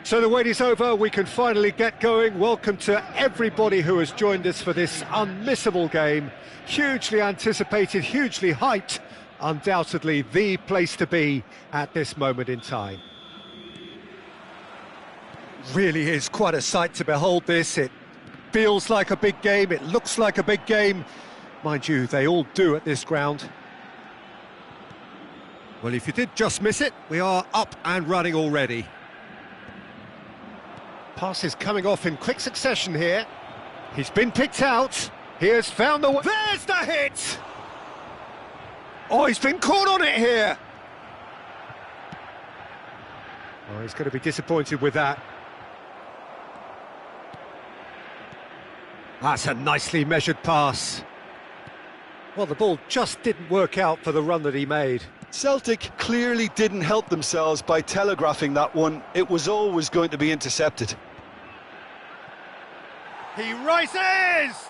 So the wait is over, we can finally get going. Welcome to everybody who has joined us for this unmissable game. Hugely anticipated, hugely hyped, undoubtedly the place to be at this moment in time. Really is quite a sight to behold this. It feels like a big game, it looks like a big game. Mind you, they all do at this ground. Well, if you did just miss it, we are up and running already. Passes coming off in quick succession here. He's been picked out. He has found the way. There's the hit! Oh, he's been caught on it here. Oh, he's going to be disappointed with that. That's a nicely measured pass. Well, the ball just didn't work out for the run that he made. Celtic clearly didn't help themselves by telegraphing that one. It was always going to be intercepted. He rises!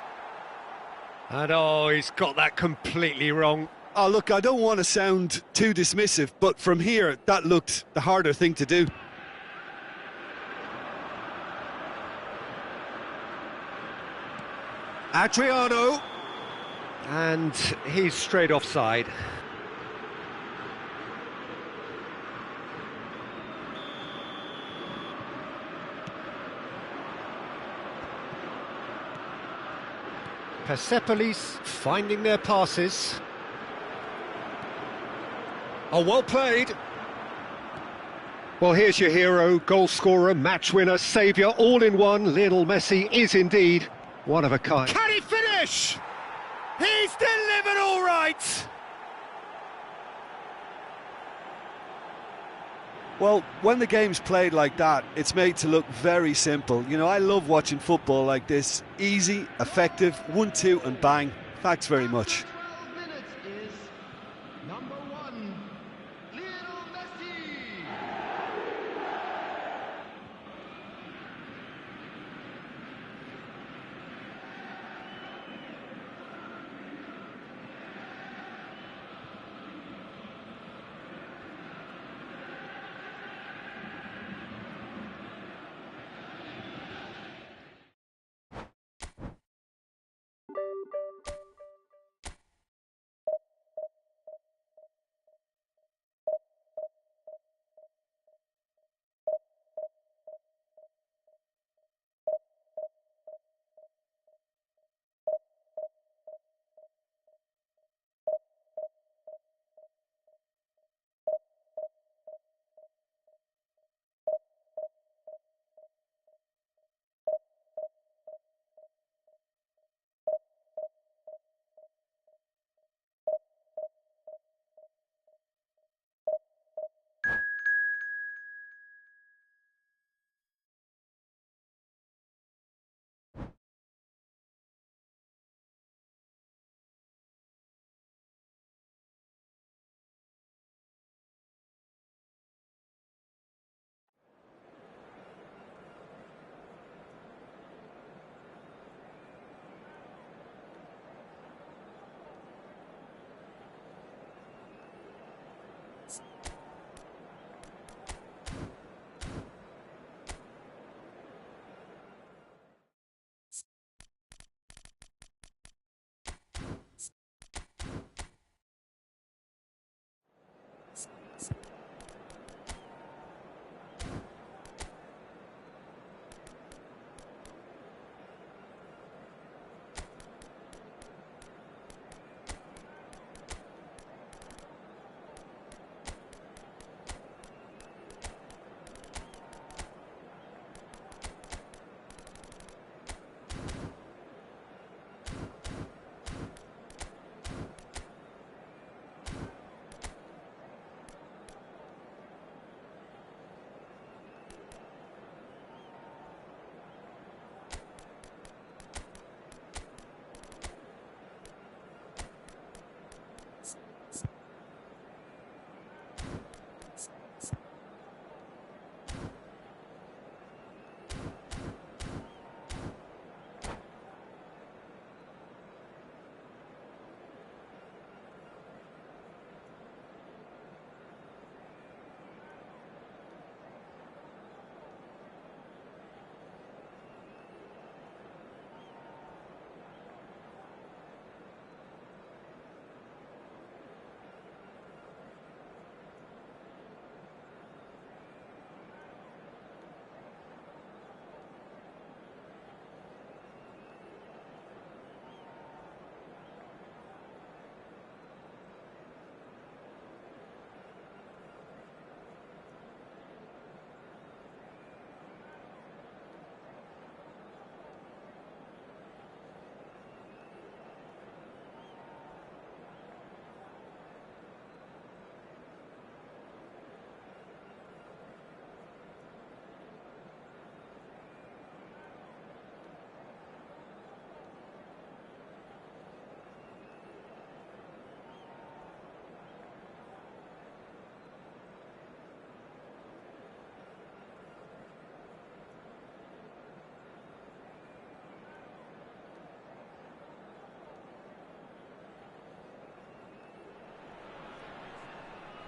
And oh, he's got that completely wrong. Oh, look, I don't want to sound too dismissive, but from here, that looked the harder thing to do. Adriano. And he's straight offside. Persepolis finding their passes. Oh, well played. Well, here's your hero, goal scorer, match winner, saviour, all in one. Lionel Messi is indeed one of a kind. Can he finish? He's delivered all right! Well, when the game's played like that, it's made to look very simple. You know, I love watching football like this. Easy, effective, 1-2 and bang. Thanks very much.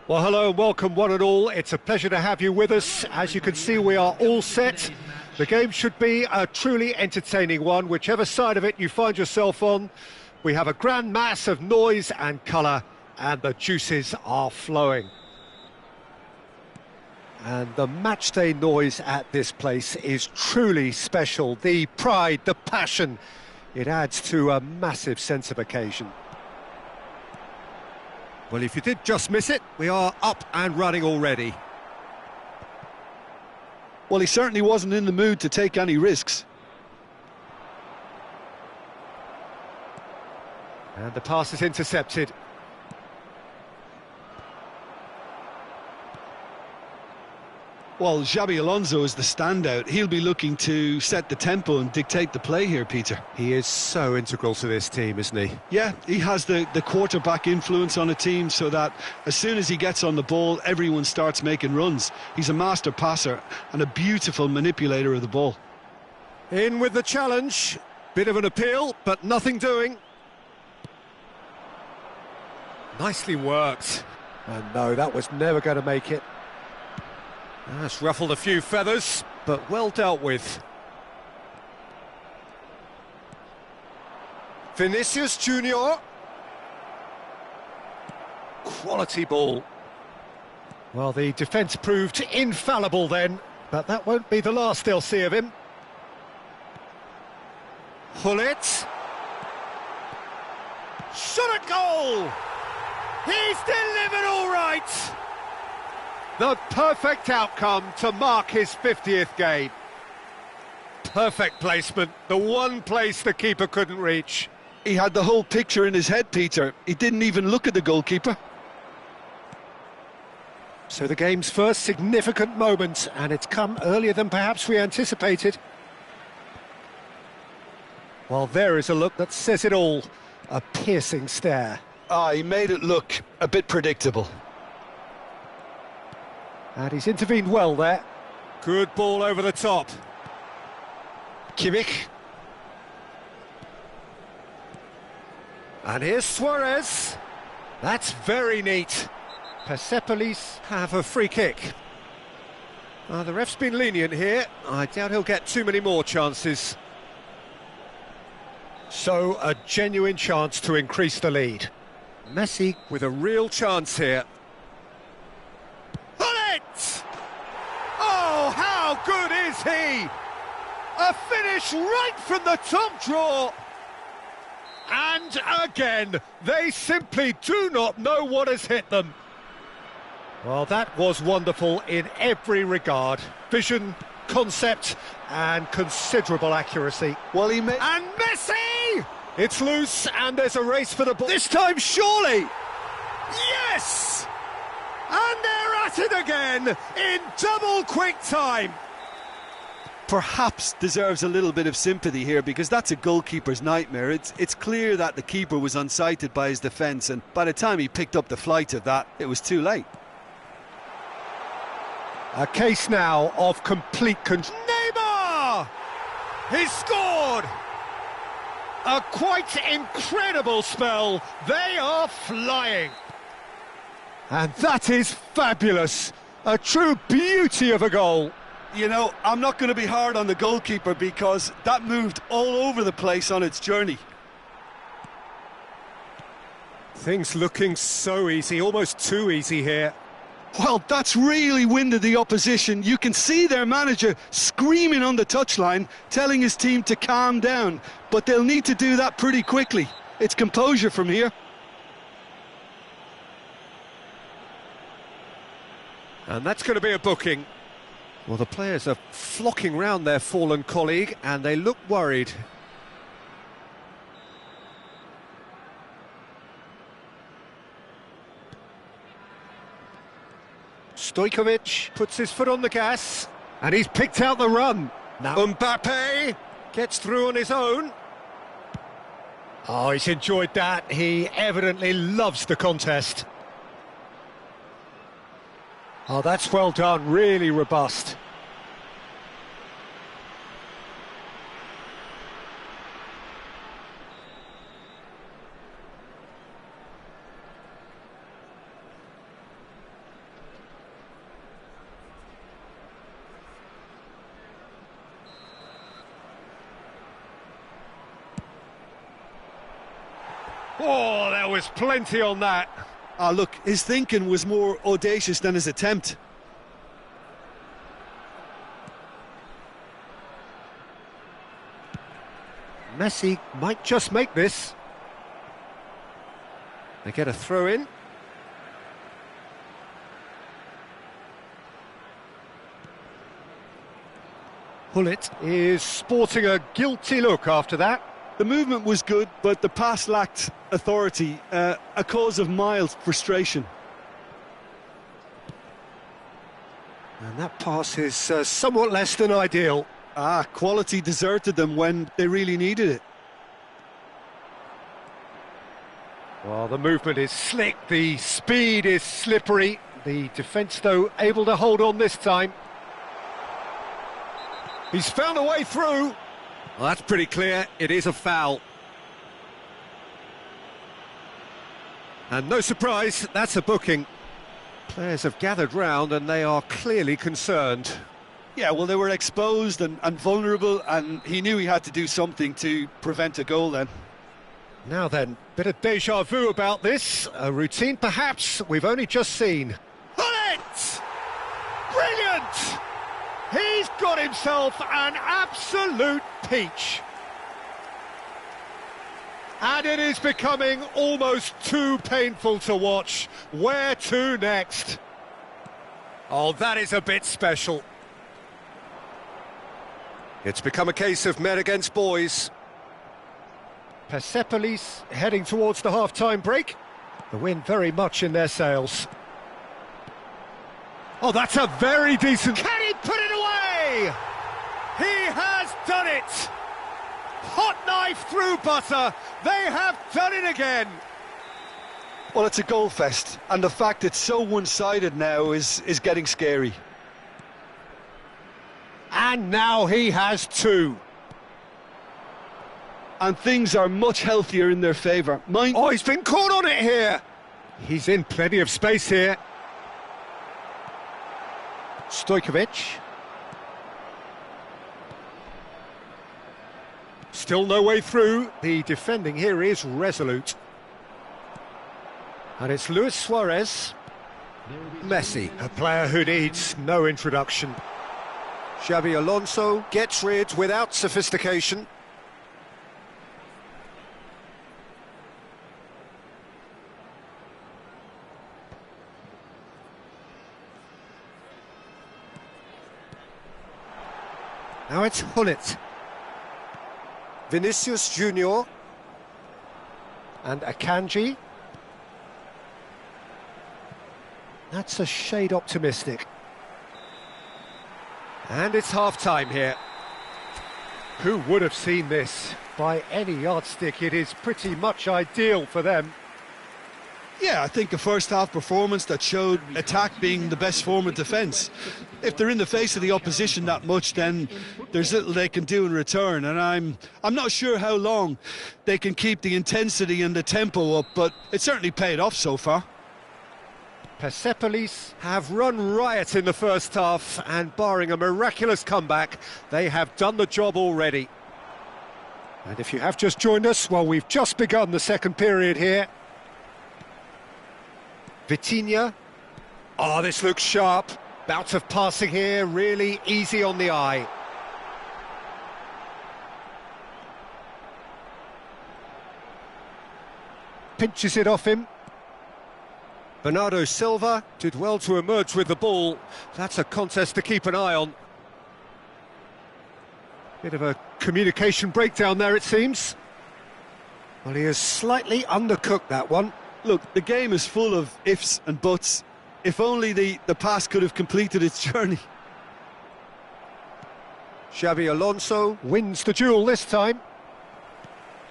Well, hello and welcome one and all. It's a pleasure to have you with us. As you can see, we are all set. The game should be a truly entertaining one, whichever side of it you find yourself on. We have a grand mass of noise and colour, and the juices are flowing. And the matchday noise at this place is truly special. The pride, the passion, it adds to a massive sense of occasion. Well, if you did just miss it, we are up and running already. Well, he certainly wasn't in the mood to take any risks. And the pass is intercepted. Well, Xabi Alonso is the standout. He'll be looking to set the tempo and dictate the play here, Peter. He is so integral to this team, isn't he? Yeah, he has the quarterback influence on a team so that as soon as he gets on the ball, everyone starts making runs. He's a master passer and a beautiful manipulator of the ball. In with the challenge. Bit of an appeal, but nothing doing. Nicely worked. And no, that was never going to make it. That's ruffled a few feathers, but well dealt with. Vinicius Junior. Quality ball. Well, the defence proved infallible then, but that won't be the last they'll see of him. Hullet. Shot at goal! He's delivered all right! The perfect outcome to mark his 50th game. Perfect placement, the one place the keeper couldn't reach. He had the whole picture in his head, Peter. He didn't even look at the goalkeeper. So the game's first significant moment, and it's come earlier than perhaps we anticipated. Well, there is a look that says it all. A piercing stare. He made it look a bit predictable. And he's intervened well there. Good ball over the top. Kimmich. And here's Suarez. That's very neat. Persepolis have a free kick. The ref's been lenient here. I doubt he'll get too many more chances. So, a genuine chance to increase the lead. Messi with a real chance here. Oh, how good is he? A finish right from the top draw. And again, they simply do not know what has hit them. Well, that was wonderful in every regard. Vision, concept, and considerable accuracy. Well, he made... And Messi! It's loose, and there's a race for the ball. This time, surely! Yes! And they're at it again, in double quick time. Perhaps deserves a little bit of sympathy here, because that's a goalkeeper's nightmare. It's clear that the keeper was unsighted by his defence, and by the time he picked up the flight of that, it was too late. A case now of complete control. Neymar! He's scored! A quite incredible spell. They are flying. And that is fabulous. A true beauty of a goal. You know, I'm not going to be hard on the goalkeeper because that moved all over the place on its journey. Things looking so easy, almost too easy here. Well, that's really winded the opposition. You can see their manager screaming on the touchline, telling his team to calm down. But they'll need to do that pretty quickly. It's composure from here. And that's going to be a booking. Well, the players are flocking round their fallen colleague, and they look worried. Stojkovic puts his foot on the gas, and he's picked out the run. Now Mbappe gets through on his own. Oh, he's enjoyed that. He evidently loves the contest. Oh, that's well done, really robust. Oh, there was plenty on that. Ah, look, his thinking was more audacious than his attempt. Messi might just make this. They get a throw in. Hullet is sporting a guilty look after that. The movement was good, but the pass lacked authority, a cause of mild frustration. And that pass is somewhat less than ideal. Ah, quality deserted them when they really needed it. Well, the movement is slick, the speed is slippery. The defence, though, able to hold on this time. He's found a way through. Well, that's pretty clear. It is a foul. And no surprise, that's a booking. Players have gathered round and they are clearly concerned. Yeah, well, they were exposed and vulnerable, and he knew he had to do something to prevent a goal then. Now then, bit of déjà vu about this. A routine, perhaps, we've only just seen. Hullet! Brilliant! He's got himself an absolute peach. And it is becoming almost too painful to watch. Where to next? Oh, that is a bit special. It's become a case of men against boys. Persepolis heading towards the half-time break. The wind very much in their sails. Oh, that's a very decent... Can he put it away? He has done it! Hot knife through butter. They have done it again. Well, it's a goal fest, and the fact it's so one-sided now is getting scary. And now he has two. And things are much healthier in their favour. Oh, he's been caught on it here. He's in plenty of space here. Stojkovic. Still no way through. The defending here is resolute. And it's Luis Suarez. Messi, a player who needs no introduction. Xabi Alonso gets rid without sophistication. Now it's Hullet. Vinicius Junior. And Akanji. That's a shade optimistic. And it's half-time here. Who would have seen this? By any yardstick, it is pretty much ideal for them. Yeah, I think a first-half performance that showed attack being the best form of defence. If they're in the face of the opposition that much, then there's little they can do in return. And I'm not sure how long they can keep the intensity and the tempo up, but it certainly paid off so far. Persepolis have run riot in the first half, and barring a miraculous comeback, they have done the job already. And if you have just joined us, well, we've just begun the second period here. Vitinha. Oh, this looks sharp. Bout of passing here, really easy on the eye. Pinches it off him. Bernardo Silva did well to emerge with the ball. That's a contest to keep an eye on. Bit of a communication breakdown there, it seems. Well, he has slightly undercooked that one. Look, the game is full of ifs and buts. If only the pass could have completed its journey. Xabi Alonso wins the duel this time.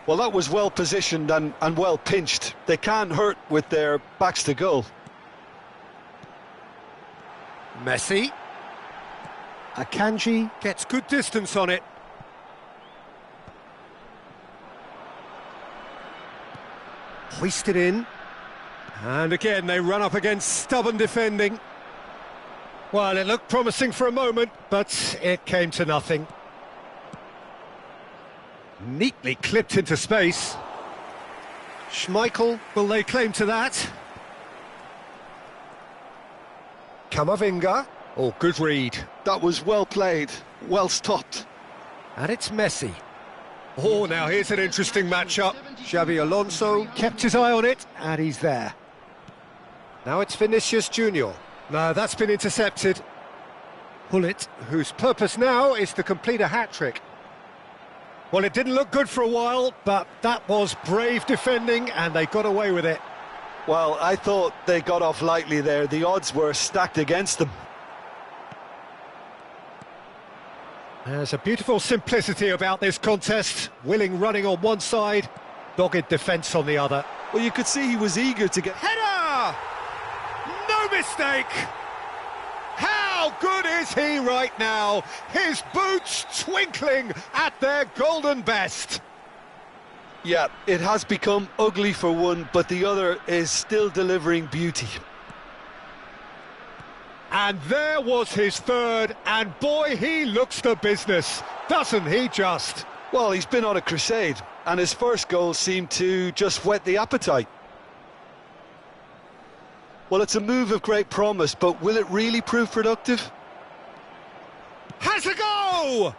Well, that was well positioned and well pinched. They can't hurt with their backs to goal. Messi. Akanji gets good distance on it. Hoisted in. And again, they run up against stubborn defending. Well, it looked promising for a moment, but it came to nothing. Neatly clipped into space. Schmeichel will lay claim to that. Camavinga. Oh, good read. That was well played, well stopped. And it's Messi. Oh, now here's an interesting matchup. Xabi Alonso kept his eye on it, and he's there. Now it's Vinicius Junior. No, that's been intercepted. Gullit, whose purpose now is to complete a hat-trick. Well, it didn't look good for a while, but that was brave defending, and they got away with it. Well, I thought they got off lightly there. The odds were stacked against them. There's a beautiful simplicity about this contest. Willing running on one side, dogged defence on the other. Well, you could see he was eager to get... Header! No mistake! How good is he right now? His boots twinkling at their golden best. Yeah, it has become ugly for one, but the other is still delivering beauty. And there was his third, and boy, he looks the business, doesn't he just? Well, he's been on a crusade, and his first goal seemed to just whet the appetite. Well, it's a move of great promise, but will it really prove productive? Has a go!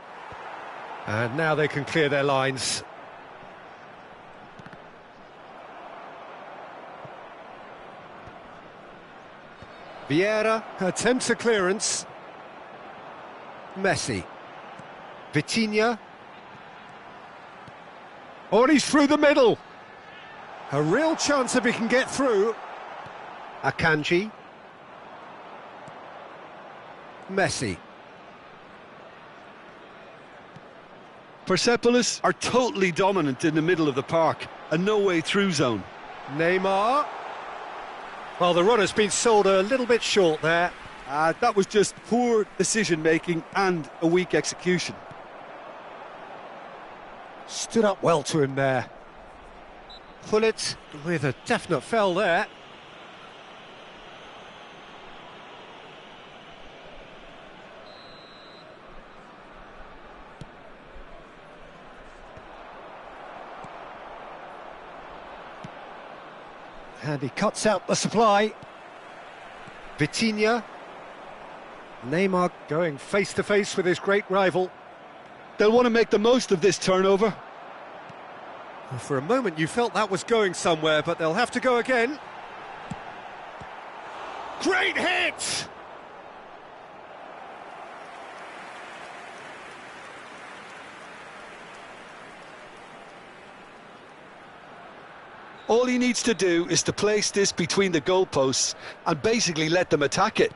And now they can clear their lines. Vieira attempts a clearance. Messi. Vitinha. Oh, and he's through the middle. A real chance if he can get through. Akanji. Messi. Persepolis are totally dominant in the middle of the park, a no-way through zone. Neymar. Well, the runner's been sold a little bit short there. That was just poor decision-making and a weak execution. Stood up well to him there. Gullit with a definite foul there. And he cuts out the supply. Vitinha. Neymar going face-to-face with his great rival. They'll want to make the most of this turnover. For a moment you felt that was going somewhere, but they'll have to go again. Great hit! All he needs to do is to place this between the goalposts and basically let them attack it.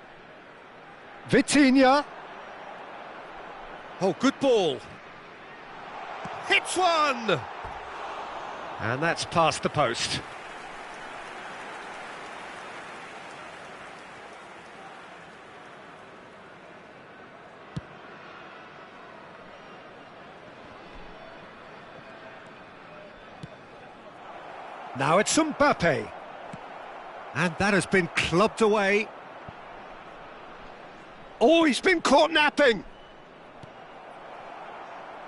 Vitinha. Oh, good ball. Hits one! And that's past the post. Now it's Mbappe. And that has been clubbed away. Oh, he's been caught napping.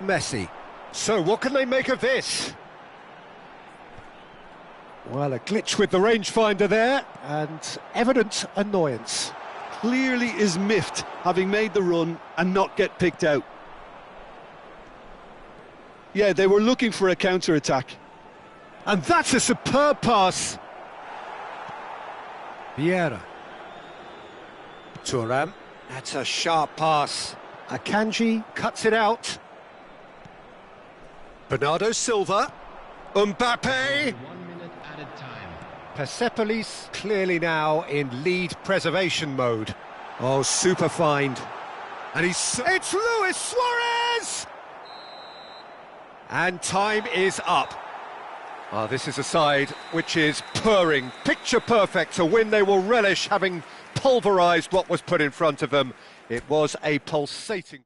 Messi. So what can they make of this? Well, a glitch with the rangefinder there, and evident annoyance. Clearly is miffed, having made the run and not get picked out. Yeah, they were looking for a counter-attack. And that's a superb pass. Vieira. Thuram. That's a sharp pass. Akanji cuts it out. Bernardo Silva. Mbappe. 1 minute added time. Persepolis clearly now in lead preservation mode. Oh, super find. And it's Luis Suarez! And time is up. Oh, this is a side which is purring, picture perfect, a win they will relish, having pulverised what was put in front of them. It was a pulsating...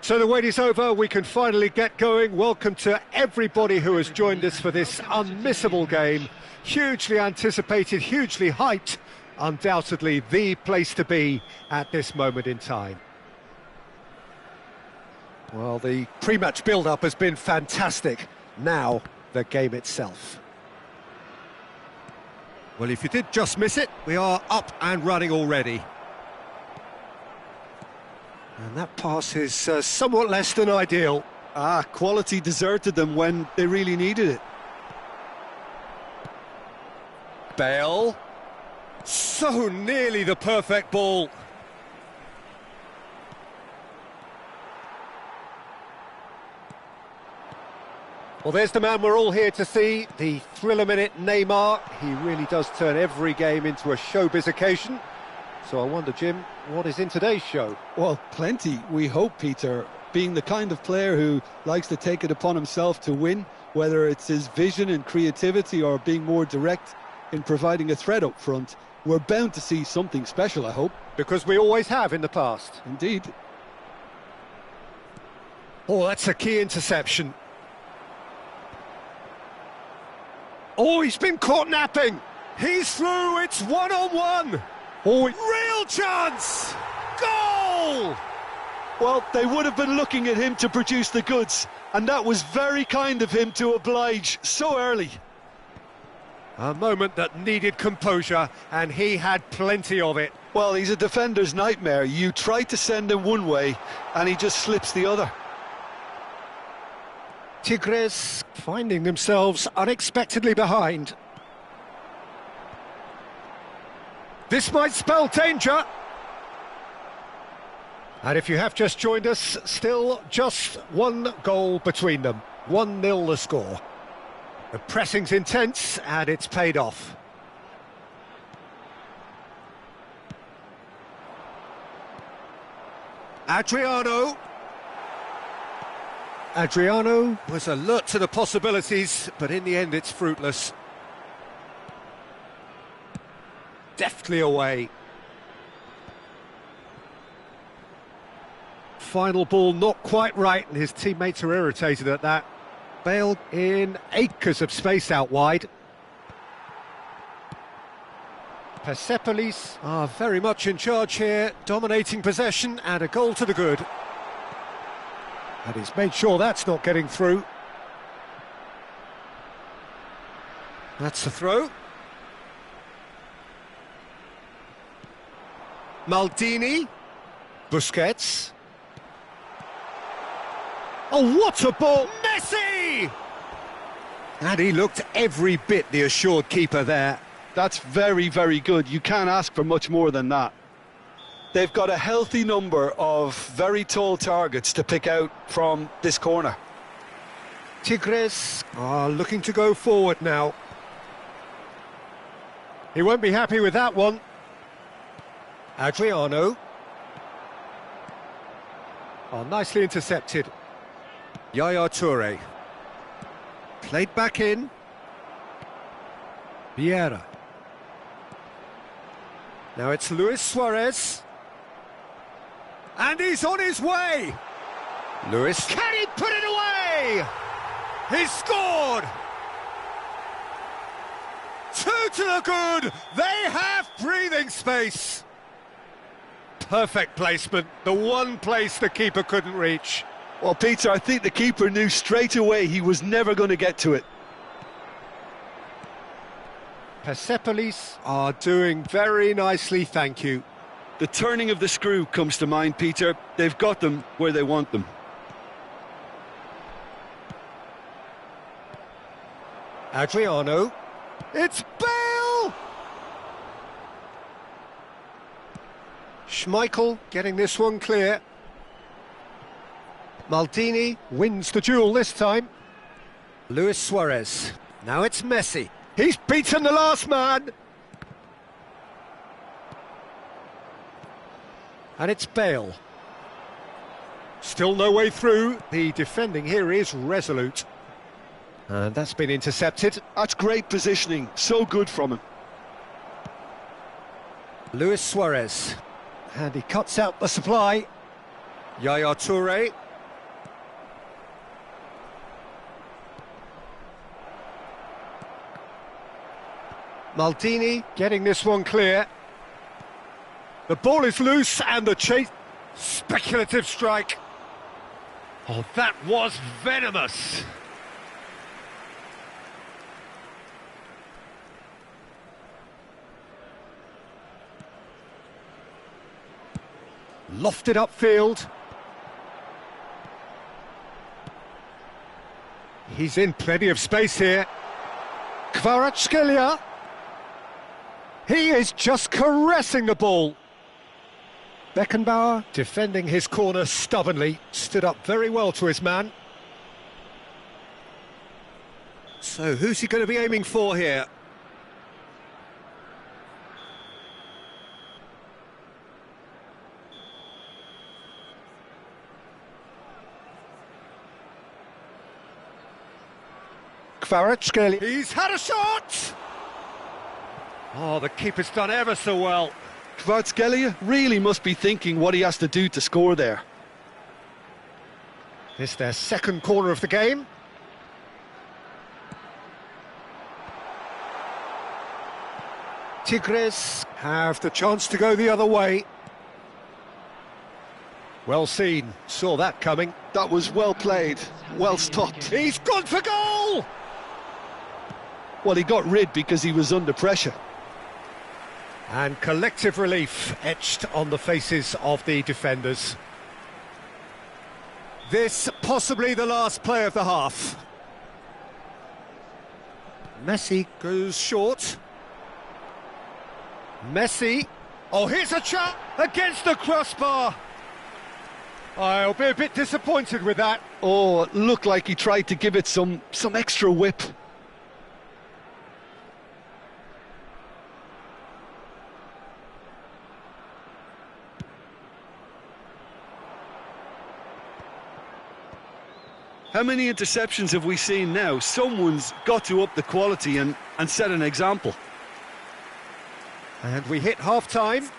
So the wait is over, we can finally get going. Welcome to everybody who has joined us for this unmissable game. Hugely anticipated, hugely hyped, undoubtedly the place to be at this moment in time. Well, the pre-match build-up has been fantastic. Now, the game itself. Well, if you did just miss it, we are up and running already. And that pass is somewhat less than ideal. Quality deserted them when they really needed it. Bale. So nearly the perfect ball. Well, there's the man we're all here to see, the thriller minute Neymar. He really does turn every game into a showbiz occasion. So I wonder, Jim, what is in today's show? Well, plenty, we hope, Peter. Being the kind of player who likes to take it upon himself to win, whether it's his vision and creativity or being more direct in providing a threat up front, we're bound to see something special, I hope. Because we always have in the past. Indeed. Oh, that's a key interception. Oh, he's been caught napping. He's through, it's one-on-one. Oh, real chance! Goal! Well, they would have been looking at him to produce the goods, and that was very kind of him to oblige so early. A moment that needed composure, and he had plenty of it. Well, he's a defender's nightmare. You try to send him one way, and he just slips the other. Tigres finding themselves unexpectedly behind. This might spell danger. And if you have just joined us, still just one goal between them. 1-0 the score. The pressing's intense, and it's paid off. Adriano was alert to the possibilities, but in the end it's fruitless. Deftly away. Final ball not quite right, and his teammates are irritated at that. Bale in acres of space out wide. Persepolis are very much in charge here, dominating possession and a goal to the good. And he's made sure that's not getting through. That's the throw. Maldini. Busquets. Oh, what a ball! Messi! And he looked every bit the assured keeper there. That's very, very good. You can't ask for much more than that. They've got a healthy number of very tall targets to pick out from this corner. Tigres are looking to go forward now. He won't be happy with that one. Adriano. Oh, nicely intercepted. Yaya Toure. Played back in. Vieira. Now it's Luis Suarez. And he's on his way! Luis. Can he put it away? He's scored! 2 to the good! They have breathing space! Perfect placement, the one place the keeper couldn't reach. Well, Peter, I think the keeper knew straight away he was never going to get to it. Persepolis are doing very nicely, thank you. The turning of the screw comes to mind, Peter. They've got them where they want them. Adriano. It's Bale! Schmeichel getting this one clear. Maldini wins the duel this time. Luis Suarez. Now it's Messi. He's beaten the last man! And it's Bale. Still no way through. The defending here is resolute. And that's been intercepted. That's great positioning. So good from him. Luis Suarez. And he cuts out the supply. Yaya Toure. Maldini getting this one clear. The ball is loose and the chase... Speculative strike. Oh, that was venomous. Lofted upfield. He's in plenty of space here. Kvaratskhelia. He is just caressing the ball. Beckenbauer, defending his corner stubbornly, stood up very well to his man. So who's he going to be aiming for here? Kvaratskhelia. He's had a shot! Oh, the keeper's done ever so well. Kvaratskhelia really must be thinking what he has to do to score there. This their second corner of the game. Tigres have the chance to go the other way. Well seen, saw that coming. That was well played, well stopped. He's gone for goal! Well, he got rid because he was under pressure. And collective relief etched on the faces of the defenders. This possibly the last play of the half. Messi goes short. Messi. Oh, here's a chance against the crossbar. I'll be a bit disappointed with that. Oh, it looked like he tried to give it some extra whip. How many interceptions have we seen now? Someone's got to up the quality and set an example. And we hit half-time.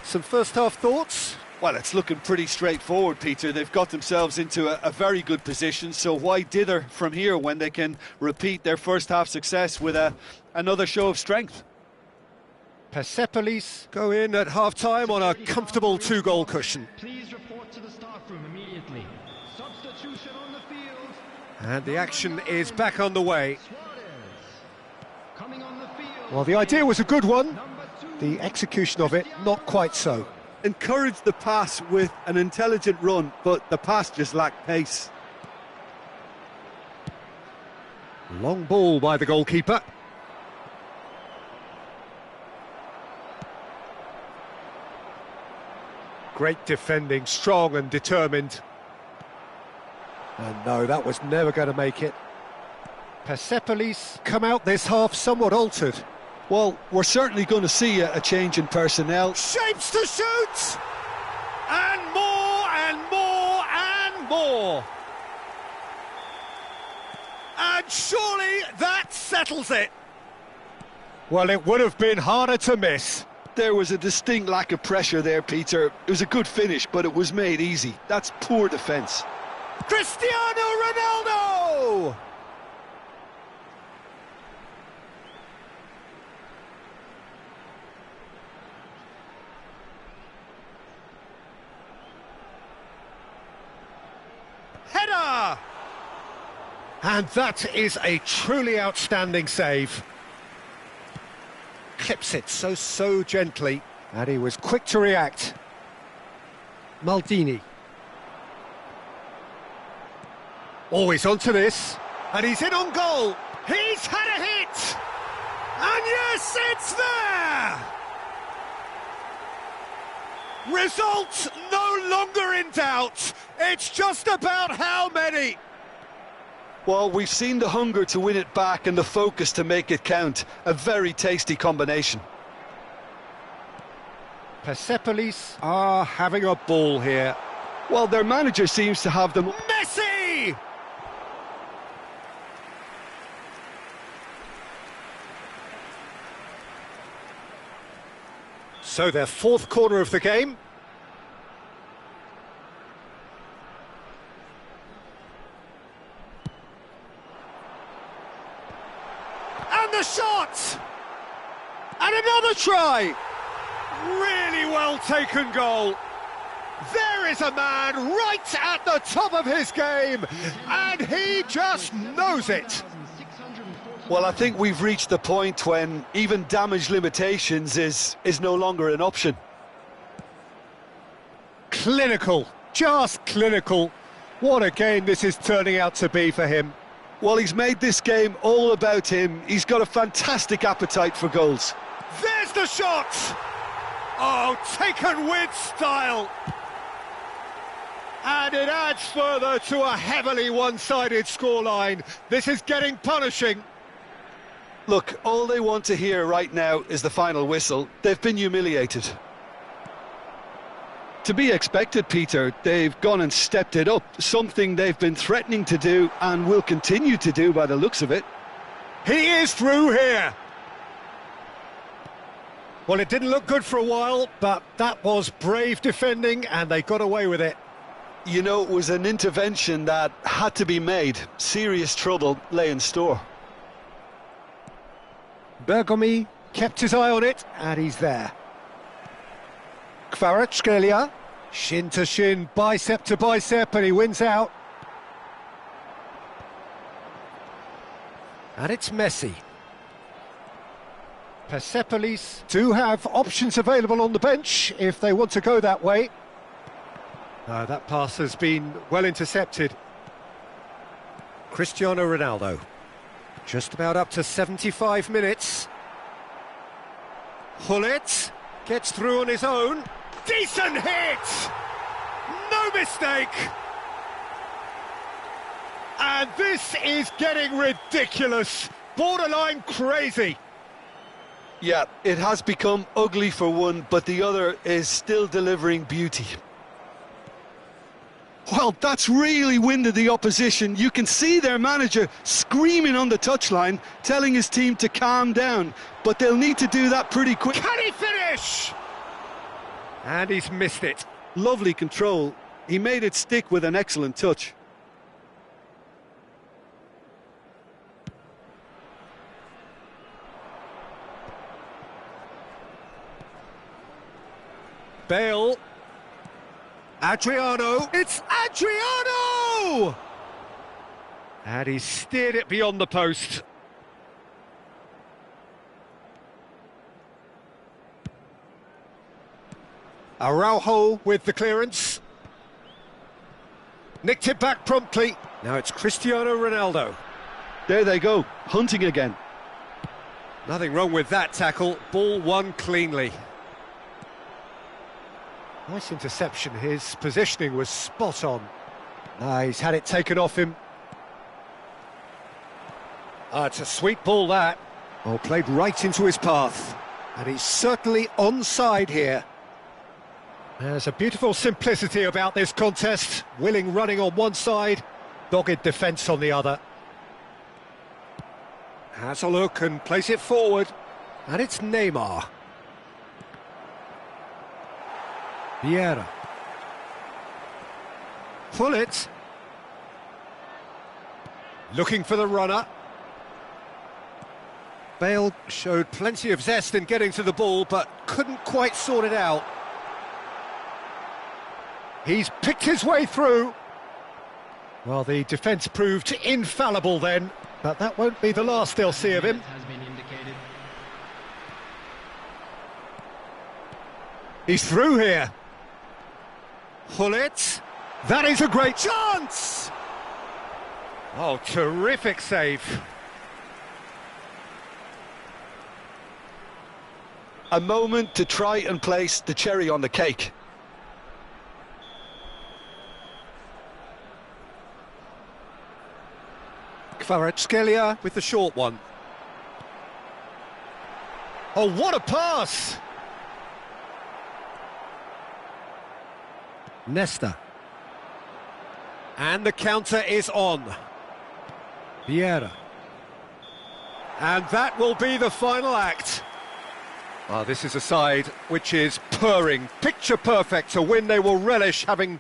Some first-half thoughts? Well, it's looking pretty straightforward, Peter. They've got themselves into a very good position, so why dither from here when they can repeat their first-half success with another show of strength? Persepolis go in at half-time on a comfortable two-goal cushion. Please report to the staff room immediately. Substitution on the field. And the action is back on the way. Suarez. Coming on the field. Well, the idea was a good one. The execution of it, not quite so. Encouraged the pass with an intelligent run, but the pass just lacked pace. Long ball by the goalkeeper. Great defending, strong and determined. And no, that was never going to make it. Persepolis come out this half somewhat altered. Well, we're certainly going to see a change in personnel. Shapes to shoot! And more, and more, and more! And surely that settles it! Well, it would have been harder to miss. There was a distinct lack of pressure there, Peter. It was a good finish, but it was made easy. That's poor defence. Cristiano Ronaldo! Header! And that is a truly outstanding save. Clips it so gently, and he was quick to react. Maldini. Always onto this, and he's in on goal. He's had a hit! And yes, it's there! Result no longer in doubt. It's just about how many. Well, we've seen the hunger to win it back and the focus to make it count. A very tasty combination. Persepolis are having a ball here. Well, their manager seems to have them... Messi! So their fourth corner of the game. And the shot! And another try! Really well taken goal. There is a man right at the top of his game, and he just knows it. Well, I think we've reached the point when even damage limitations is no longer an option. Clinical, just clinical. What a game this is turning out to be for him. Well, he's made this game all about him. He's got a fantastic appetite for goals. There's the shot! Oh, taken with style. And it adds further to a heavily one-sided scoreline. This is getting punishing. Look, all they want to hear right now is the final whistle. They've been humiliated. To be expected, Peter. They've gone and stepped it up, something they've been threatening to do and will continue to do by the looks of it. He is through here. Well, it didn't look good for a while, but that was brave defending and they got away with it. You know, it was an intervention that had to be made. Serious trouble lay in store. Bergomi kept his eye on it, and he's there. Kvaratskhelia, shin to shin, bicep to bicep, and he wins out. And it's Messi. Persepolis do have options available on the bench if they want to go that way. That pass has been well intercepted. Cristiano Ronaldo. Just about up to 75 minutes. Hullet gets through on his own. Decent hit! No mistake! And this is getting ridiculous. Borderline crazy. Yeah, it has become ugly for one, but the other is still delivering beauty. Well, that's really winded the opposition. You can see their manager screaming on the touchline, telling his team to calm down, but they'll need to do that pretty quick. Can he finish? And he's missed it. Lovely control. He made it stick with an excellent touch. Bale. Adriano. It's Adriano! And he steered it beyond the post. Araujo with the clearance. Nicked it back promptly. Now it's Cristiano Ronaldo. There they go, hunting again. Nothing wrong with that tackle. Ball won cleanly. Nice interception. His positioning was spot on. He's had it taken off him. It's a sweet ball, that. Oh, played right into his path. And he's certainly onside here. There's a beautiful simplicity about this contest. Willing running on one side, dogged defence on the other. Has a look and plays it forward. And it's Neymar. Vieira. Hullet. Looking for the runner. Bale showed plenty of zest in getting to the ball, but couldn't quite sort it out. He's picked his way through. Well, the defence proved infallible then, but that won't be the last they'll see of him. He's through here. Hullet. That is a great chance! Oh, terrific save. A moment to try and place the cherry on the cake. Kvaratskhelia with the short one. Oh, what a pass! Nesta. And the counter is on. Vieira. And that will be the final act. This is a side which is purring, picture perfect, a win they will relish having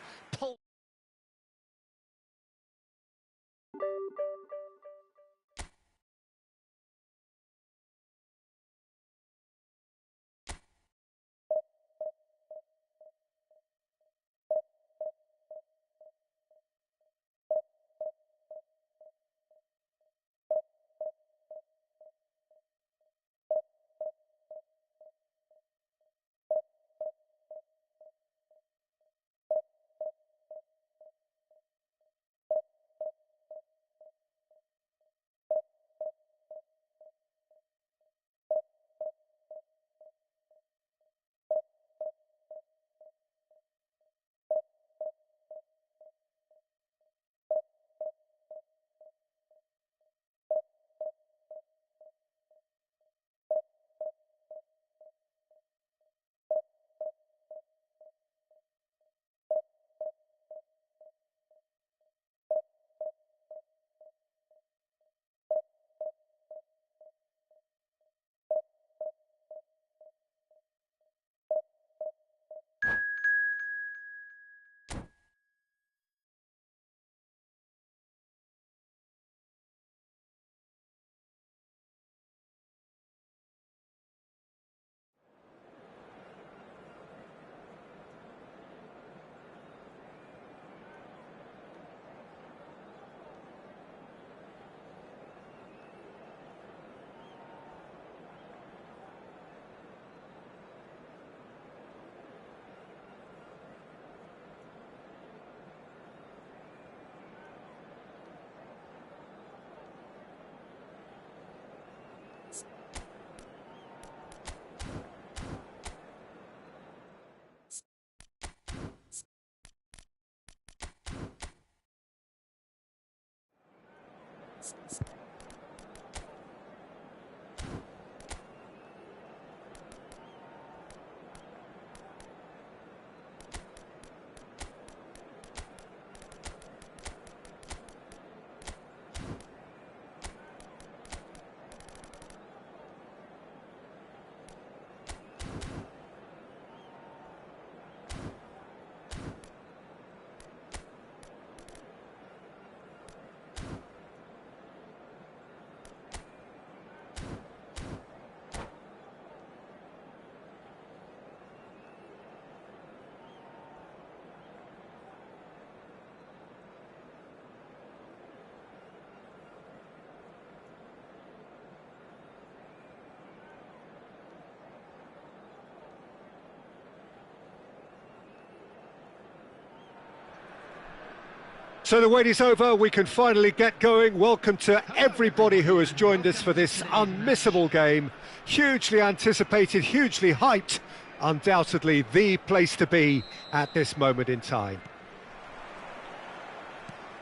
So the wait is over, we can finally get going. Welcome to everybody who has joined us for this unmissable game. Hugely anticipated, hugely hyped, undoubtedly the place to be at this moment in time.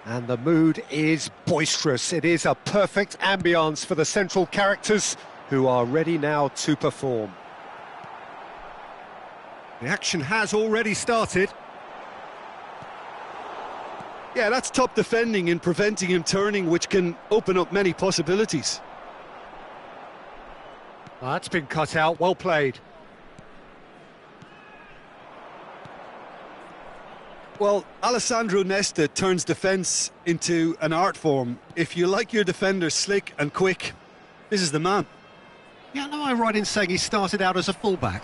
And the mood is boisterous. It is a perfect ambience for the central characters who are ready now to perform. The action has already started. Yeah, that's top defending and preventing him turning, which can open up many possibilities. That's been cut out, well played. Well, Alessandro Nesta turns defence into an art form. If you like your defenders slick and quick, this is the man. Yeah, am I right in saying he started out as a fullback?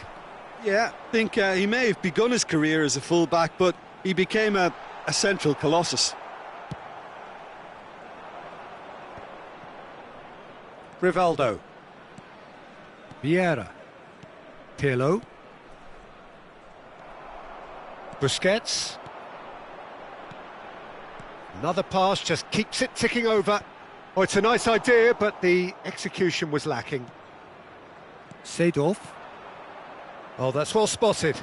Yeah, I think he may have begun his career as a fullback, but he became a central colossus. Rivaldo. Vieira. Pirlo. Busquets. Another pass, just keeps it ticking over. Oh, it's a nice idea, but the execution was lacking. Seedorf. Oh, that's well spotted.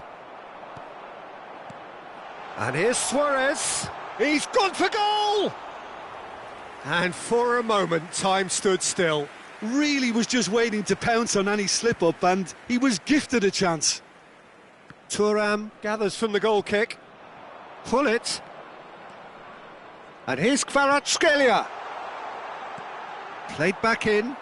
And here's Suarez. He's gone for goal! And for a moment, time stood still. Really was just waiting to pounce on any slip-up, and he was gifted a chance. Thuram gathers from the goal kick. Pull it. And here's Kvaratskhelia. Played back in.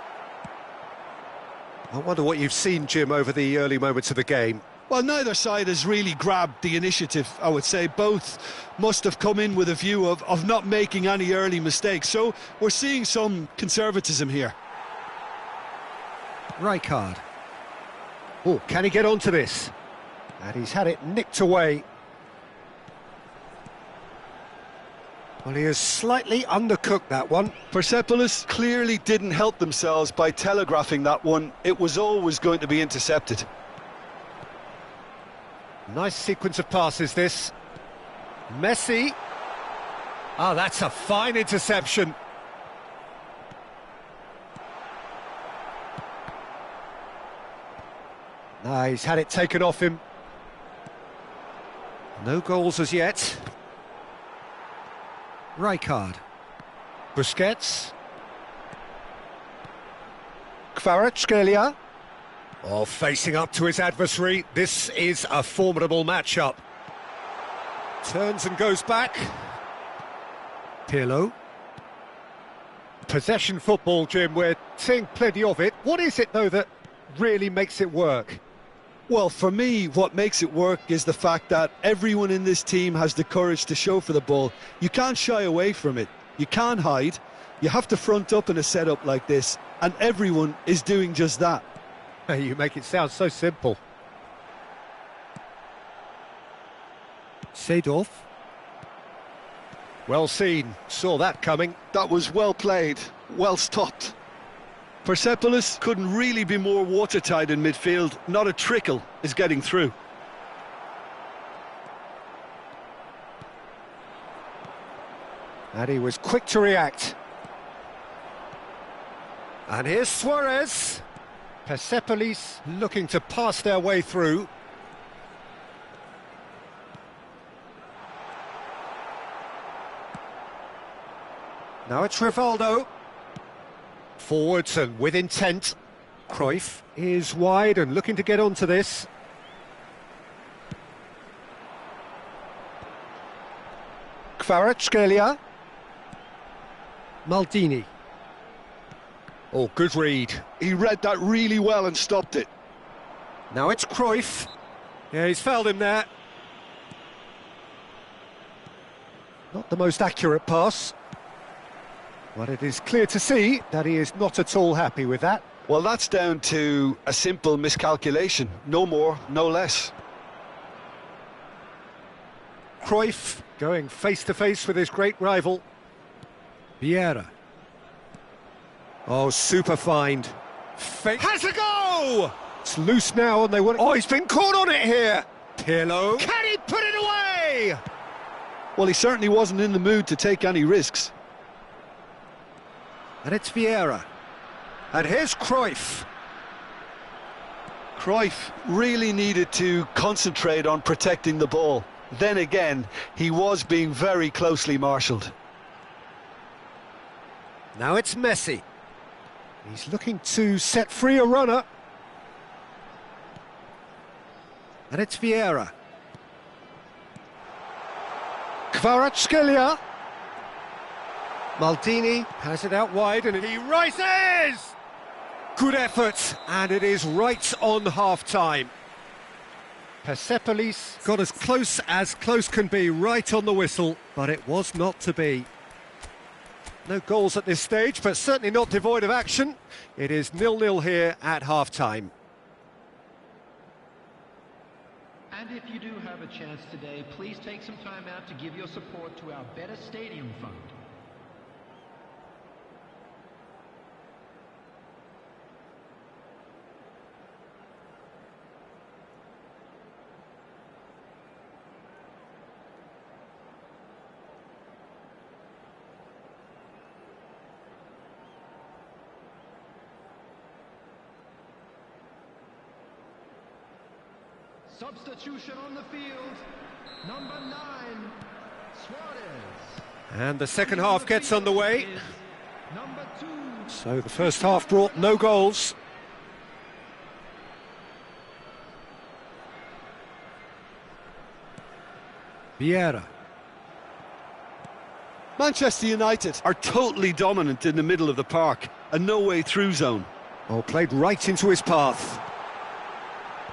I wonder what you've seen, Jim, over the early moments of the game. Well, neither side has really grabbed the initiative, I would say. Both must have come in with a view of not making any early mistakes. So we're seeing some conservatism here. Rijkaard. Oh, can he get onto this? And he's had it nicked away. Well, he has slightly undercooked that one. Persepolis clearly didn't help themselves by telegraphing that one. It was always going to be intercepted. Nice sequence of passes, this. Messi. Oh, that's a fine interception. No, he's had it taken off him. No goals as yet. Rijkaard. Busquets. Kvaratskhelia. Oh, facing up to his adversary. This is a formidable matchup. Turns and goes back. Pirlo. Possession football, Jim, we're seeing plenty of it. What is it, though, that really makes it work? Well, for me, what makes it work is the fact that everyone in this team has the courage to show for the ball. You can't shy away from it. You can't hide. You have to front up in a setup like this, and everyone is doing just that. You make it sound so simple. Seedorf. Well seen. Saw that coming. That was well played, well stopped. Persepolis couldn't really be more watertight in midfield. Not a trickle is getting through. And he was quick to react. And here's Suarez. Persepolis looking to pass their way through. Now it's Rivaldo. Forwards and with intent. Cruyff is wide and looking to get onto this. Kvaratskhelia. Maldini. Oh, good read. He read that really well and stopped it. Now it's Cruyff. Yeah, he's fouled him there. Not the most accurate pass. But it is clear to see that he is not at all happy with that. Well, that's down to a simple miscalculation. No more, no less. Cruyff going face-to-face with his great rival. Vieira. Oh, super find. Has a go! It's loose now and they want... Oh, he's been caught on it here! Pirlo. Can he put it away? Well, he certainly wasn't in the mood to take any risks. And it's Vieira. And here's Cruyff. Cruyff really needed to concentrate on protecting the ball. Then again, he was being very closely marshalled. Now it's Messi. He's looking to set free a runner. And it's Vieira. Kvaratskhelia. Maldini has it out wide and he rises! Good effort, and it is right on half-time. Persepolis got as close can be, right on the whistle, but it was not to be. No goals at this stage, but certainly not devoid of action. It is 0-0 here at half-time. And if you do have a chance today, please take some time out to give your support to our Better Stadium Fund. Substitution on the field, number 9, Suarez. And the second half gets underway. Number 2. So the first half brought no goals. Vieira. Manchester United are totally dominant in the middle of the park, a no-way through zone. Oh, played right into his path.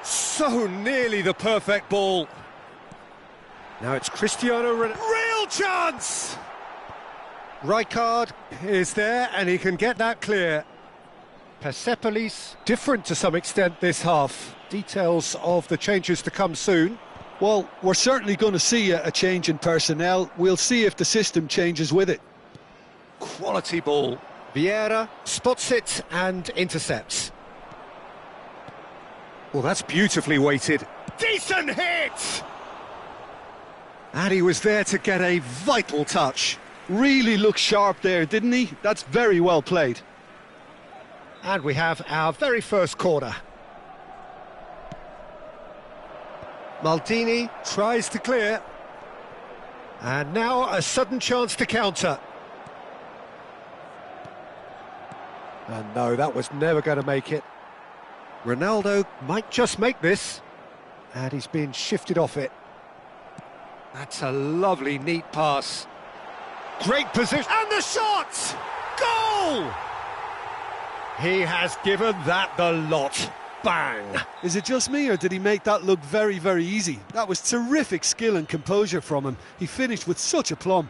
So nearly the perfect ball. Now it's Cristiano Ronaldo. Real chance! Rijkaard is there and he can get that clear. Persepolis different to some extent this half. Details of the changes to come soon. Well, we're certainly going to see a change in personnel. We'll see if the system changes with it. Quality ball. Vieira spots it and intercepts. Well, that's beautifully weighted. Decent hit! And he was there to get a vital touch. Really looked sharp there, didn't he? That's very well played. And we have our very first corner. Maldini tries to clear. And now a sudden chance to counter. And no, that was never going to make it. Ronaldo might just make this, and he's been shifted off it. That's a lovely, neat pass. Great position, and the shot! Goal! He has given that the lot. Bang! Is it just me, or did he make that look very, very easy? That was terrific skill and composure from him. He finished with such aplomb.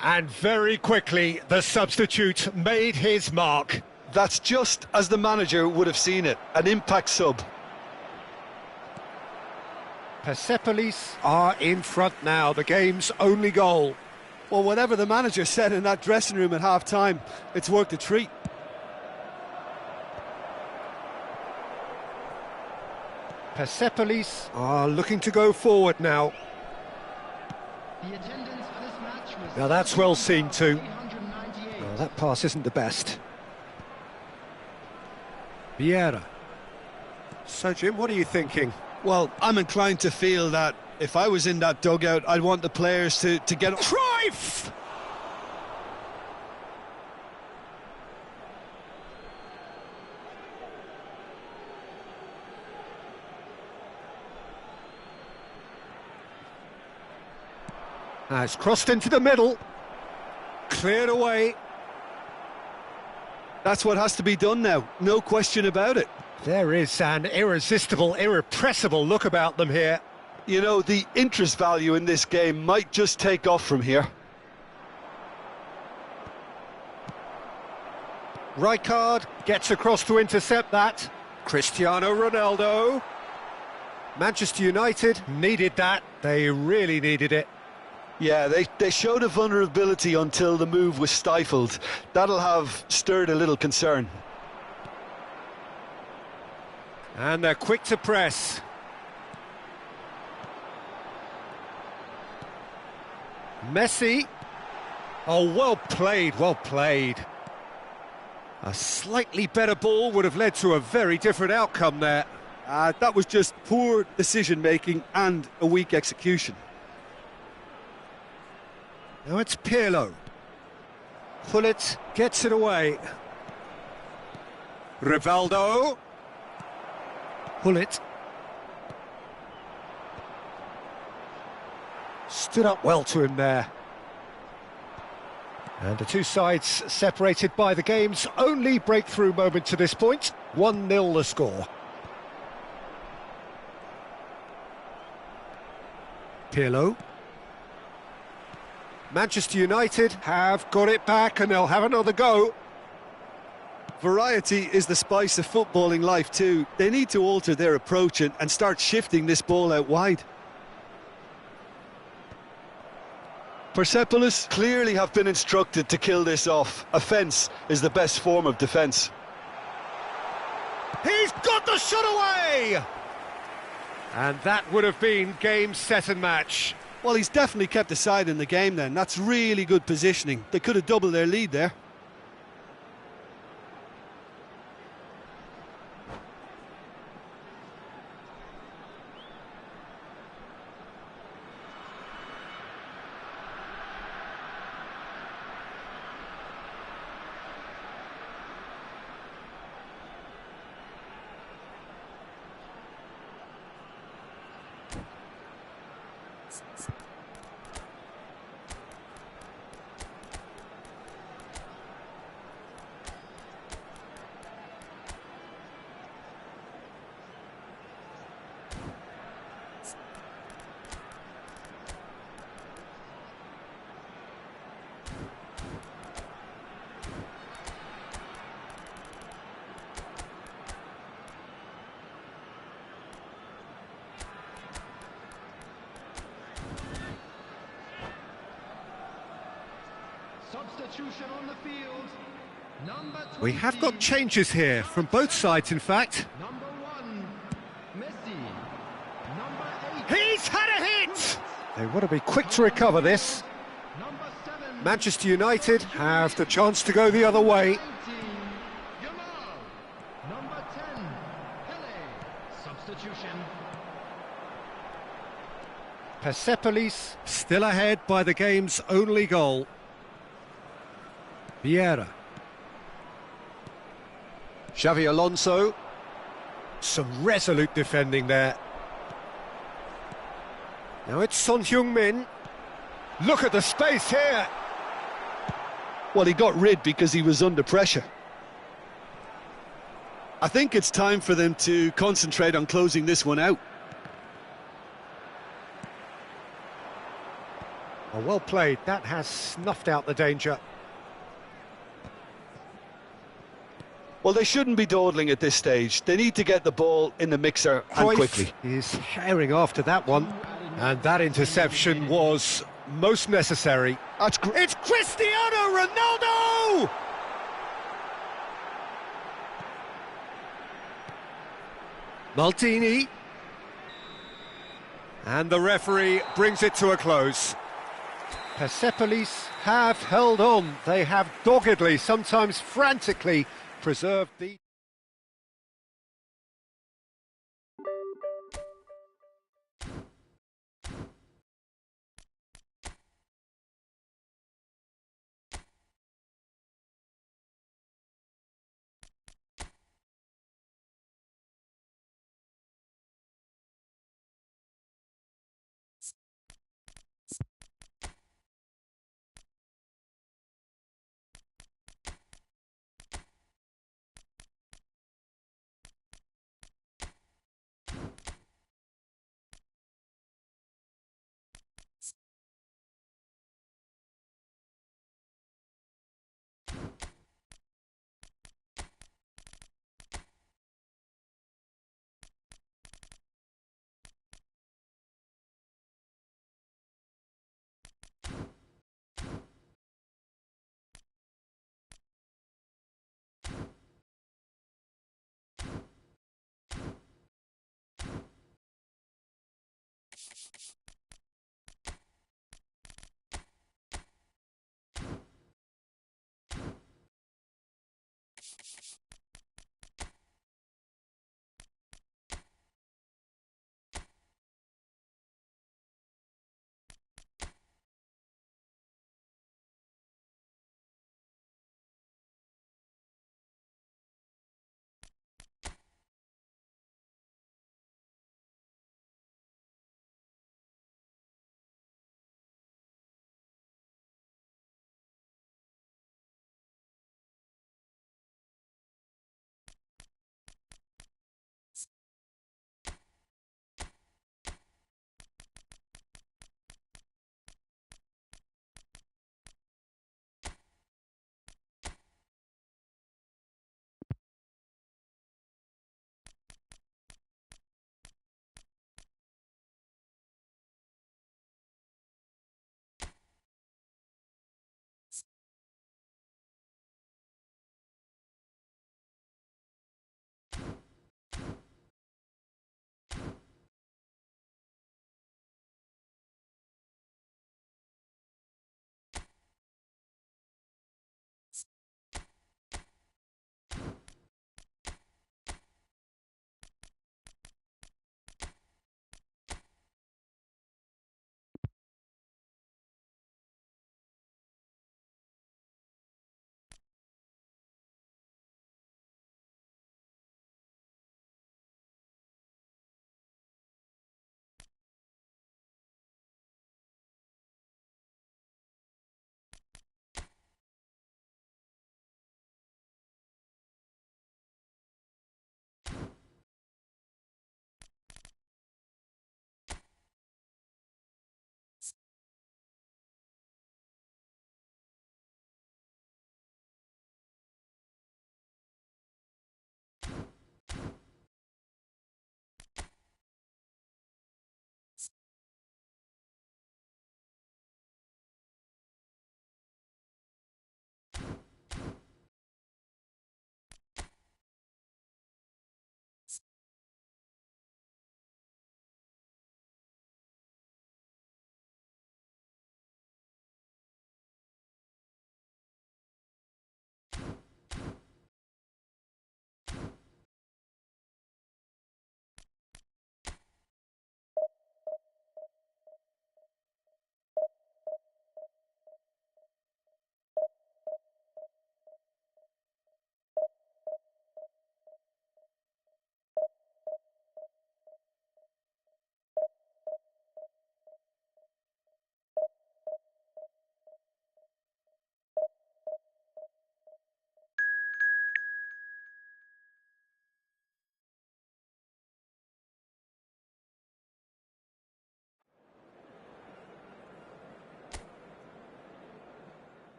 And very quickly, the substitute made his mark. That's just as the manager would have seen it, an impact sub. Persepolis are in front now, the game's only goal. Well, whatever the manager said in that dressing room at half-time, it's worked a treat. Persepolis are looking to go forward now. The attendance for this match was... Now that's well seen too. Oh, that pass isn't the best. Vieira. So, Jim, what are you thinking? Well, I'm inclined to feel that if I was in that dugout, I'd want the players to get... Cruyff! Has crossed into the middle. Cleared away. That's what has to be done now, no question about it. There is an irresistible, irrepressible look about them here. You know, the interest value in this game might just take off from here. Rijkaard gets across to intercept that. Cristiano Ronaldo. Manchester United needed that. They really needed it. Yeah, they showed a vulnerability until the move was stifled. That'll have stirred a little concern. And they're quick to press. Messi. Oh, well played, well played. A slightly better ball would have led to a very different outcome there. That was just poor decision-making and a weak execution. Now it's Pirlo. Gullit gets it away. Rivaldo. Gullit. Stood up well to him there. And the two sides separated by the game's only breakthrough moment to this point. 1-0 the score. Pirlo. Manchester United have got it back and they'll have another go. Variety is the spice of footballing life too. They need to alter their approach and start shifting this ball out wide. Persepolis clearly have been instructed to kill this off. Offence is the best form of defence. He's got the shot away! And that would have been game, set and match. Well, he's definitely kept the side in the game then. That's really good positioning. They could have doubled their lead there. Substitution on the field. We have got changes here from both sides, in fact. Number 1, Messi. Number 8. He's had a hit! They want to be quick to recover this. Number 7. Manchester United have the chance to go the other way. 19, Yamal. Number 10, Pele. Substitution. Persepolis still ahead by the game's only goal. Vieira. Xavi Alonso. Some resolute defending there. Now it's Son Heung-min. Look at the space here. Well, he got rid because he was under pressure. I think it's time for them to concentrate on closing this one out. Oh, well played. That has snuffed out the danger. Well, they shouldn't be dawdling at this stage. They need to get the ball in the mixer and Cruyff quickly. is herring after that one. And that interception was most necessary. It's Cristiano Ronaldo! Maldini. And the referee brings it to a close. Persepolis have held on. They have doggedly, sometimes frantically, preserved the...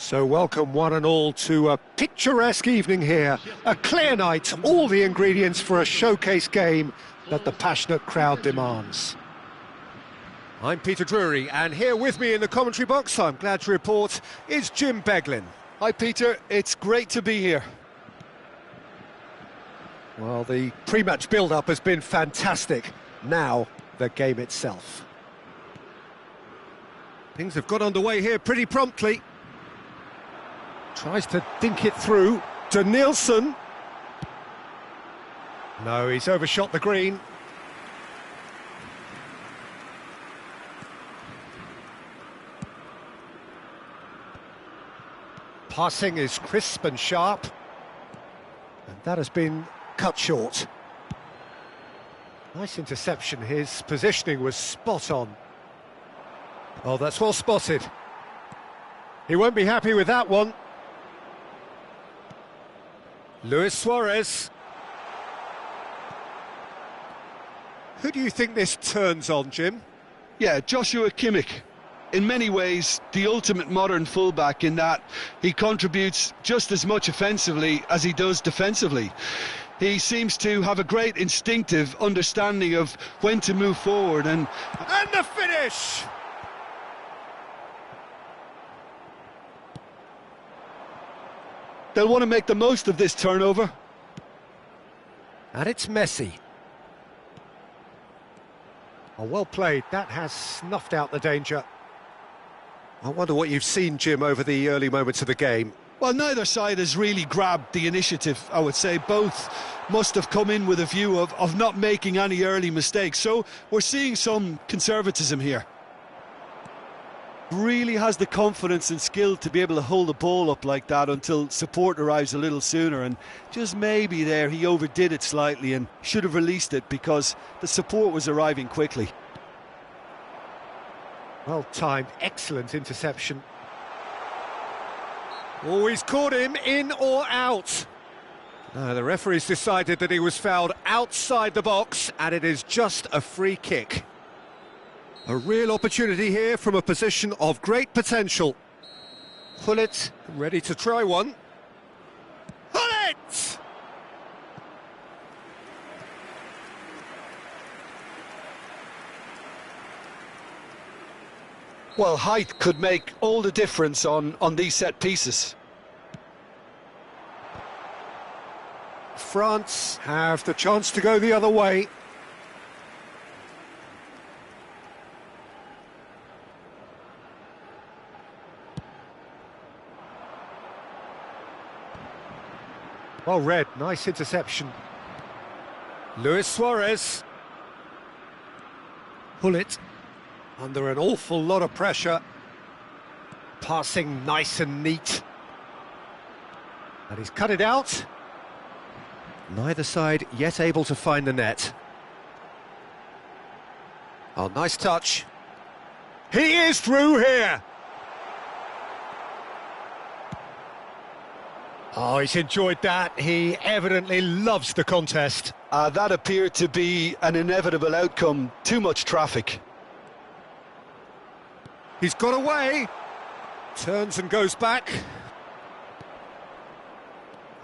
So welcome one and all to a picturesque evening here. A clear night, all the ingredients for a showcase game that the passionate crowd demands. I'm Peter Drury, and here with me in the commentary box, I'm glad to report, is Jim Beglin. Hi Peter, it's great to be here. Well, the pre-match build-up has been fantastic. Now, the game itself. Things have got underway here pretty promptly. Tries to dink it through to Nielsen. No, he's overshot the green. Passing is crisp and sharp. And that has been cut short. Nice interception. His positioning was spot on. Oh, that's well spotted. He won't be happy with that one. Luis Suarez. Who do you think this turns on, Jim? Yeah, Joshua Kimmich. In many ways, the ultimate modern fullback in that he contributes just as much offensively as he does defensively. He seems to have a great instinctive understanding of when to move forward and the finish! they'll want to make the most of this turnover. And it's Messi. Oh, well played. That has snuffed out the danger. I wonder what you've seen, Jim, over the early moments of the game. Well, neither side has really grabbed the initiative, I would say. Both must have come in with a view of not making any early mistakes. So we're seeing some conservatism here. Really has the confidence and skill to be able to hold the ball up like that until support arrives a little sooner, and just maybe there he overdid it slightly and should have released it because the support was arriving quickly. Well timed, excellent interception. Oh, he's caught him, in or out. No, the referee's decided that he was fouled outside the box, and it is just a free kick. A real opportunity here from a position of great potential. Gullit, ready to try one. Gullit! Well, height could make all the difference on these set pieces. France have the chance to go the other way. Well read, nice interception. Luis Suarez. Gullit, under an awful lot of pressure. Passing nice and neat. And he's cut it out. Neither side yet able to find the net. Oh, nice touch. He is through here! Oh, he's enjoyed that. He evidently loves the contest. That appeared to be an inevitable outcome. Too much traffic. He's got away. Turns and goes back.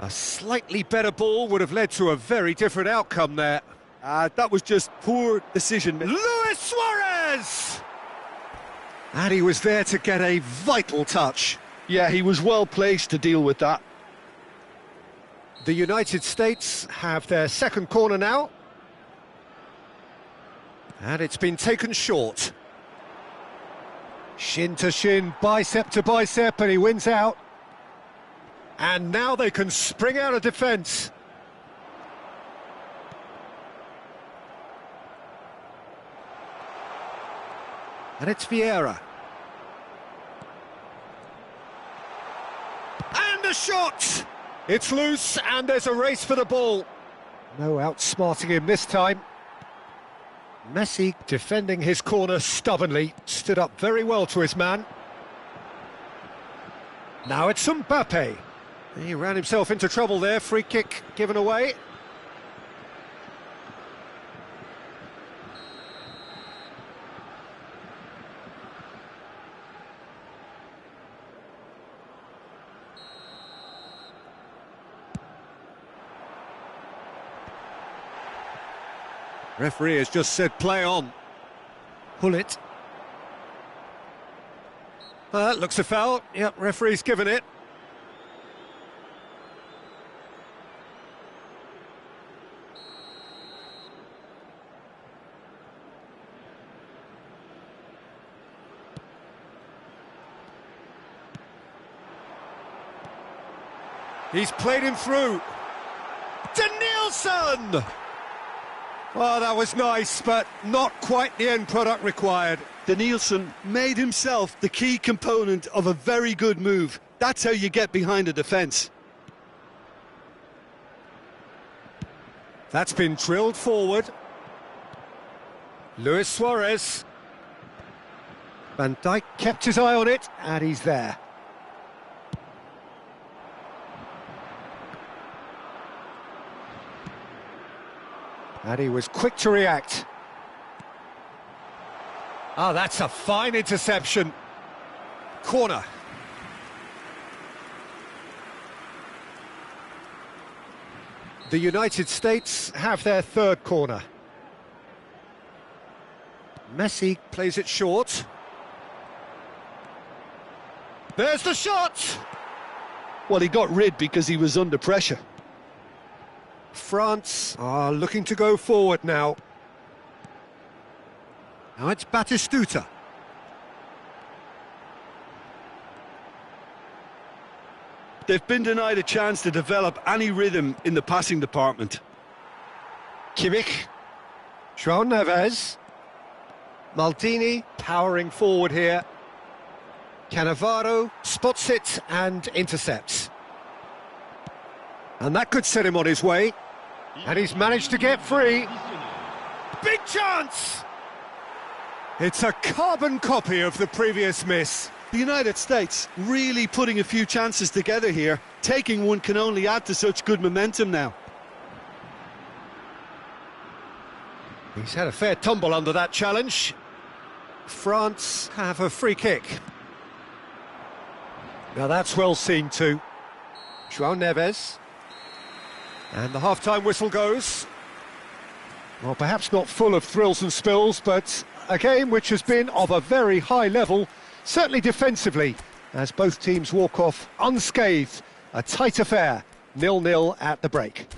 A slightly better ball would have led to a very different outcome there. That was just poor decision. Luis Suarez! And he was there to get a vital touch. Yeah, he was well placed to deal with that. The United States have their second corner now. And it's been taken short. Shin to shin, bicep to bicep, and he wins out. And now they can spring out of defence. And it's Vieira. And a shot! It's loose, and there's a race for the ball. No outsmarting him this time. Messi, defending his corner stubbornly, stood up very well to his man. Now it's Mbappe. He ran himself into trouble there, free kick given away. Referee has just said play on. Pull it. Looks a foul. Yep, referee's given it. He's played him through. Danielson! Oh, that was nice, but not quite the end product required. Danielson made himself the key component of a very good move. That's how you get behind a defence. That's been drilled forward. Luis Suarez. Van Dijk kept his eye on it, and he's there. And he was quick to react. Ah, that's a fine interception. Corner. The United States have their third corner. Messi plays it short. There's the shot! Well, he got rid because he was under pressure. France are looking to go forward now. Now it's Batistuta. They've been denied a chance to develop any rhythm in the passing department. Kimmich. João Neves. Maldini powering forward here. Cannavaro spots it and intercepts. And that could set him on his way. And he's managed to get free. Big chance! It's a carbon copy of the previous miss. The United States really putting a few chances together here. Taking one can only add to such good momentum now. He's had a fair tumble under that challenge. France have a free kick. Now that's well seen too. João Neves. And the half-time whistle goes. Well, perhaps not full of thrills and spills, but a game which has been of a very high level, certainly defensively, as both teams walk off unscathed. A tight affair, 0-0 at the break.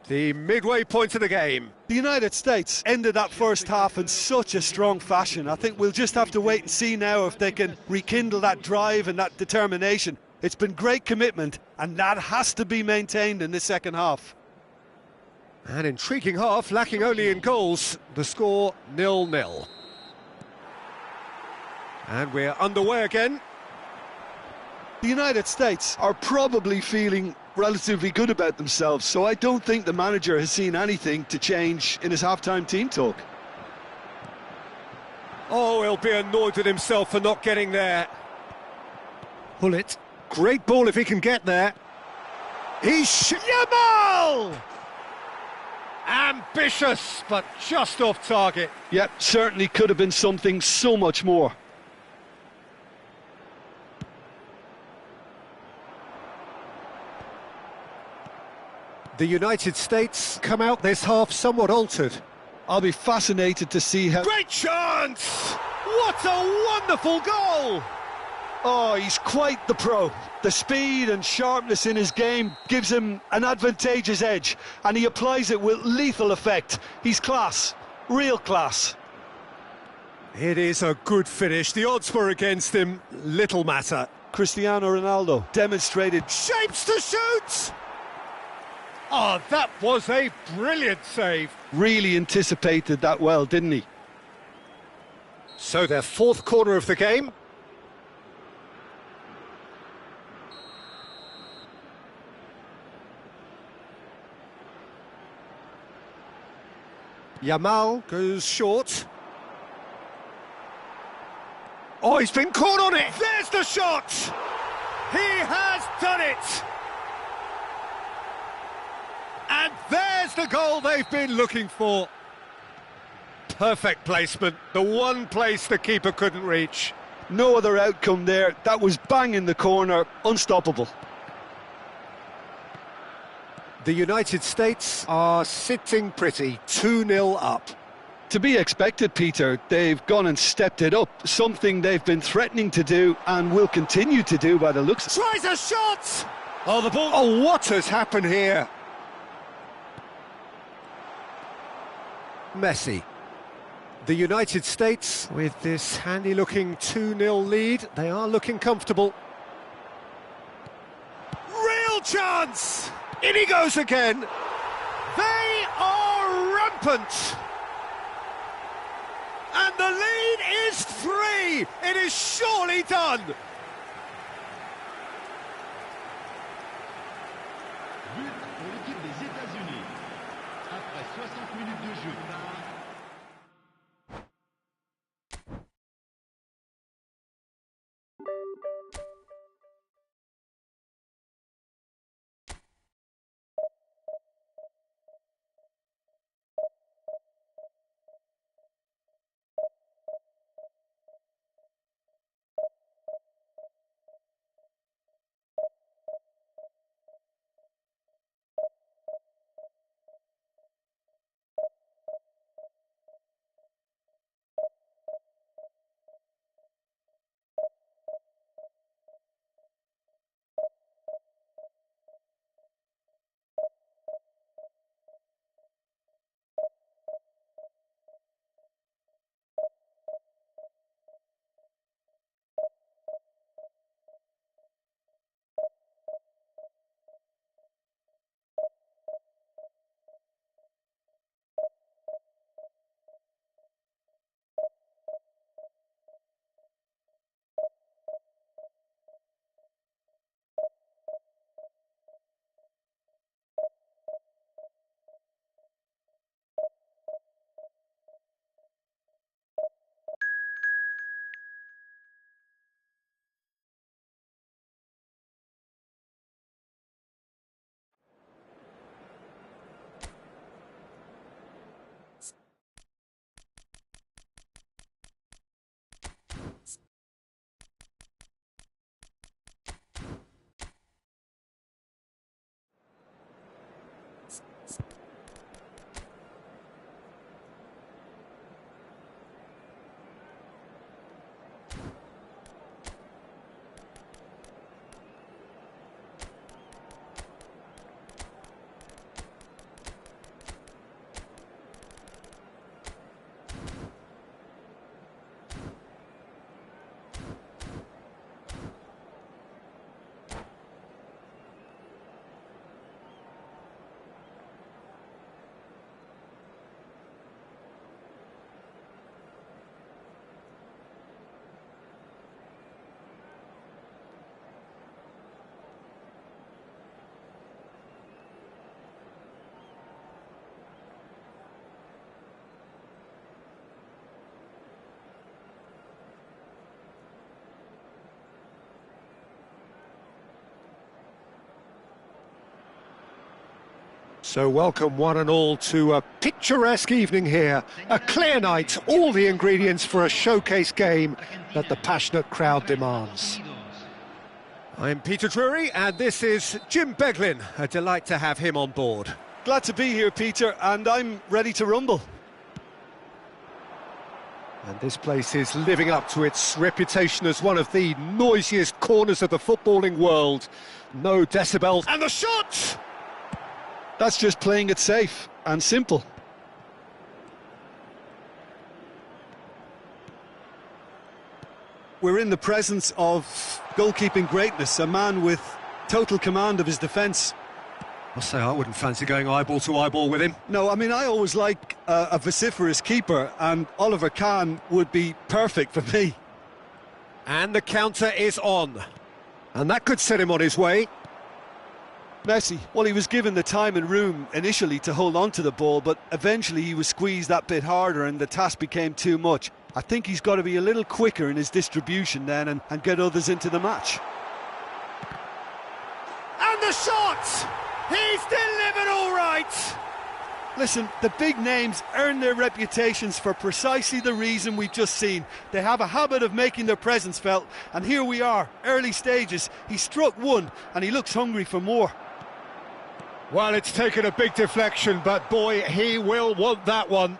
The midway point of the game. The United States ended that first half in such a strong fashion. I think we'll just have to wait and see now if they can rekindle that drive and that determination. It's been great commitment, and that has to be maintained in the second half. An intriguing half, lacking only in goals. The score 0-0. And we're underway again. The United States are probably feeling relatively good about themselves, so I don't think the manager has seen anything to change in his half-time team talk. Oh, he'll be annoyed with himself for not getting there. Pull it. Great ball if he can get there. Yamal! Ambitious, but just off target. Yep, certainly could have been something so much more. The United States come out this half somewhat altered. I'll be fascinated to see how... Great chance! What a wonderful goal! Oh, he's quite the pro. The speed and sharpness in his game gives him an advantageous edge, and he applies it with lethal effect. He's class, real class. It is a good finish. The odds were against him, little matter. Cristiano Ronaldo demonstrated... Shapes to shoot! Oh, that was a brilliant save. Really anticipated that well, didn't he? So their fourth corner of the game. Yamal goes short. Oh, he's been caught on it! There's the shot! He has done it! And there's the goal they've been looking for. Perfect placement, the one place the keeper couldn't reach. No other outcome there. That was bang in the corner, unstoppable. The United States are sitting pretty, 2-0 up. To be expected, Peter. They've gone and stepped it up, something they've been threatening to do and will continue to do by the looks. Tries a shot! Oh, the ball... Oh, what has happened here? Messi. The United States, with this handy-looking 2-0 lead, they are looking comfortable. Real chance! In he goes again! They are rampant! And the lead is 3! It is surely done! But pour l'équipe des États-Unis. Après 60 minutes de jeu. So welcome one and all to a picturesque evening here. A clear night, all the ingredients for a showcase game that the passionate crowd demands. I'm Peter Drury and this is Jim Beglin. A delight to have him on board. Glad to be here, Peter, and I'm ready to rumble. And this place is living up to its reputation as one of the noisiest corners of the footballing world. No decibels. And the shot! That's just playing it safe and simple. We're in the presence of goalkeeping greatness, a man with total command of his defence. I'll say I wouldn't fancy going eyeball to eyeball with him. No, I mean, I always like a vociferous keeper, and Oliver Kahn would be perfect for me. And the counter is on. And that could set him on his way. Messi, well, he was given the time and room initially to hold on to the ball, but eventually he was squeezed that bit harder and the task became too much. I think he's got to be a little quicker in his distribution then and get others into the match. And the shot! He's delivered all right! Listen, the big names earn their reputations for precisely the reason we've just seen. They have a habit of making their presence felt, and here we are, early stages. He struck one and he looks hungry for more. Well, it's taken a big deflection, but boy, he will want that one.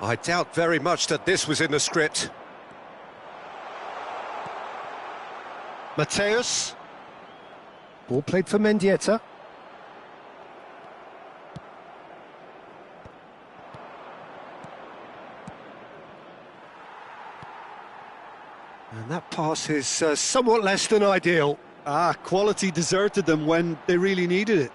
I doubt very much that this was in the script. Mateus. Ball played for Mendieta. And that pass is somewhat less than ideal. Quality deserted them when they really needed it.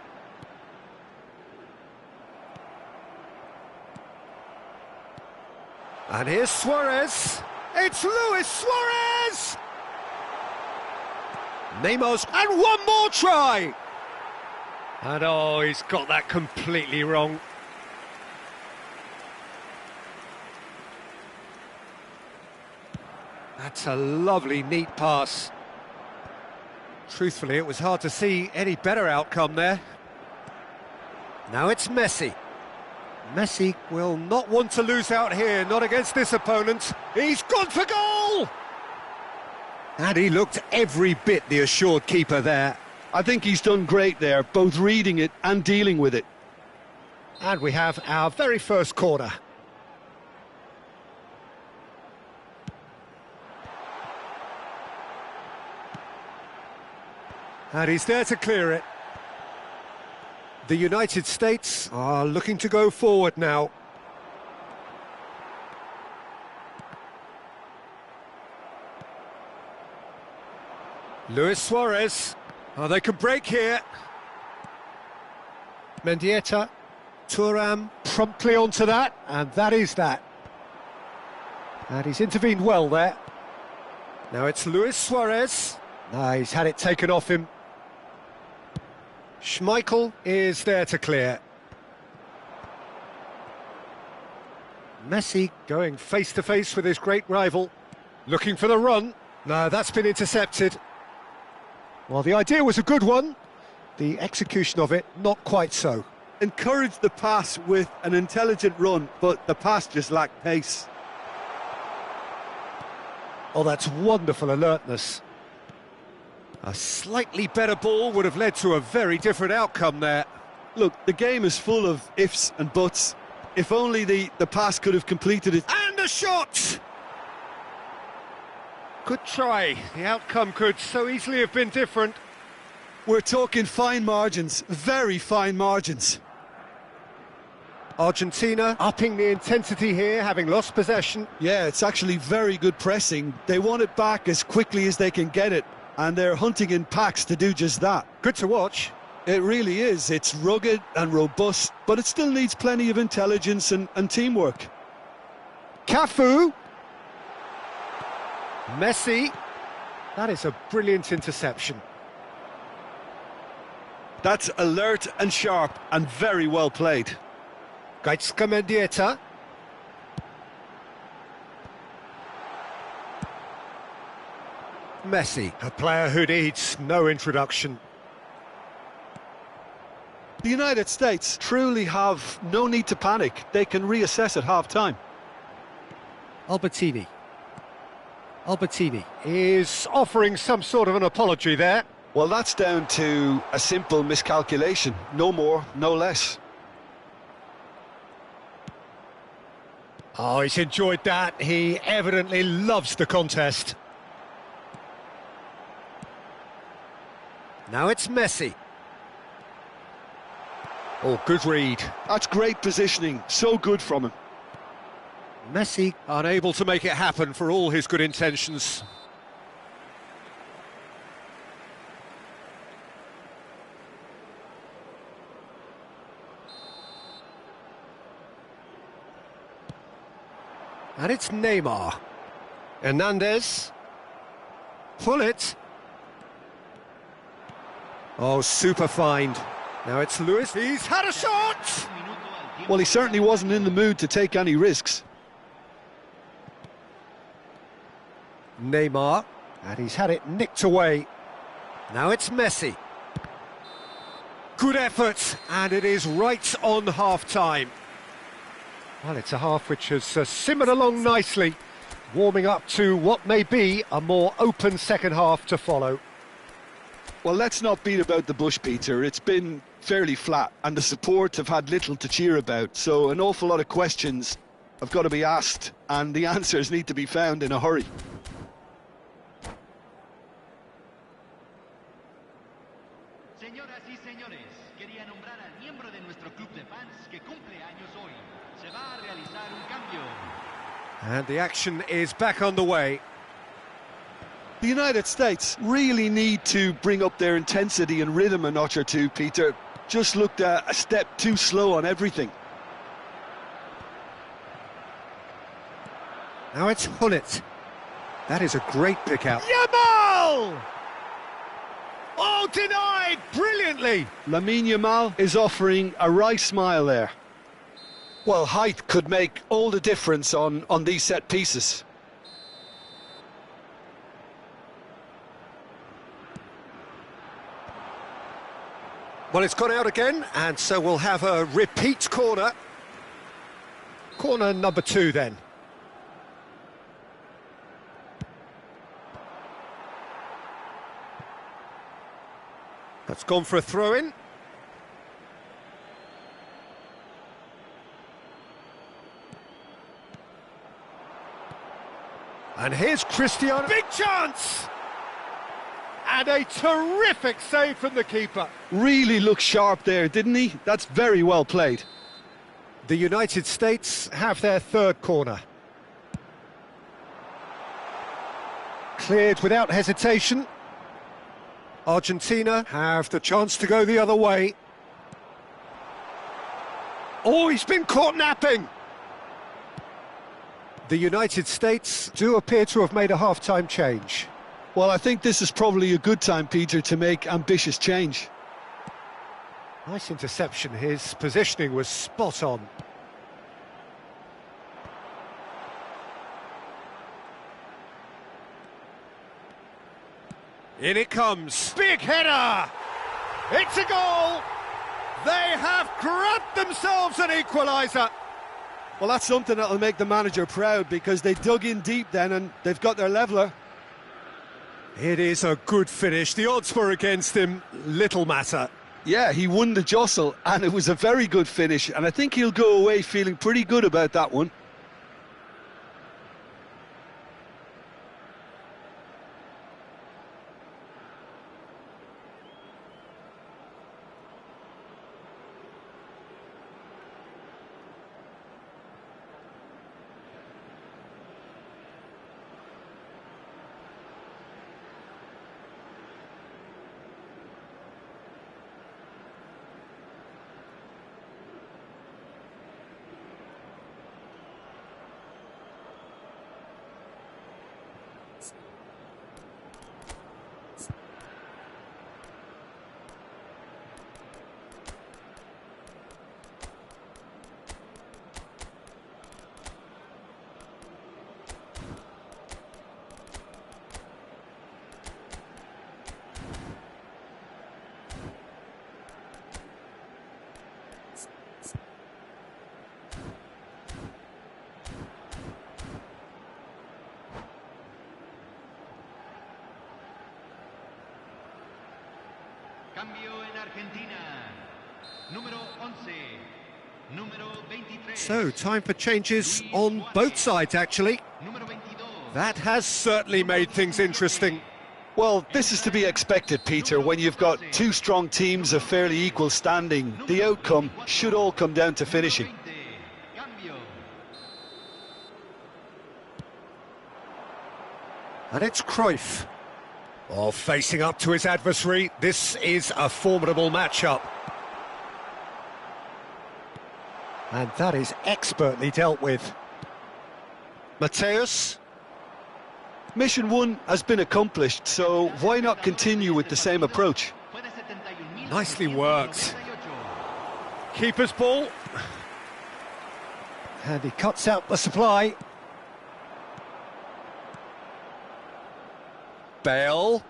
And here's Suarez. It's Luis Suarez! Neymar's, and one more try! And oh, he's got that completely wrong. That's a lovely, neat pass. Truthfully, it was hard to see any better outcome there. Now it's Messi. Messi will not want to lose out here, not against this opponent. He's gone for goal! And he looked every bit the assured keeper there. I think he's done great there, both reading it and dealing with it. And we have our very first corner. And he's there to clear it. The United States are looking to go forward now. Luis Suarez. Oh, they can break here. Mendieta. Thuram promptly onto that, and that is that. And he's intervened well there. Now it's Luis Suarez. He's had it taken off him. Schmeichel is there to clear. Messi going face-to-face with his great rival. Looking for the run. No, that's been intercepted. Well, the idea was a good one. The execution of it, not quite so. Encouraged the pass with an intelligent run, but the pass just lacked pace. Oh, that's wonderful alertness. A slightly better ball would have led to a very different outcome there. Look, the game is full of ifs and buts. If only the pass could have completed it. And a shot! Good try. The outcome could so easily have been different. We're talking fine margins, very fine margins. Argentina upping the intensity here, having lost possession. Yeah, it's actually very good pressing. They want it back as quickly as they can get it. And they're hunting in packs to do just that. Good to watch. It really is. It's rugged and robust, but it still needs plenty of intelligence and teamwork. Cafu. Messi. That is a brilliant interception. That's alert and sharp and very well played. Gaizka Mendieta. Messi, a player who needs no introduction. The United States truly have no need to panic. They can reassess at half-time. Albertini. Albertini is offering some sort of an apology there. Well, that's down to a simple miscalculation. No more, no less. Oh, he's enjoyed that. He evidently loves the contest. Now it's Messi. Oh, good read. That's great positioning. So good from him. Messi unable to make it happen for all his good intentions. And it's Neymar. Hernandez. Pull it. Oh, super find. Now it's Lewis. He's had a shot! Well, he certainly wasn't in the mood to take any risks. Neymar. And he's had it nicked away. Now it's Messi. Good effort. And it is right on half-time. Well, it's a half which has simmered along nicely, warming up to what may be a more open second half to follow. Well, let's not beat about the bush, Peter. It's been fairly flat, and the support have had little to cheer about. So an awful lot of questions have got to be asked, and the answers need to be found in a hurry. Señoras y señores, quería nombrar al miembro de nuestro club de fans que cumple años hoy. Se va a realizar un cambio. And the action is back on the way. The United States really need to bring up their intensity and rhythm a notch or two, Peter. Just looked a step too slow on everything. Now it's Hullet. That is a great pick out. Yamal! Oh, denied brilliantly! Lamine Yamal is offering a wry smile there. Well, height could make all the difference on these set pieces. Well, it's gone out again, and so we'll have a repeat corner. Corner number 2 then. That's gone for a throw-in. And here's Cristiano. Big chance! And a terrific save from the keeper. Really looked sharp there, didn't he? That's very well played. The United States have their third corner. Cleared without hesitation. Argentina have the chance to go the other way. Oh, he's been caught napping. The United States do appear to have made a half-time change. Well, I think this is probably a good time, Peter, to make ambitious change. Nice interception. His positioning was spot on. In it comes. Big header! It's a goal! They have grabbed themselves an equaliser. Well, that's something that'll make the manager proud, because they dug in deep then and they've got their leveller. It is a good finish. The odds were against him. Little matter. Yeah, he won the jostle, and it was a very good finish, and I think he'll go away feeling pretty good about that one. Cambio en Argentina. Número 11. Número 23. So, time for changes on both sides, actually. Número 22. That has certainly made things interesting. Well, this is to be expected, Peter, when you've got two strong teams of fairly equal standing. The outcome should all come down to finishing. Cambio. And it's Cruyff. Oh, facing up to his adversary. This is a formidable matchup. And that is expertly dealt with. Mateus. Mission 1 has been accomplished, so why not continue with the same approach? Nicely worked. Keeper's ball. And he cuts out the supply. Bale.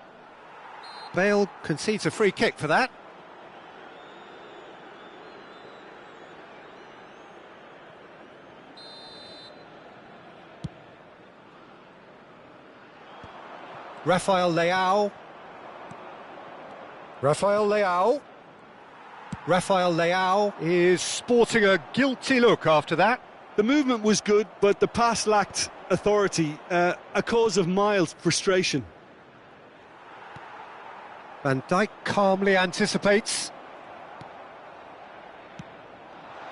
Bale concedes a free kick for that. Rafael Leao. Rafael Leao. Rafael Leao is sporting a guilty look after that. The movement was good, but the pass lacked authority, a cause of mild frustration. Van Dijk calmly anticipates.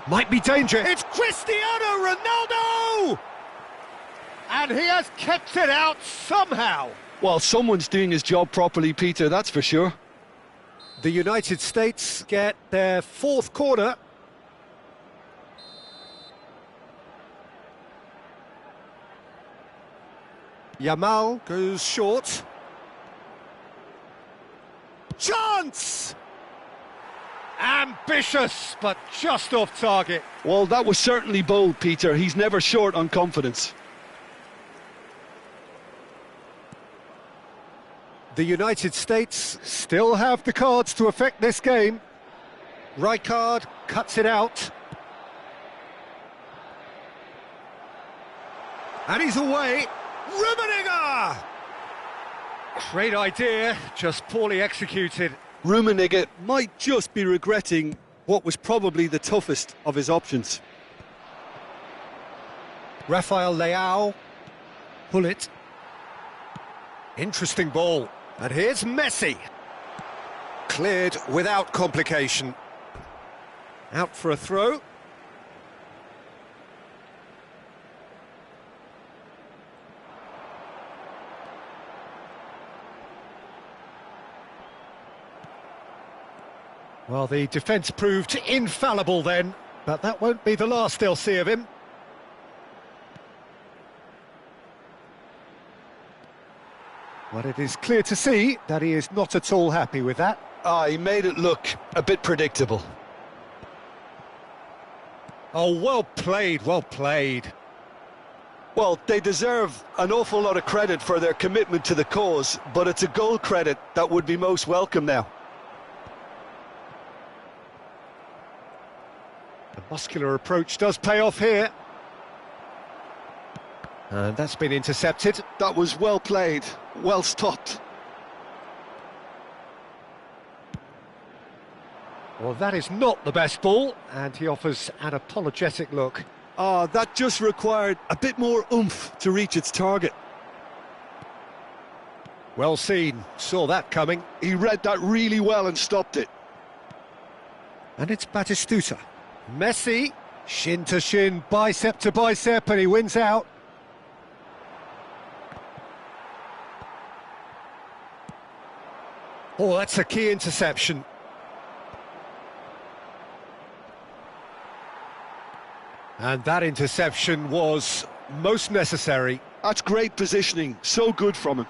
Might be danger. It's Cristiano Ronaldo! And he has kept it out somehow. Well, someone's doing his job properly, Peter, that's for sure. The United States get their fourth corner. Yamal goes short. Chance! Ambitious, but just off target. Well, that was certainly bold, Peter. He's never short on confidence. The United States still have the cards to affect this game. Rijkaard cuts it out. And he's away. Rummenigge! Great idea, just poorly executed. Rummenigge might just be regretting what was probably the toughest of his options. Rafael Leao. Pull it. Interesting ball. And here's Messi. Cleared without complication. Out for a throw. Well, the defence proved infallible then, but that won't be the last they'll see of him. Well, it is clear to see that he is not at all happy with that. He made it look a bit predictable. Oh, well played, well played. Well, they deserve an awful lot of credit for their commitment to the cause, but it's a goal credit that would be most welcome now. The muscular approach does pay off here. And that's been intercepted. That was well played, well stopped. Well, that is not the best ball, and he offers an apologetic look. That just required a bit more oomph to reach its target. Well seen, saw that coming. He read that really well and stopped it. And it's Batistuta. Messi, shin to shin, bicep to bicep, and he wins out. Oh, that's a key interception. And that interception was most necessary. That's great positioning, so good from him.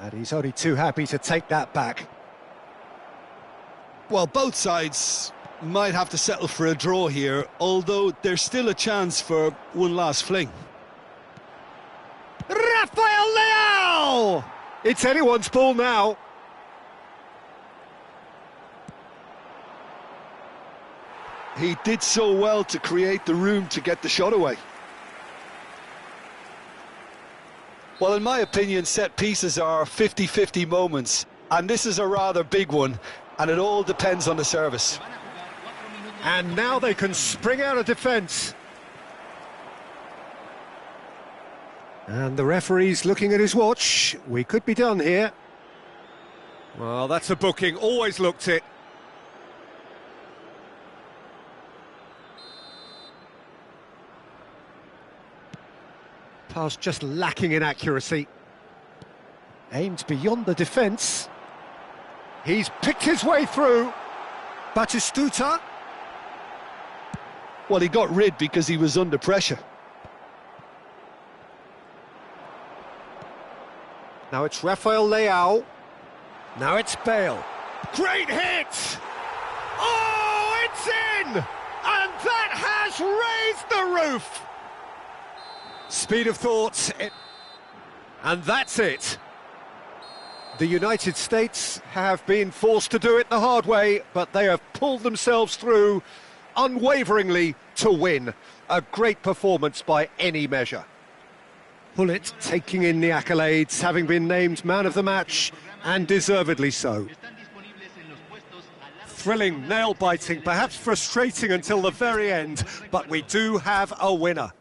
And he's only too happy to take that back. Well, both sides might have to settle for a draw here, although there's still a chance for one last fling. Rafael Leao! It's anyone's ball now. He did so well to create the room to get the shot away. Well, in my opinion, set pieces are 50-50 moments, and this is a rather big one, and it all depends on the service. And now they can spring out of defence. And the referee's looking at his watch. We could be done here. Well, that's a booking, always looked it. Pass just lacking in accuracy. Aimed beyond the defence. He's picked his way through. Batistuta. Well, he got rid because he was under pressure. Now it's Rafael Leao. Now it's Bale. Great hit! Oh, it's in! And that has raised the roof! Speed of thought. And that's it. The United States have been forced to do it the hard way, but they have pulled themselves through unwaveringly to win. A great performance by any measure. Pullet taking in the accolades, having been named man of the match, and deservedly so. Thrilling, nail-biting, perhaps frustrating until the very end, but we do have a winner.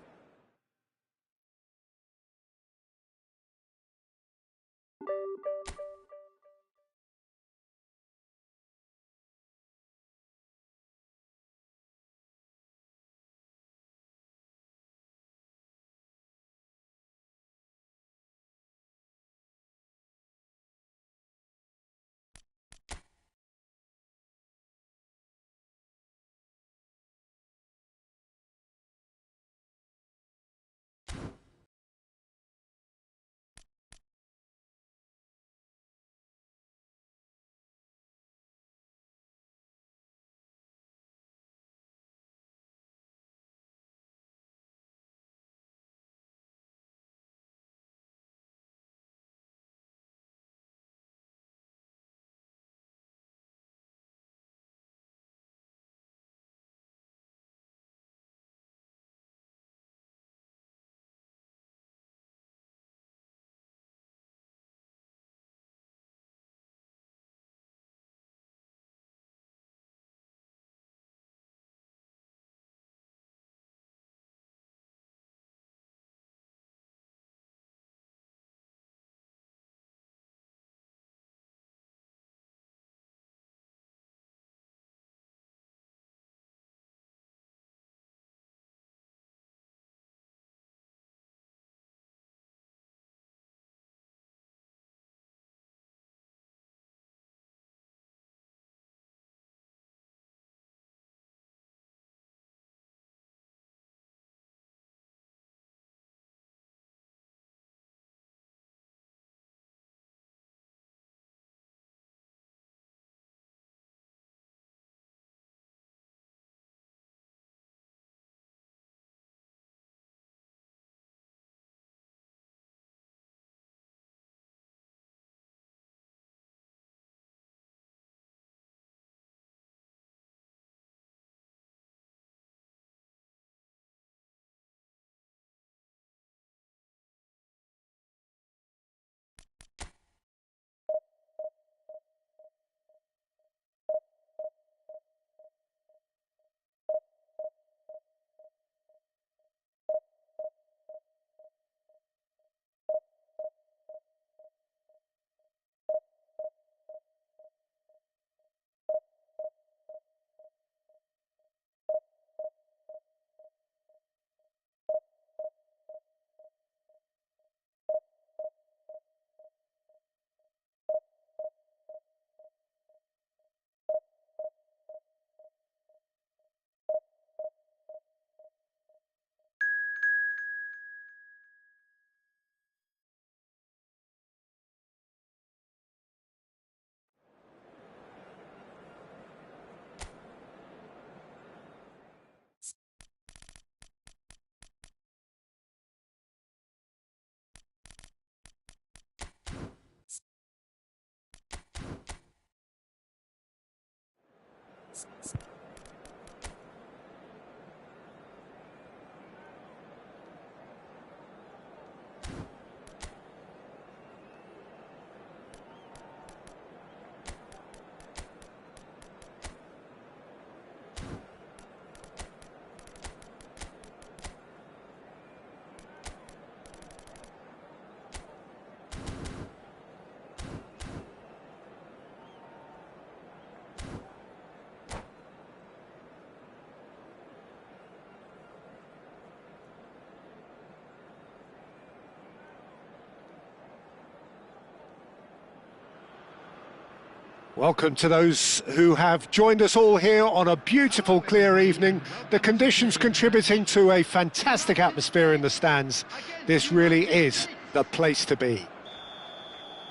Welcome to those who have joined us all here on a beautiful, clear evening. The conditions contributing to a fantastic atmosphere in the stands. This really is the place to be.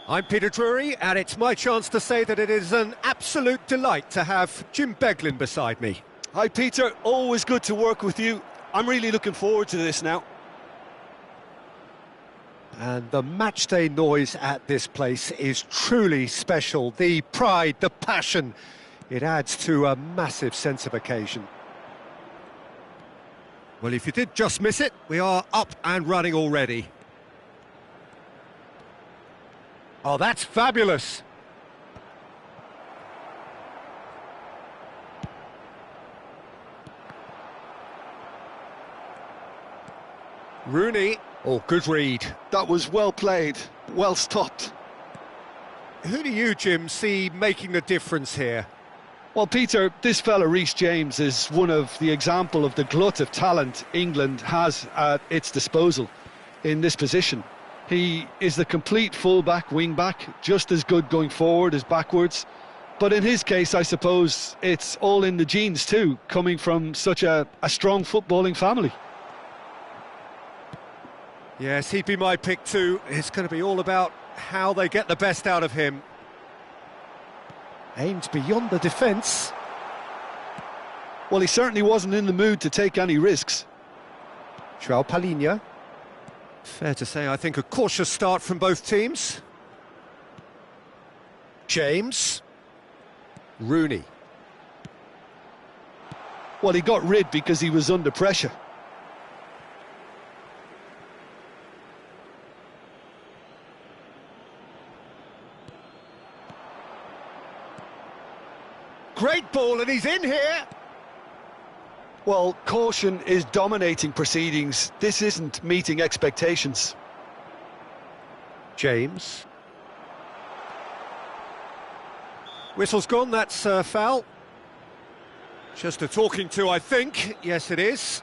I'm Peter Drury, and it's my chance to say that it is an absolute delight to have Jim Beglin beside me. Hi Peter, always good to work with you. I'm really looking forward to this now. And the matchday noise at this place is truly special. The pride, the passion, it adds to a massive sense of occasion. Well, if you did just miss it, we are up and running already. Oh, that's fabulous. Rooney. Oh, good read. That was well played, well stopped. Who do you, Jim, see making the difference here? Well, Peter, this fella Reece James is one of the example of the glut of talent England has at its disposal in this position. He is the complete full-back, wing-back, just as good going forward as backwards. But in his case, I suppose it's all in the genes too, coming from such a strong footballing family. Yes, he'd be my pick too. It's going to be all about how they get the best out of him. Aimed beyond the defence. Well, he certainly wasn't in the mood to take any risks. João Palhinha. Fair to say, I think a cautious start from both teams. James. Rooney. Well, he got rid because he was under pressure. Great ball, and he's in here. Well, caution is dominating proceedings. This isn't meeting expectations. James. Whistle's gone, that's foul. Just a talking to, I think. Yes, it is.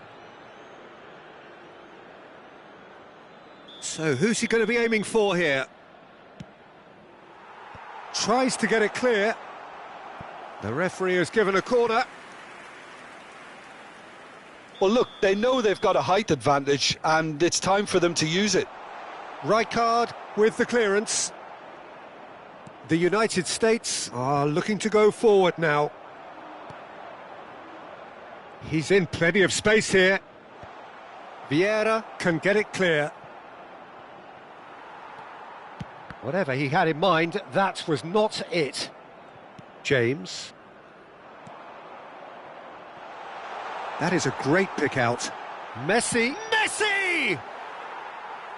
So, who's he going to be aiming for here? Tries to get it clear. The referee has given a corner. Well, look, they know they've got a height advantage, and it's time for them to use it. Rijkaard with the clearance. The United States are looking to go forward now. He's in plenty of space here. Vieira can get it clear. Whatever he had in mind, that was not it. James. That is a great pick out. Messi. Messi!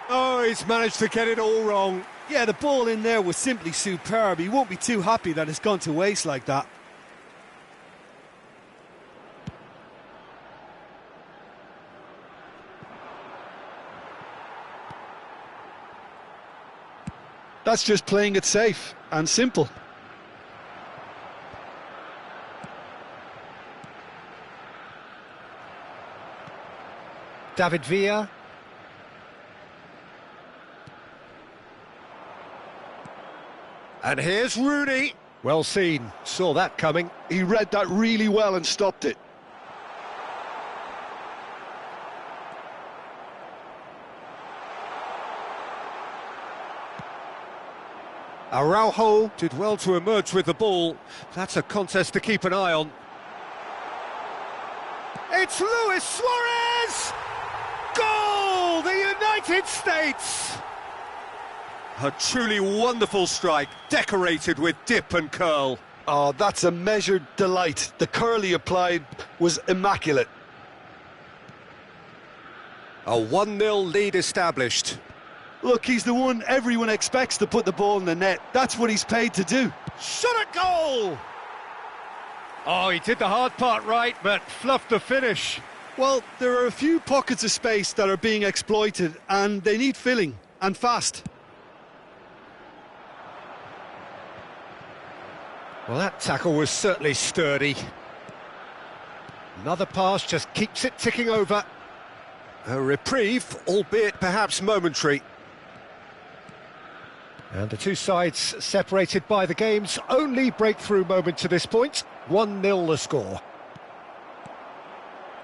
Oh, he's managed to get it all wrong. Yeah, the ball in there was simply superb. He won't be too happy that it's gone to waste like that. That's just playing it safe and simple. David Villa. And here's Rooney. Well seen, saw that coming. He read that really well and stopped it. Araujo did well to emerge with the ball. That's a contest to keep an eye on. It's Luis Suarez! Goal! The United States! A truly wonderful strike, decorated with dip and curl. Oh, that's a measured delight. The curl he applied was immaculate. A 1-0 lead established. Look, he's the one everyone expects to put the ball in the net. That's what he's paid to do. Shot at goal! Oh, he did the hard part right, but fluffed the finish. Well, there are a few pockets of space that are being exploited, and they need filling, and fast. Well, that tackle was certainly sturdy. Another pass just keeps it ticking over. A reprieve, albeit perhaps momentary. And the two sides separated by the game's only breakthrough moment to this point. 1-0 the score.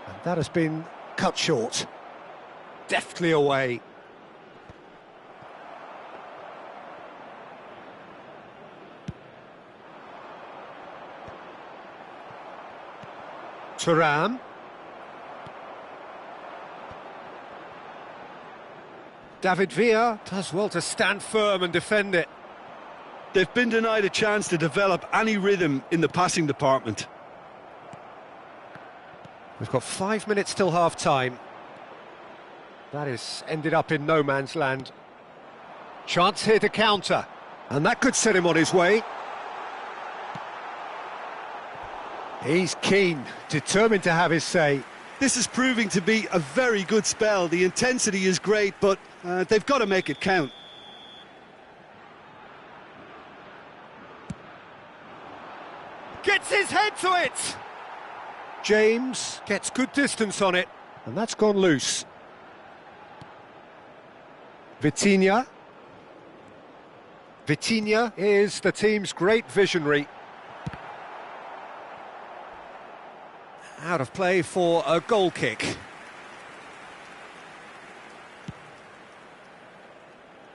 And that has been cut short. Deftly away. Thuram. David Villa does well to stand firm and defend it. They've been denied a chance to develop any rhythm in the passing department. We've got 5 minutes till half-time. That is ended up in no man's land. Chance here to counter. And that could set him on his way. He's keen, determined to have his say. This is proving to be a very good spell. The intensity is great, but they've got to make it count. Gets his head to it! James gets good distance on it, and that's gone loose. Vitinha. Vitinha is the team's great visionary. Out of play for a goal kick.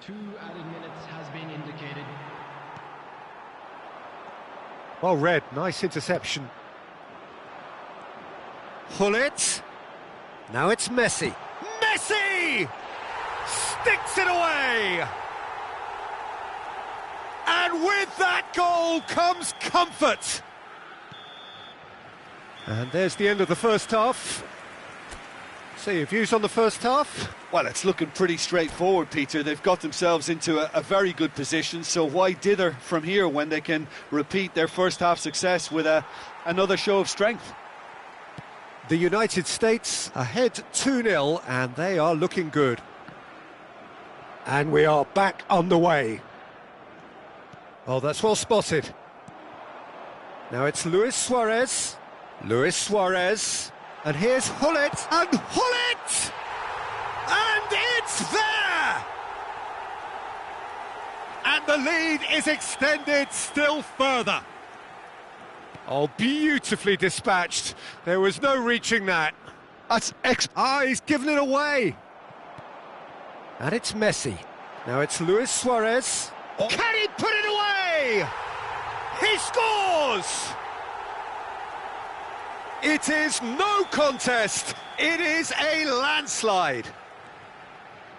2 added minutes has been indicated. Well read, nice interception. Hullet. Now it's Messi. Messi! Sticks it away! And with that goal comes comfort. And there's the end of the first half. So your views on the first half? Well, it's looking pretty straightforward, Peter. They've got themselves into a very good position, so why dither from here when they can repeat their first half success with another show of strength? The United States ahead 2-0, and they are looking good. And we are back on the way. Oh, that's well spotted. Now it's Luis Suarez. Luis Suarez. And here's Hullet. And Hullet! And it's there! And the lead is extended still further. Oh, beautifully dispatched. There was no reaching that. He's given it away. And it's Messi. Now it's Luis Suarez. Oh. Can he put it away? He scores! It is no contest. It is a landslide.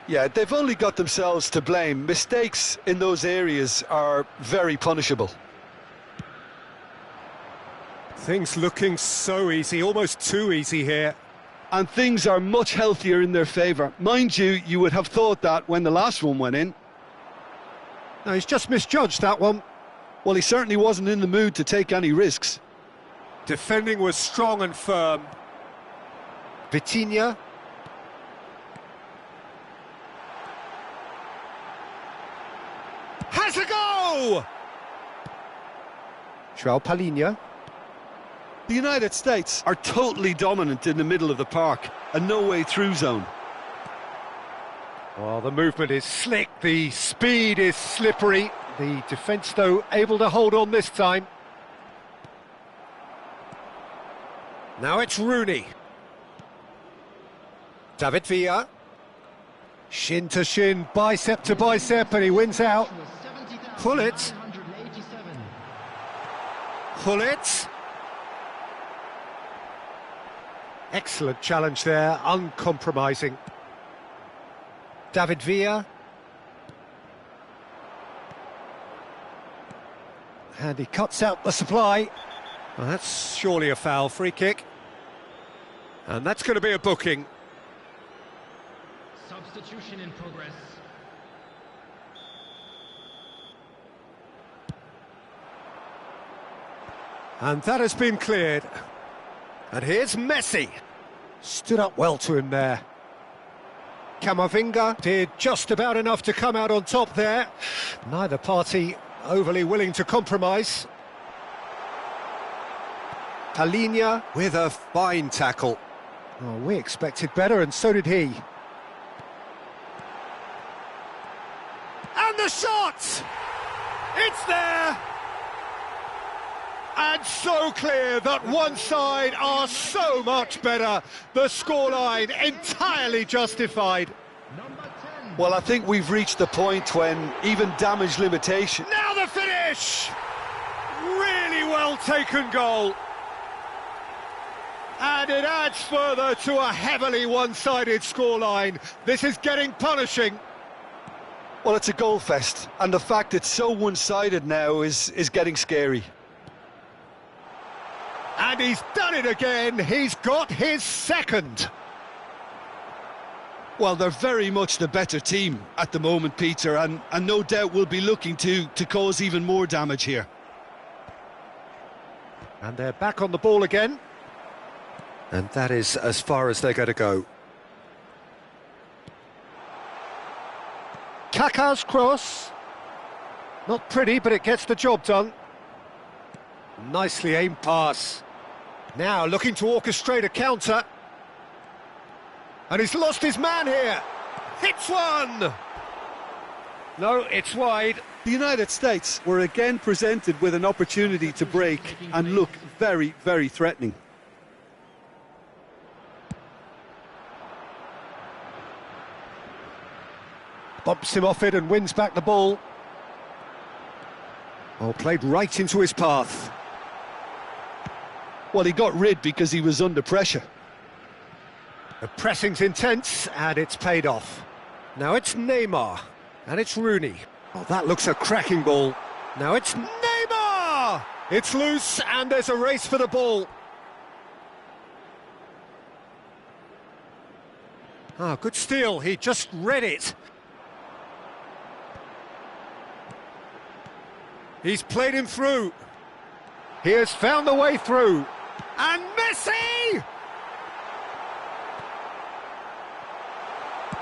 Yeah, they've only got themselves to blame. Mistakes in those areas are very punishable. Things looking so easy, almost too easy here. And things are much healthier in their favour. Mind you, you would have thought that when the last one went in. No, he's just misjudged that one. Well, he certainly wasn't in the mood to take any risks. Defending was strong and firm. Vitinha. Has a go! João Palhinha. The United States are totally dominant in the middle of the park, a no-way-through zone. Well, the movement is slick, the speed is slippery. The defence, though, able to hold on this time. Now it's Rooney. David Villa. Shin to shin, bicep to bicep, and he wins out. Hullet. Hullet. Excellent challenge there, uncompromising. David Villa. And he cuts out the supply. Well, that's surely a foul, free kick. And that's going to be a booking. Substitution in progress. And that has been cleared. And here's Messi. Stood up well to him there. Camavinga did just about enough to come out on top there. Neither party overly willing to compromise. Palhinha with a fine tackle. Oh, we expected better, and so did he. And the shot! It's there! And so clear that one side are so much better. The scoreline entirely justified. Well, I think we've reached the point when even damage limitation... Now the finish! Really well taken goal. And it adds further to a heavily one-sided scoreline. This is getting punishing. Well, it's a goal fest, and the fact it's so one-sided now is getting scary. And he's done it again. He's got his second. Well, they're very much the better team at the moment, Peter, and no doubt will be looking to cause even more damage here. And they're back on the ball again. And that is as far as they're going to go. Kaká's cross. Not pretty, but it gets the job done. Nicely aimed pass. Now looking to orchestrate a counter. And he's lost his man here. Hits one! No, it's wide. The United States were again presented with an opportunity to break and look very, very threatening. Bumps him off it and wins back the ball. Oh, played right into his path. Well, he got rid because he was under pressure. The pressing's intense, and it's paid off. Now it's Neymar, and it's Rooney. Oh, that looks a cracking ball. Now it's Neymar! It's loose, and there's a race for the ball. Ah, good steal, he just read it. He's played him through. He has found the way through. And Messi!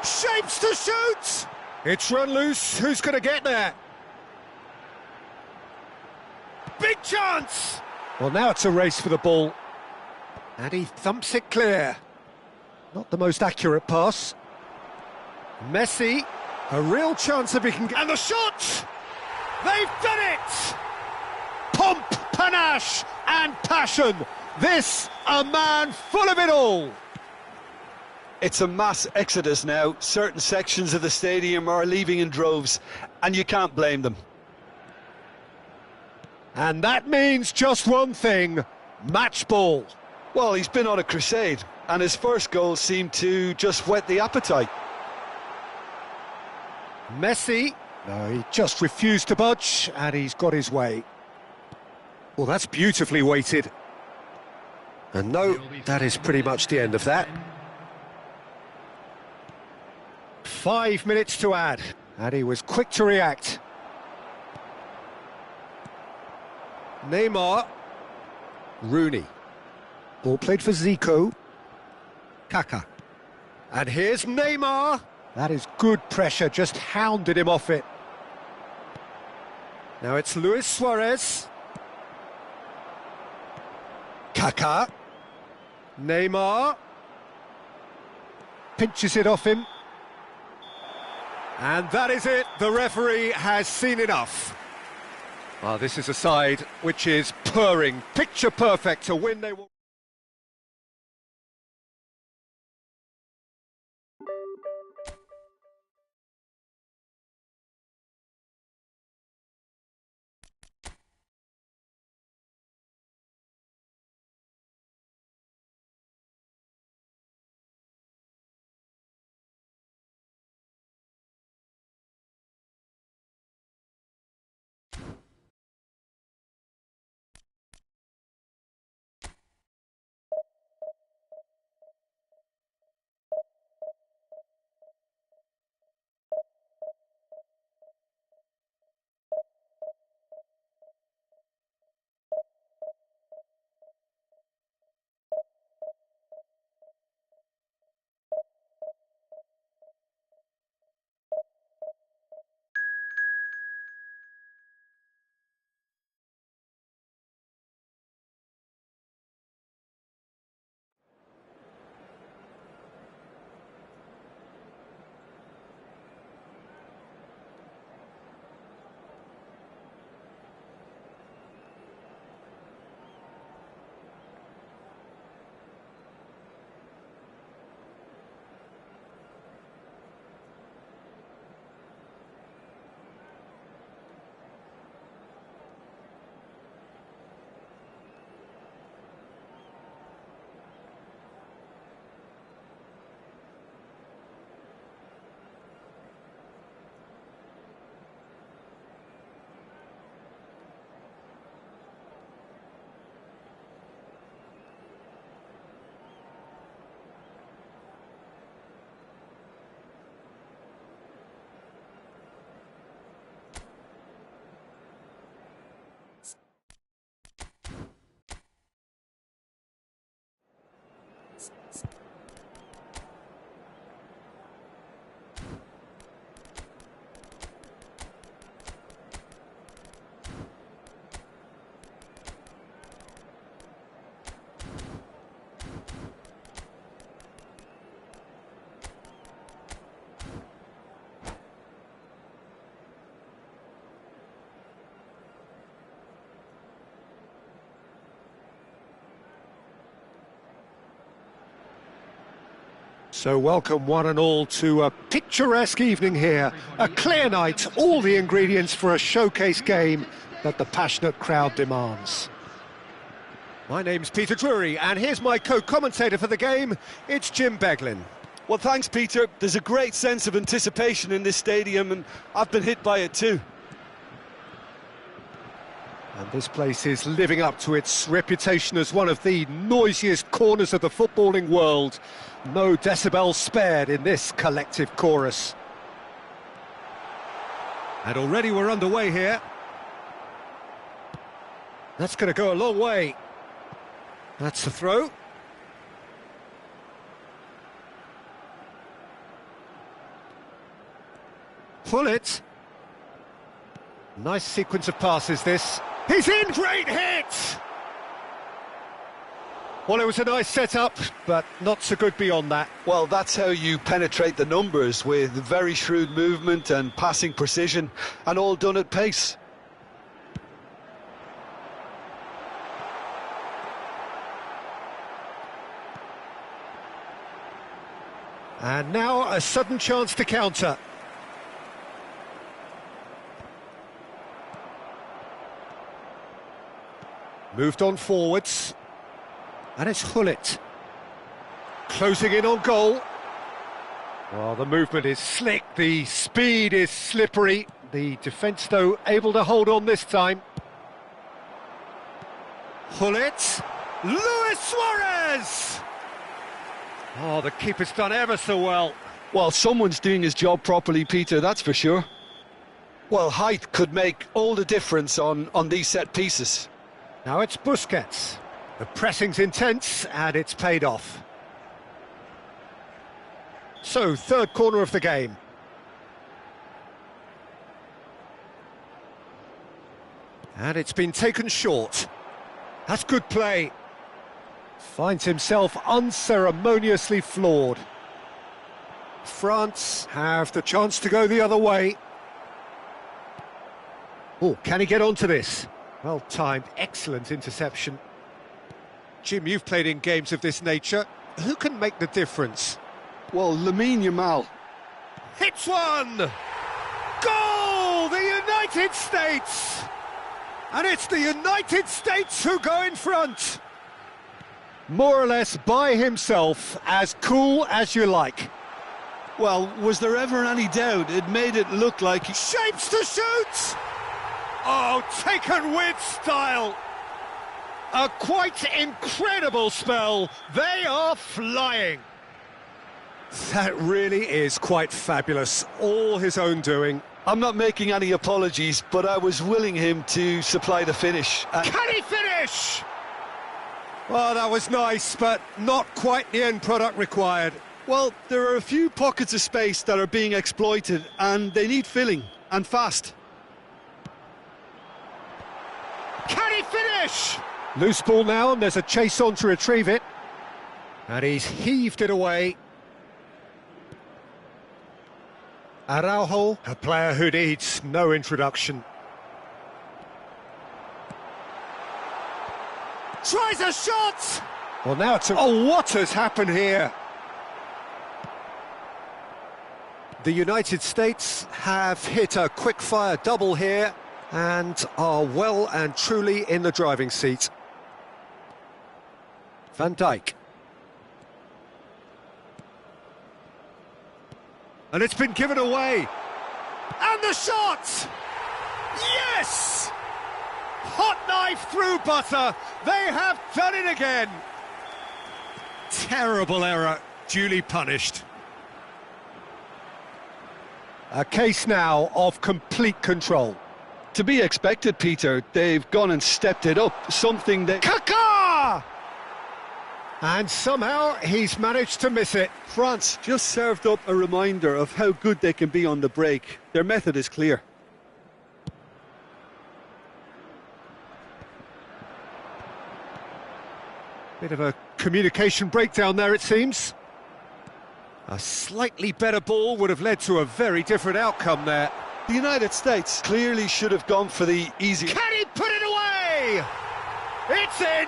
Shapes to shoot! It's run loose, who's going to get there? Big chance! Well, now it's a race for the ball. And he thumps it clear. Not the most accurate pass. Messi, a real chance if he can get... And the shot! They've done it! Pomp, panache and passion. This, a man full of it all. It's a mass exodus now. Certain sections of the stadium are leaving in droves, and you can't blame them. And that means just one thing, match ball. Well, he's been on a crusade, and his first goal seemed to just whet the appetite. Messi, no, he just refused to budge, and he's got his way. Well, that's beautifully weighted. And no, that is pretty much the end of that. 5 minutes to add, and he was quick to react. Neymar. Rooney. Ball played for Zico. Kaká. And here's Neymar. That is good pressure, just hounded him off it. Now it's Luis Suarez. Kaká. Neymar. Pinches it off him. And that is it. The referee has seen enough. Well, this is a side which is purring, picture perfect to win they will. So welcome one and all to a picturesque evening here. A clear night, all the ingredients for a showcase game that the passionate crowd demands. My name's Peter Drury, and here's my co-commentator for the game. It's Jim Beglin. Well, thanks, Peter. There's a great sense of anticipation in this stadium, and I've been hit by it too. And this place is living up to its reputation as one of the noisiest corners of the footballing world. No decibels spared in this collective chorus. And already we're underway here. That's going to go a long way. That's the throw. Pull it. Nice sequence of passes, this. He's in! Great hit! Well, it was a nice setup, but not so good beyond that. Well, that's how you penetrate the numbers, with very shrewd movement and passing precision, and all done at pace. And now a sudden chance to counter. Moved on forwards. And it's Gullit. Closing in on goal. Well, the movement is slick, the speed is slippery. The defence, though, able to hold on this time. Gullit. Luis Suarez! Oh, the keeper's done ever so well. Well, someone's doing his job properly, Peter, that's for sure. Well, height could make all the difference on these set pieces. Now it's Busquets. The pressing's intense, and it's paid off. So, third corner of the game. And it's been taken short. That's good play. Finds himself unceremoniously floored. France have the chance to go the other way. Oh, can he get onto this? Well timed, excellent interception. Jim, you've played in games of this nature. Who can make the difference? Well, Lamine Yamal. Hits one! Goal! The United States! And it's the United States who go in front. More or less by himself, as cool as you like. Well, was there ever any doubt? It made it look like he... Shapes to shoot! Oh, taken with style! A quite incredible spell. They are flying. That really is quite fabulous. All his own doing. I'm not making any apologies, but I was willing him to supply the finish. Can he finish? Oh, that was nice, but not quite the end product required. Well, there are a few pockets of space that are being exploited, and they need filling, and fast. Can he finish? Loose ball now, and there's a chase on to retrieve it. And he's heaved it away. Araujo, a player who needs no introduction. Tries a shot! Well, now it's a... Oh, what has happened here? The United States have hit a quick-fire double here and are well and truly in the driving seat. Van Dijk. And it's been given away. And the shot! Yes! Hot knife through butter. They have done it again. Terrible error, duly punished. A case now of complete control. To be expected, Peter. They've gone and stepped it up. Something that... Kaká! And somehow he's managed to miss it. France just served up a reminder of how good they can be on the break. Their method is clear. Bit of a communication breakdown there, it seems. A slightly better ball would have led to a very different outcome there. The United States clearly should have gone for the easy... Can he put it away? It's in!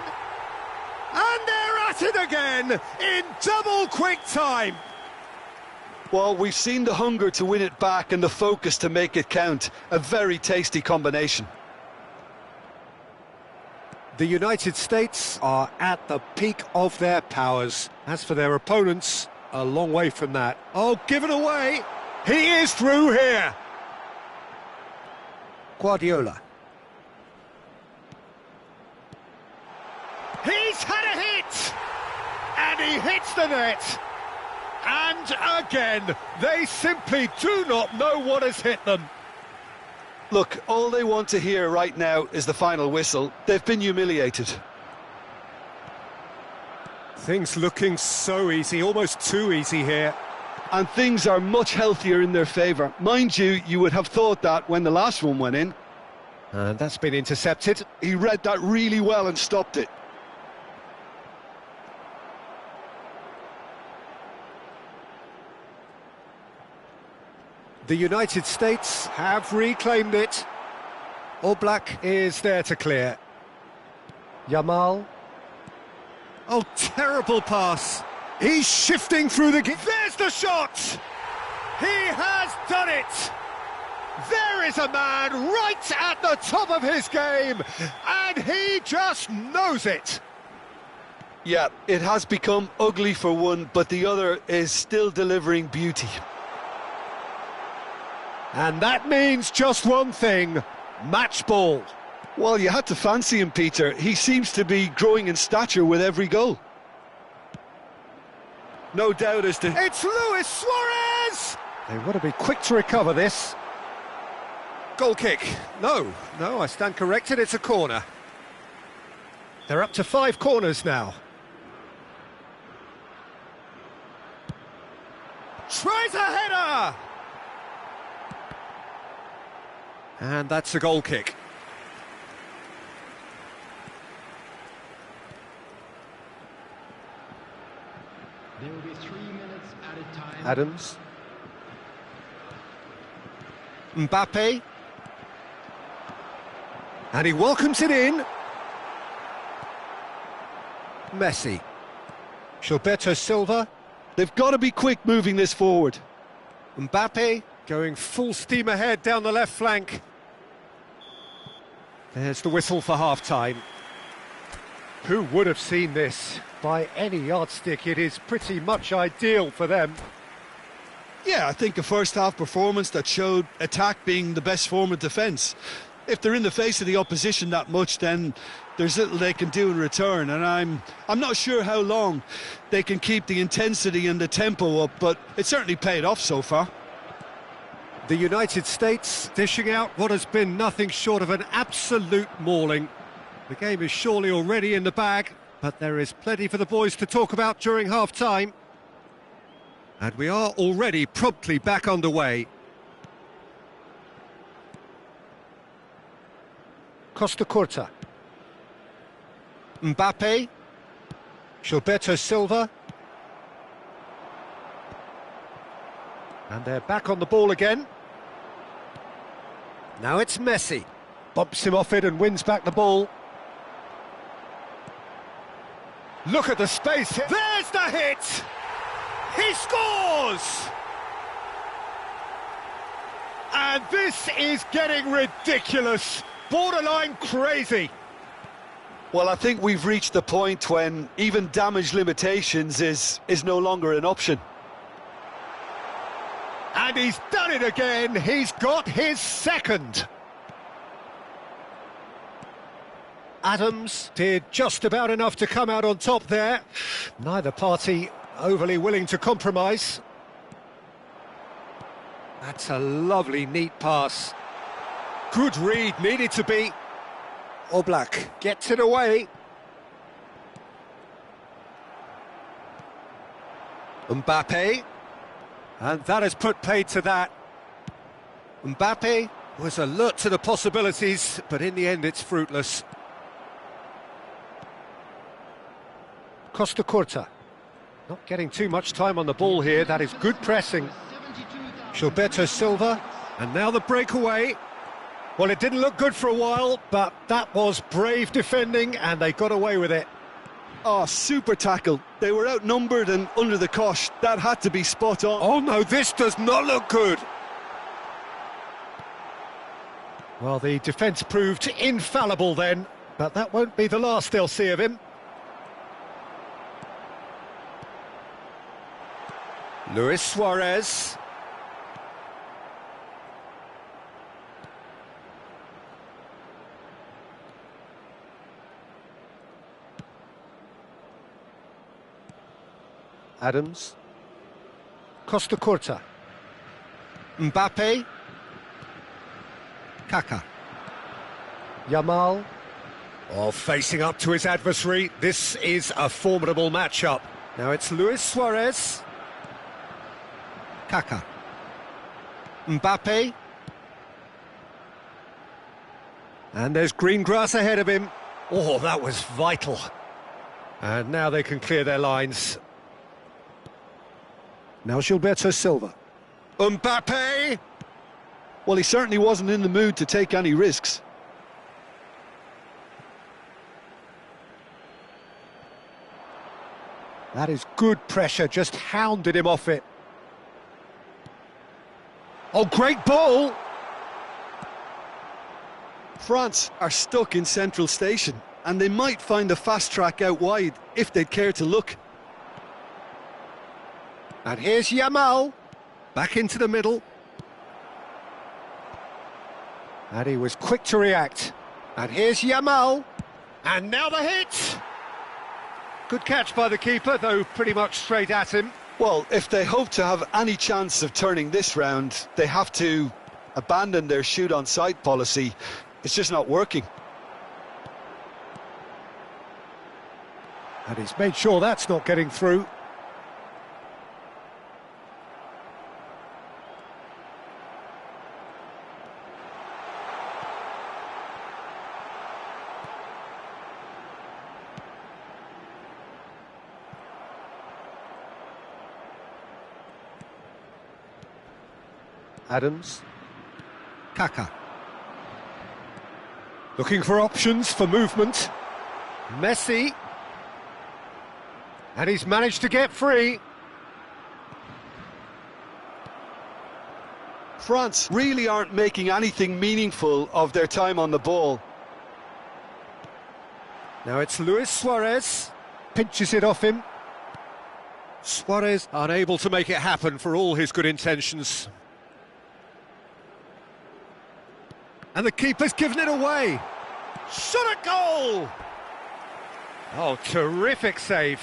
And they're at it again in double quick time. Well, we've seen the hunger to win it back and the focus to make it count. A very tasty combination. The United States are at the peak of their powers. As for their opponents, a long way from that. Oh, given away! He is through here! Guardiola. He's had a hit! And he hits the net! And again, they simply do not know what has hit them. Look, all they want to hear right now is the final whistle. They've been humiliated. Things looking so easy, almost too easy here. And things are much healthier in their favour. Mind you, you would have thought that when the last one went in. And that's been intercepted. He read that really well and stopped it. The United States have reclaimed it. Oblak is there to clear. Yamal. Oh, terrible pass. He's shifting through the... There's the shot! He has done it! There is a man right at the top of his game, and he just knows it. Yeah, it has become ugly for one, but the other is still delivering beauty. And that means just one thing, match ball. Well, you had to fancy him, Peter. He seems to be growing in stature with every goal. No doubt as to... It's Luis Suarez! They want to be quick to recover this. Goal kick. No, I stand corrected, it's a corner. They're up to 5 corners now. Tries a header! And that's a goal kick. There will be 3 minutes at a time. Adams. Mbappe. And he welcomes it in. Messi. Gilberto Silva. They've got to be quick moving this forward. Mbappe going full steam ahead down the left flank. There's the whistle for half-time. Who would have seen this? By any yardstick, it is pretty much ideal for them. Yeah, I think a first-half performance that showed attack being the best form of defence. If they're in the face of the opposition that much, then there's little they can do in return, and I'm not sure how long they can keep the intensity and the tempo up, but it certainly paid off so far. The United States dishing out what has been nothing short of an absolute mauling. The game is surely already in the bag, but there is plenty for the boys to talk about during half-time. And we are already promptly back underway. Costa Curta. Mbappe. Gilberto Silva. And they're back on the ball again. Now it's Messi. Bumps him off it and wins back the ball. Look at the space. There's the hit! He scores! And this is getting ridiculous. Borderline crazy. Well, I think we've reached the point when even damage limitations is no longer an option. And he's done it again. He's got his second. Adams did just about enough to come out on top there. Neither party overly willing to compromise. That's a lovely, neat pass. Good read, needed to be. Oblak gets it away. Mbappe. And that has put paid to that. Mbappe was alert to the possibilities, but in the end it's fruitless. Costa Curta. Not getting too much time on the ball here, that is good pressing. Gilberto Silva, and now the breakaway. Well, it didn't look good for a while, but that was brave defending, and they got away with it. Oh, super tackle. They were outnumbered and under the cosh. That had to be spot on. Oh no, this does not look good. Well, the defence proved infallible then, but that won't be the last they'll see of him. Luis Suarez. Adams. Costa Curta. Mbappe. Kaká. Yamal. Oh, facing up to his adversary. This is a formidable matchup. Now it's Luis Suarez. Kaká. Mbappe. And there's green grass ahead of him. Oh, that was vital. And now they can clear their lines. Now Gilberto Silva. Mbappe! Well, he certainly wasn't in the mood to take any risks. That is good pressure, just hounded him off it. Oh, great ball! France are stuck in Central Station, and they might find a fast track out wide if they'd care to look. And here's Yamal, back into the middle. And he was quick to react. And here's Yamal, and now the hit! Good catch by the keeper, though pretty much straight at him. Well, if they hope to have any chance of turning this round, they have to abandon their shoot-on-sight policy. It's just not working. And he's made sure that's not getting through. Adams. Kaká. Looking for options for movement. Messi. And he's managed to get free. France really aren't making anything meaningful of their time on the ball. Now it's Luis Suarez. Pinches it off him. Suarez unable to make it happen for all his good intentions. And the keeper's given it away. Shot a goal! Oh, terrific save.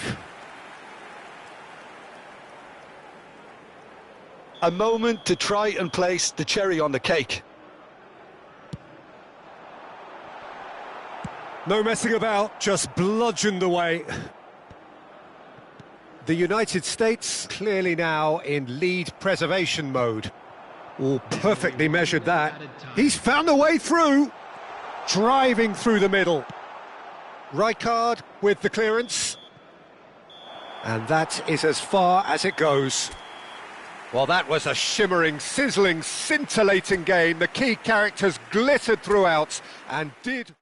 A moment to try and place the cherry on the cake. No messing about, just bludgeoned away. The United States clearly now in lead preservation mode. Oh, perfectly measured that. He's found a way through. Driving through the middle. Rijkaard with the clearance. And that is as far as it goes. Well, that was a shimmering, sizzling, scintillating game. The key characters glittered throughout and did...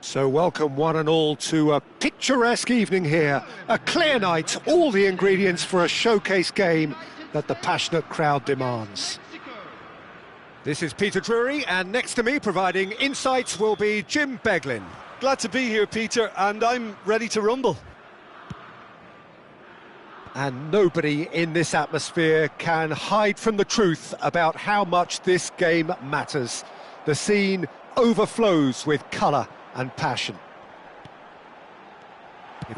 So welcome one and all to a picturesque evening here. A clear night, all the ingredients for a showcase game that the passionate crowd demands. This is Peter Drury, and next to me providing insights will be Jim Beglin. Glad to be here, Peter, and I'm ready to rumble. And nobody in this atmosphere can hide from the truth about how much this game matters. The scene overflows with colour and passion.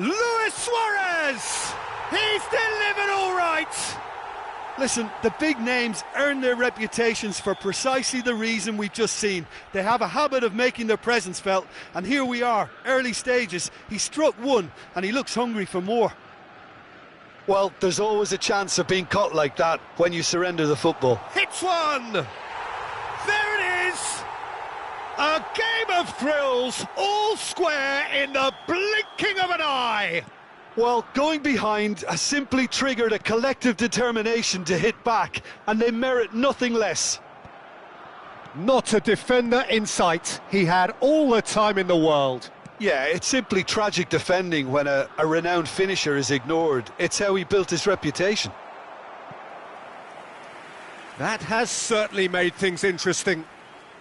Luis Suarez! He's delivered all right! Listen, the big names earn their reputations for precisely the reason we've just seen. They have a habit of making their presence felt, and here we are, early stages. He struck one, and he looks hungry for more. Well, there's always a chance of being caught like that when you surrender the football. Hits one! There it is! A game of thrills, all square in the blinking of an eye! Well, going behind has simply triggered a collective determination to hit back, and they merit nothing less. Not a defender in sight. He had all the time in the world. Yeah, it's simply tragic defending when a renowned finisher is ignored. It's how he built his reputation. That has certainly made things interesting.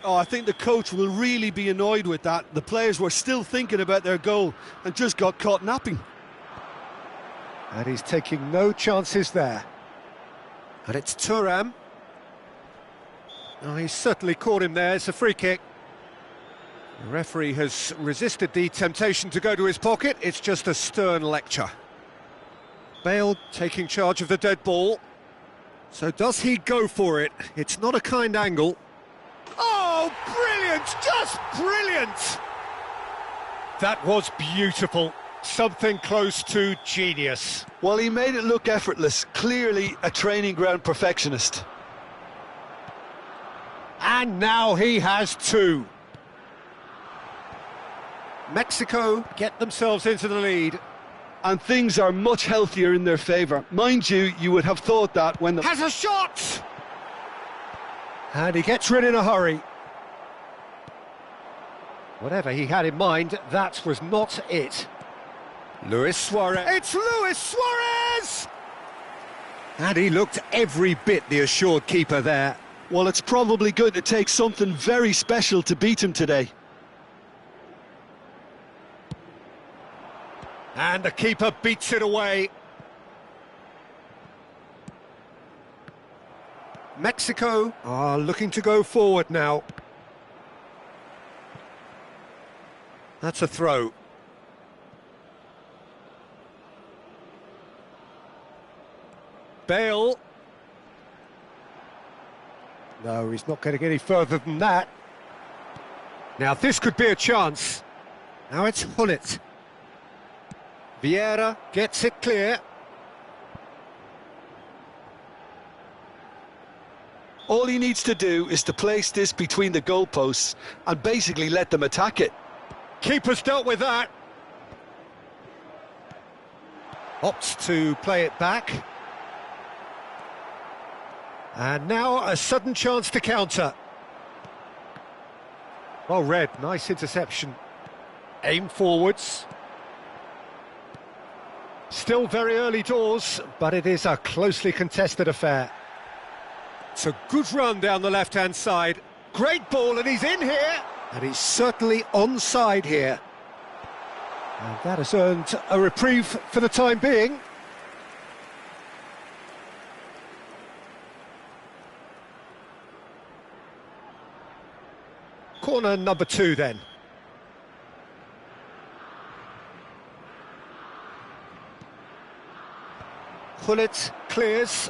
Oh, I think the coach will really be annoyed with that. The players were still thinking about their goal and just got caught napping. And he's taking no chances there. And it's Thuram. Oh, he's certainly caught him there. It's a free kick. The referee has resisted the temptation to go to his pocket. It's just a stern lecture. Bale taking charge of the dead ball. So does he go for it? It's not a kind angle. Oh, brilliant! Just brilliant! That was beautiful. Something close to genius. Well, he made it look effortless. Clearly a training ground perfectionist. And now he has two. Mexico get themselves into the lead. And things are much healthier in their favour. Mind you, you would have thought that when the... Has a shot! And he gets rid in a hurry. Whatever he had in mind, that was not it. Luis Suarez. It's Luis Suarez! And he looked every bit the assured keeper there. Well, it's probably going to take something very special to beat him today. And the keeper beats it away. Mexico are looking to go forward now. That's a throw. Bale. No, he's not getting any further than that. Now this could be a chance. Now it's Gullit. Vieira gets it clear. All he needs to do is to place this between the goalposts and basically let them attack it. Keeper's dealt with that. Opts to play it back. And now a sudden chance to counter. Well read, nice interception. Aim forwards. Still very early doors, but it is a closely contested affair. It's a good run down the left-hand side. Great ball, and he's in here. And he's certainly onside here. And that has earned a reprieve for the time being. Corner number 2 then. Gullit clears.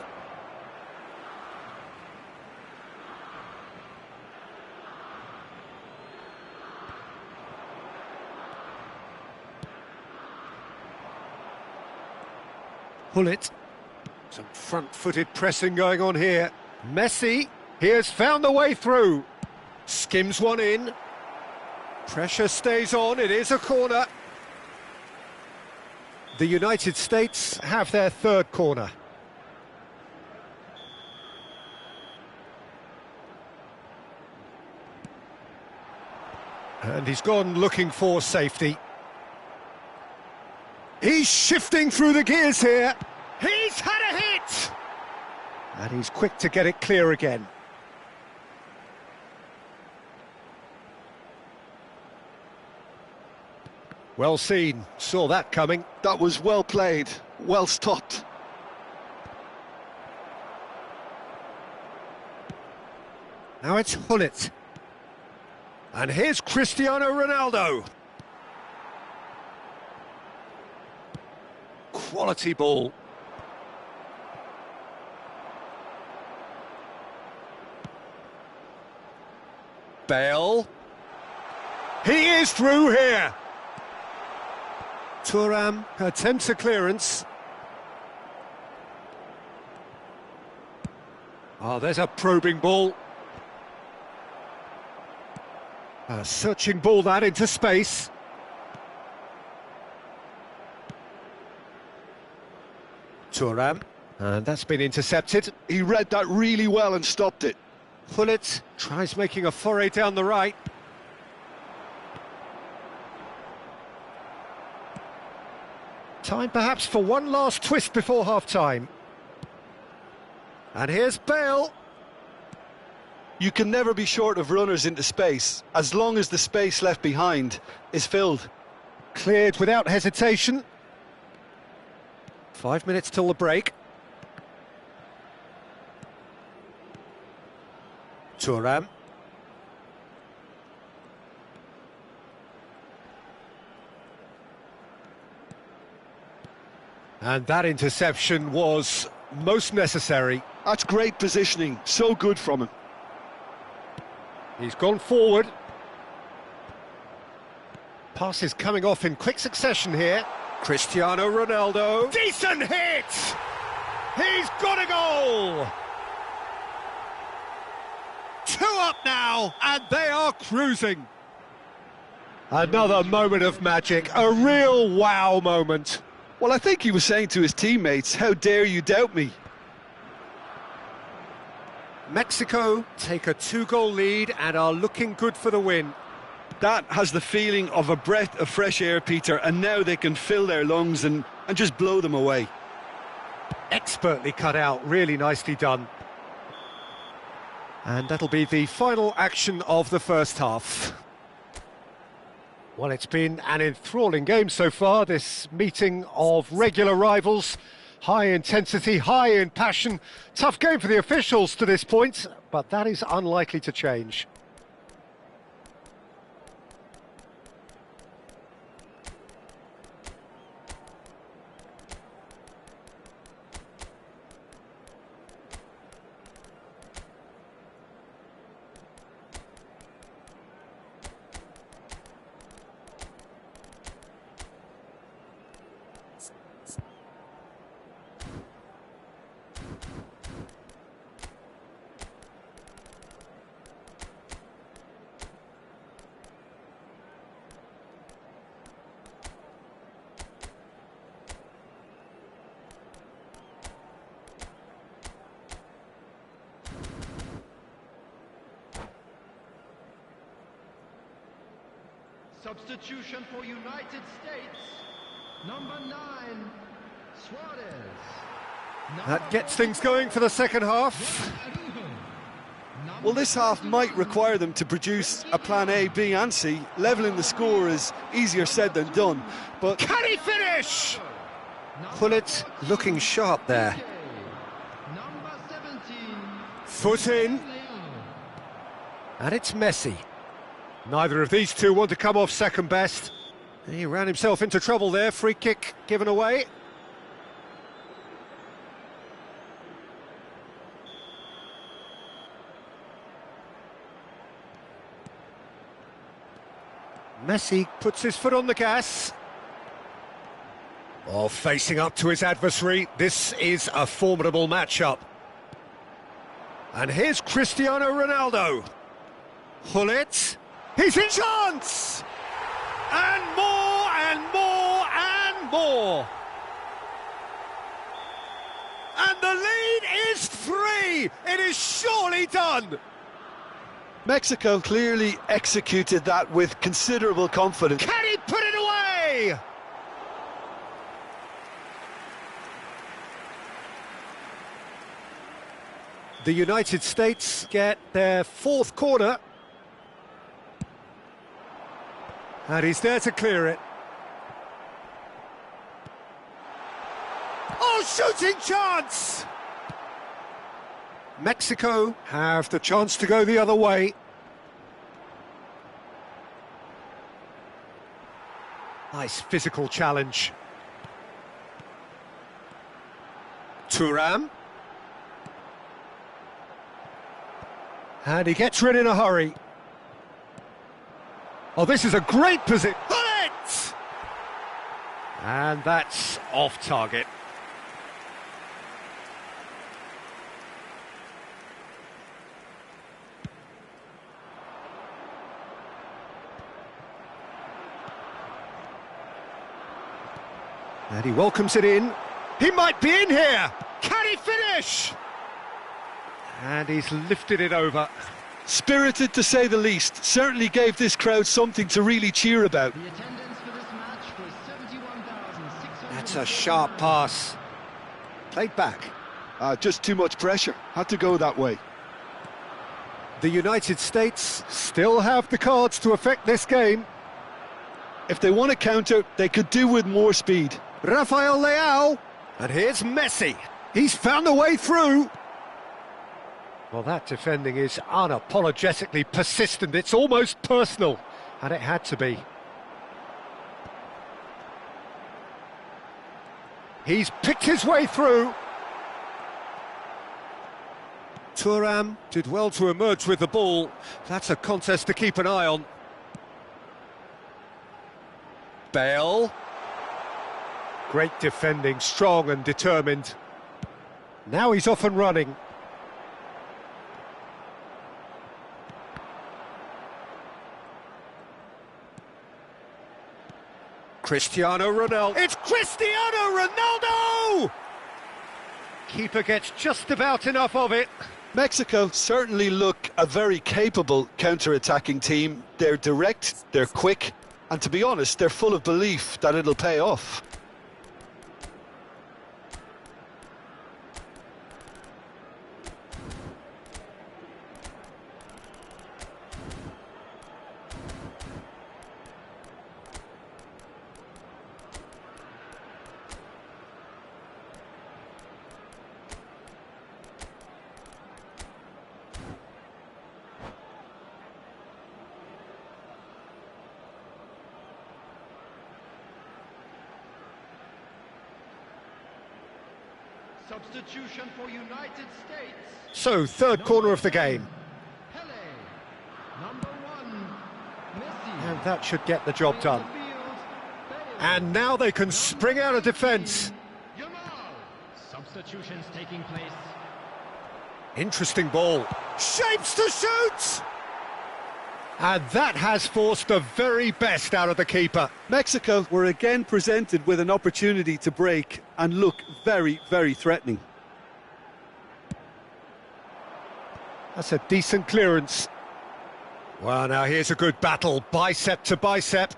Gullit. Some front-footed pressing going on here. Messi, he has found the way through. Skims one in. Pressure stays on, it is a corner. The United States have their third corner. And he's gone looking for safety. He's shifting through the gears here. He's had a hit! And he's quick to get it clear again. Well seen, saw that coming. That was well played, well stopped. Now it's Gullit. And here's Cristiano Ronaldo. Quality ball. Bale. He is through here. Thuram attempts a clearance. Oh, there's a probing ball. A searching ball that into space. Thuram, and that's been intercepted. He read that really well and stopped it. Gullit tries making a foray down the right. Time perhaps for one last twist before half-time. And here's Bale. You can never be short of runners into space, as long as the space left behind is filled. Cleared without hesitation. 5 minutes till the break. Thuram. And that interception was most necessary. That's great positioning, so good from him. He's gone forward. Passes coming off in quick succession here. Cristiano Ronaldo. Decent hit! He's got a goal! 2 up now, and they are cruising. Another moment of magic, a real wow moment. Well, I think he was saying to his teammates, how dare you doubt me? Mexico take a 2-goal lead and are looking good for the win. That has the feeling of a breath of fresh air, Peter, and now they can fill their lungs and just blow them away. Expertly cut out, really nicely done. And that'll be the final action of the first half. Well, it's been an enthralling game so far, this meeting of regular rivals. High intensity, high in passion. Tough game for the officials to this point, but that is unlikely to change. Substitution for United States, number 9, Suarez. That gets things going for the second half. Well, this half might require them to produce a plan A, B and C. Levelling the score is easier said than done, but... Can he finish? Gullit looking sharp there. Number 17, Foot in. And it's Messi. Neither of these two want to come off second best. He ran himself into trouble there, free kick given away. Messi puts his foot on the gas. Oh, facing up to his adversary, this is a formidable matchup. And here's Cristiano Ronaldo. Gullit. He's in chance! And more, and more, and more! And the lead is 3! It is surely done! Mexico clearly executed that with considerable confidence. Can he put it away? The United States get their fourth corner. And he's there to clear it. Oh, shooting chance! Mexico have the chance to go the other way. Nice physical challenge. Thuram. And he gets rid in a hurry. Oh, this is a great position. Got it! And that's off target. And he welcomes it in. He might be in here! Can he finish? And he's lifted it over. Spirited, to say the least. Certainly gave this crowd something to really cheer about. The attendance for this match was 71,600. That's a sharp pass. Played back. Just too much pressure. Had to go that way. The United States still have the cards to affect this game. If they want to counter, they could do with more speed. Rafael Leao. And here's Messi. He's found a way through. Well, that defending is unapologetically persistent. It's almost personal. And it had to be. He's picked his way through. Thuram did well to emerge with the ball. That's a contest to keep an eye on. Bale. Great defending, strong and determined. Now he's off and running. Cristiano Ronaldo. It's Cristiano Ronaldo! Keeper gets just about enough of it. Mexico certainly look a very capable counter-attacking team. They're direct, they're quick, and to be honest, they're full of belief that it'll pay off. Substitution for United States. So, third corner of the game. Pele. Number 1, Messi. And that should get the job done. And now they can spring out of defence. Yamal. Substitutions taking place. Interesting ball. Shapes to shoot! And that has forced the very best out of the keeper. Mexico were again presented with an opportunity to break and look very, very threatening. That's a decent clearance. Well, now here's a good battle, bicep to bicep.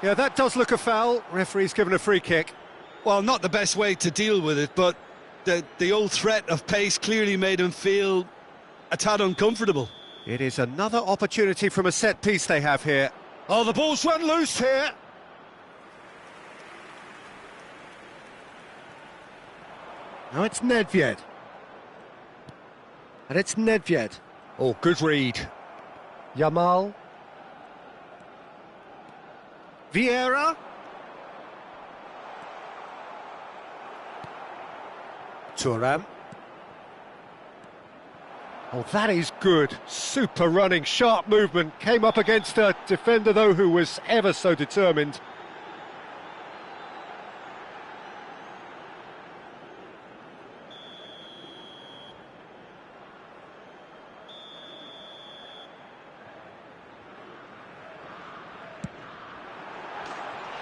Yeah, that does look a foul. Referee's given a free kick. Well, not the best way to deal with it, but the old threat of pace clearly made him feel a tad uncomfortable. It is another opportunity from a set piece they have here. Oh, the ball's run loose here. Now it's Nedved. And it's Nedved. Oh, good read. Yamal. Vieira. Thuram. Oh, that is good. Super running, sharp movement. Came up against a defender, though, who was ever so determined.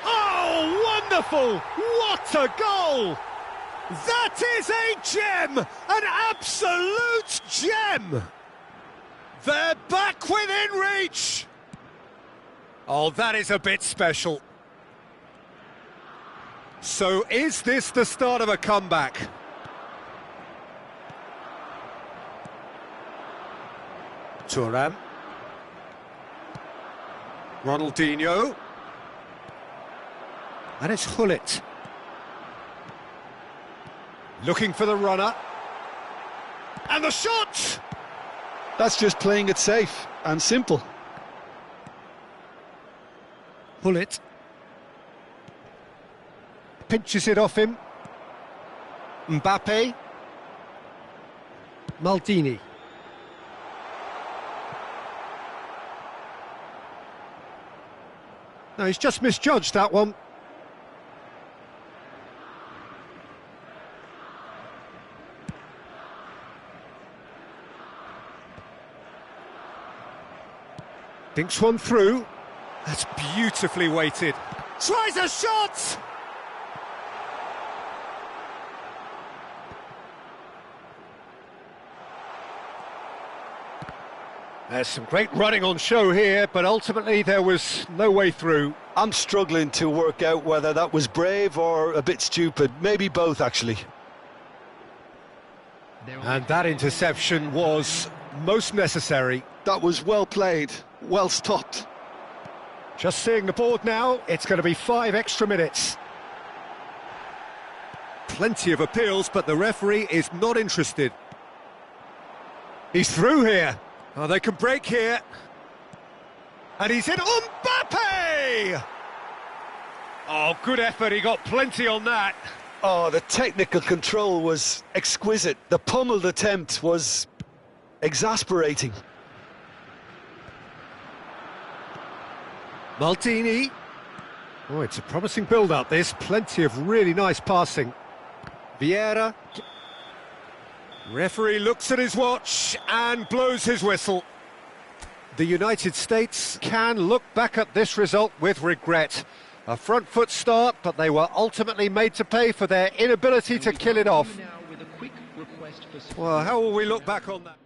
Oh, wonderful! What a goal! That is a gem! An absolute gem! They're back within reach! Oh, that is a bit special. So is this the start of a comeback? Thuram. Ronaldinho. And it's Gullit. Looking for the runner. And the shot! That's just playing it safe and simple. Gullit. Pinches it off him. Mbappe. Maldini. No, he's just misjudged that one. Dinks one through. That's beautifully weighted. Tries a shot! There's some great running on show here, but ultimately there was no way through. I'm struggling to work out whether that was brave or a bit stupid. Maybe both, actually. And that interception was most necessary. That was well played, well stopped. Just seeing the board now, it's going to be 5 extra minutes. Plenty of appeals, but the referee is not interested. He's through here. Oh, they can break here. And he's in. Mbappe! Oh, good effort. He got plenty on that. Oh, the technical control was exquisite. The pummeled attempt was exasperating. Maldini. Oh, it's a promising build-up, this. Plenty of really nice passing. Vieira. Referee looks at his watch and blows his whistle. The United States can look back at this result with regret. A front foot start, but they were ultimately made to pay for their inability to kill it off. Well, how will we look back on that?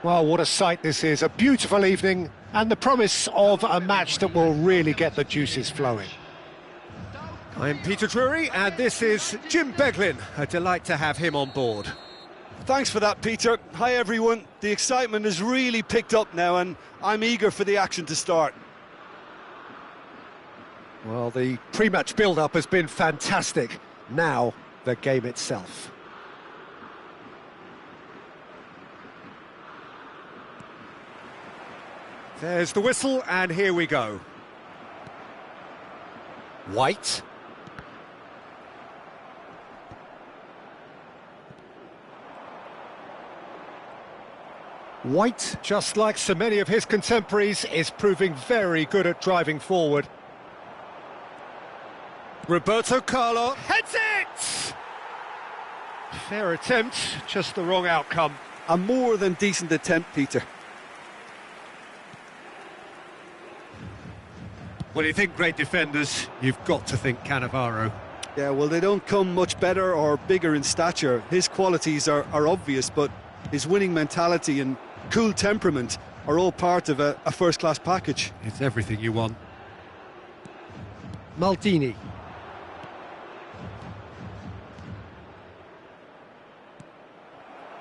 Well, what a sight this is. A beautiful evening and the promise of a match that will really get the juices flowing. I'm Peter Drury and this is Jim Beglin. A delight to have him on board. Thanks for that, Peter. Hi, everyone. The excitement has really picked up now and I'm eager for the action to start. Well, the pre-match build-up has been fantastic. Now, the game itself. There's the whistle, and here we go. White. White, just like so many of his contemporaries, is proving very good at driving forward. Roberto Carlos Heads it! Fair attempt, just the wrong outcome. A more than decent attempt, Peter. When you think great defenders, you've got to think Cannavaro. Yeah, well, they don't come much better or bigger in stature. His qualities are obvious, but his winning mentality and cool temperament are all part of a first-class package. It's everything you want. Maldini.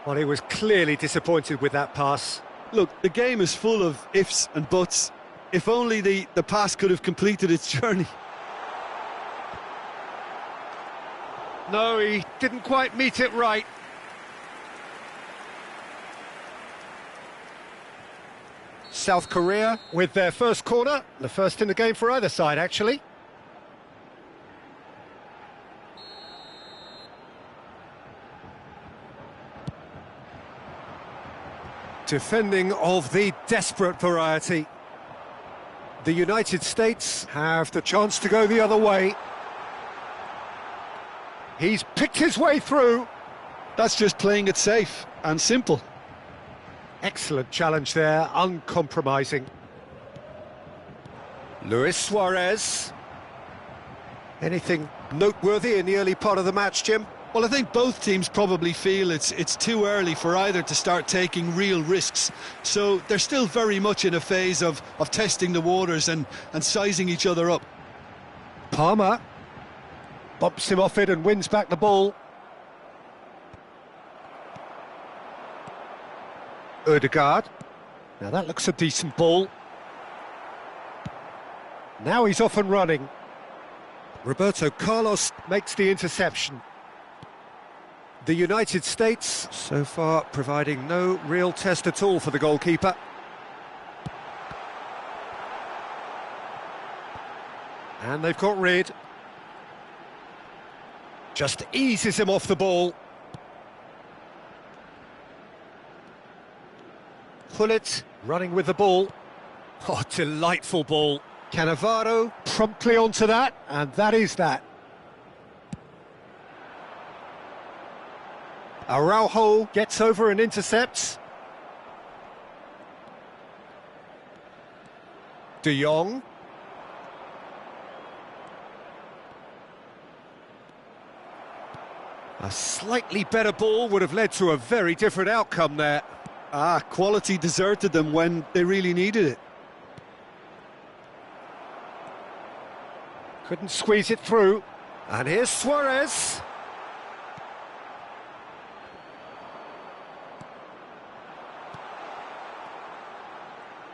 Well, he was clearly disappointed with that pass. Look, the game is full of ifs and buts. If only the pass could have completed its journey. No, he didn't quite meet it right. South Korea with their first corner, the first in the game for either side, actually. Defending of the desperate variety. The United States have the chance to go the other way. He's picked his way through. That's just playing it safe and simple. Excellent challenge there, uncompromising. Luis Suarez. Anything noteworthy in the early part of the match, Jim? Well, I think both teams probably feel it's too early for either to start taking real risks. So they're still very much in a phase of testing the waters and sizing each other up. Palmer bumps him off it and wins back the ball. Ødegaard. Now that looks a decent ball. Now he's off and running. Roberto Carlos makes the interception. The United States, so far, providing no real test at all for the goalkeeper. And they've got rid. Just eases him off the ball. Gullit running with the ball. Oh, delightful ball. Cannavaro promptly onto that, and that is that. Araujo gets over and intercepts. De Jong. A slightly better ball would have led to a very different outcome there. Quality deserted them when they really needed it. Couldn't squeeze it through. And here's Suarez.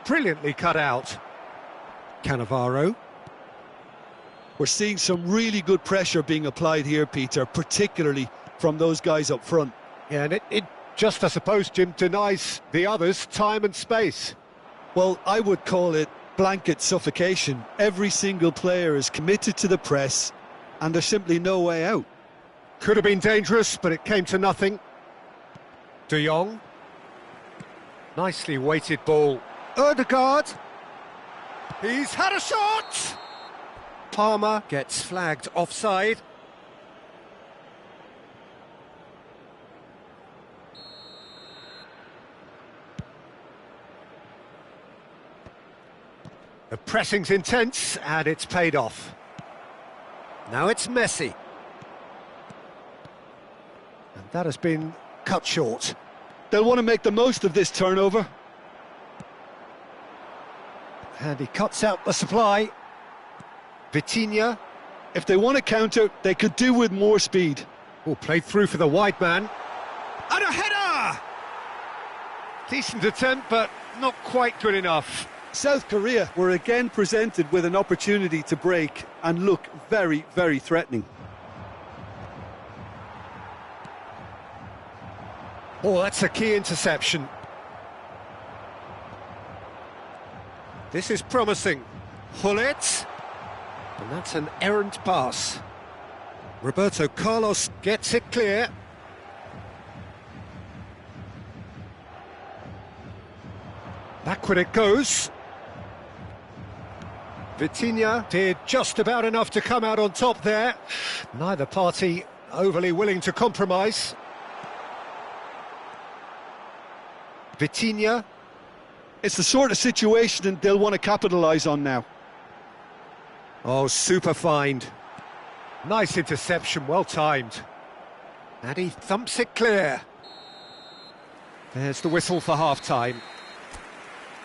Brilliantly cut out. Cannavaro. We're seeing some really good pressure being applied here, Peter, particularly from those guys up front. Yeah, and it just, I suppose, Jim, denies the others time and space. Well, I would call it blanket suffocation. Every single player is committed to the press, and there's simply no way out. Could have been dangerous, but it came to nothing. De Jong. Nicely weighted ball. Ødegaard. He's had a shot! Palmer gets flagged offside. The pressing's intense, and it's paid off. Now it's Messi. And that has been cut short. They'll want to make the most of this turnover. And he cuts out the supply. Vitinha. If they want to counter, they could do with more speed. Oh, played through for the wide man. And a header! Decent attempt, but not quite good enough. South Korea were again presented with an opportunity to break and look very, very threatening. Oh, that's a key interception. This is promising. Gullit. And that's an errant pass. Roberto Carlos gets it clear. Backward it goes. Vitinha did just about enough to come out on top there. Neither party overly willing to compromise. Vitinha. It's the sort of situation that they'll want to capitalise on now. Oh, super find. Nice interception, well timed. And he thumps it clear. There's the whistle for half-time.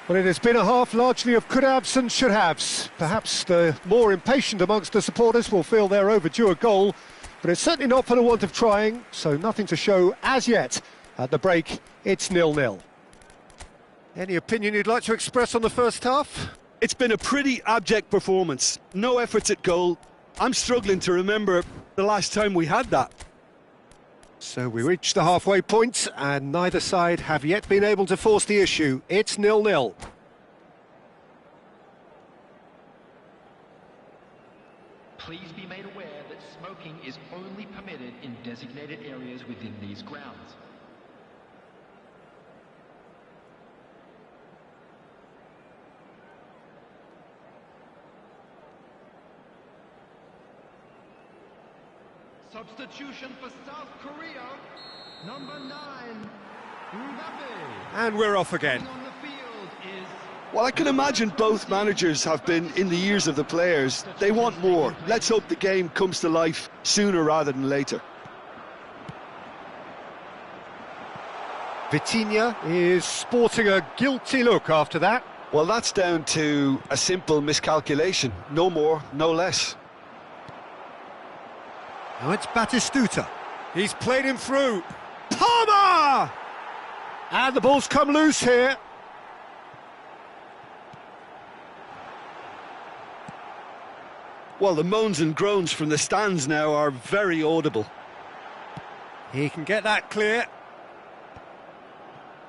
Well, it has been a half largely of could-haves and should-haves. Perhaps the more impatient amongst the supporters will feel they're overdue a goal, but it's certainly not for the want of trying, so nothing to show as yet. At the break, it's 0-0. Any opinion you'd like to express on the first half? It's been a pretty abject performance. No efforts at goal. I'm struggling to remember the last time we had that. So we reach the halfway point, and neither side have yet been able to force the issue. It's 0-0. Please be made aware that smoking is only permitted in designated areas within these grounds. Substitution for South Korea, number 9, Mbappe. And we're off again. On the field is... Well, I can imagine both managers have been in the ears of the players. They want more. Let's hope the game comes to life sooner rather than later. Vitinha is sporting a guilty look after that. Well, that's down to a simple miscalculation. No more, no less. Now it's Batistuta. He's played him through. Palmer! And the ball's come loose here. Well, the moans and groans from the stands now are very audible. He can get that clear.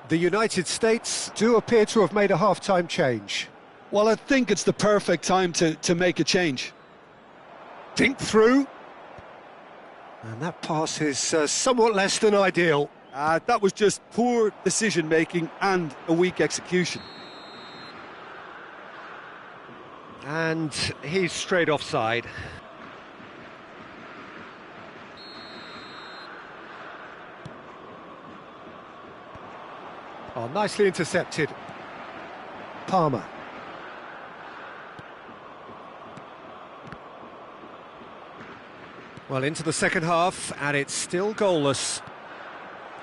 The United States do appear to have made a half-time change. Well, I think it's the perfect time to make a change. Dink through. And that pass is somewhat less than ideal. That was just poor decision-making and a weak execution. And he's straight offside. Oh, nicely intercepted. Palmer. Well, into the second half, and it's still goalless.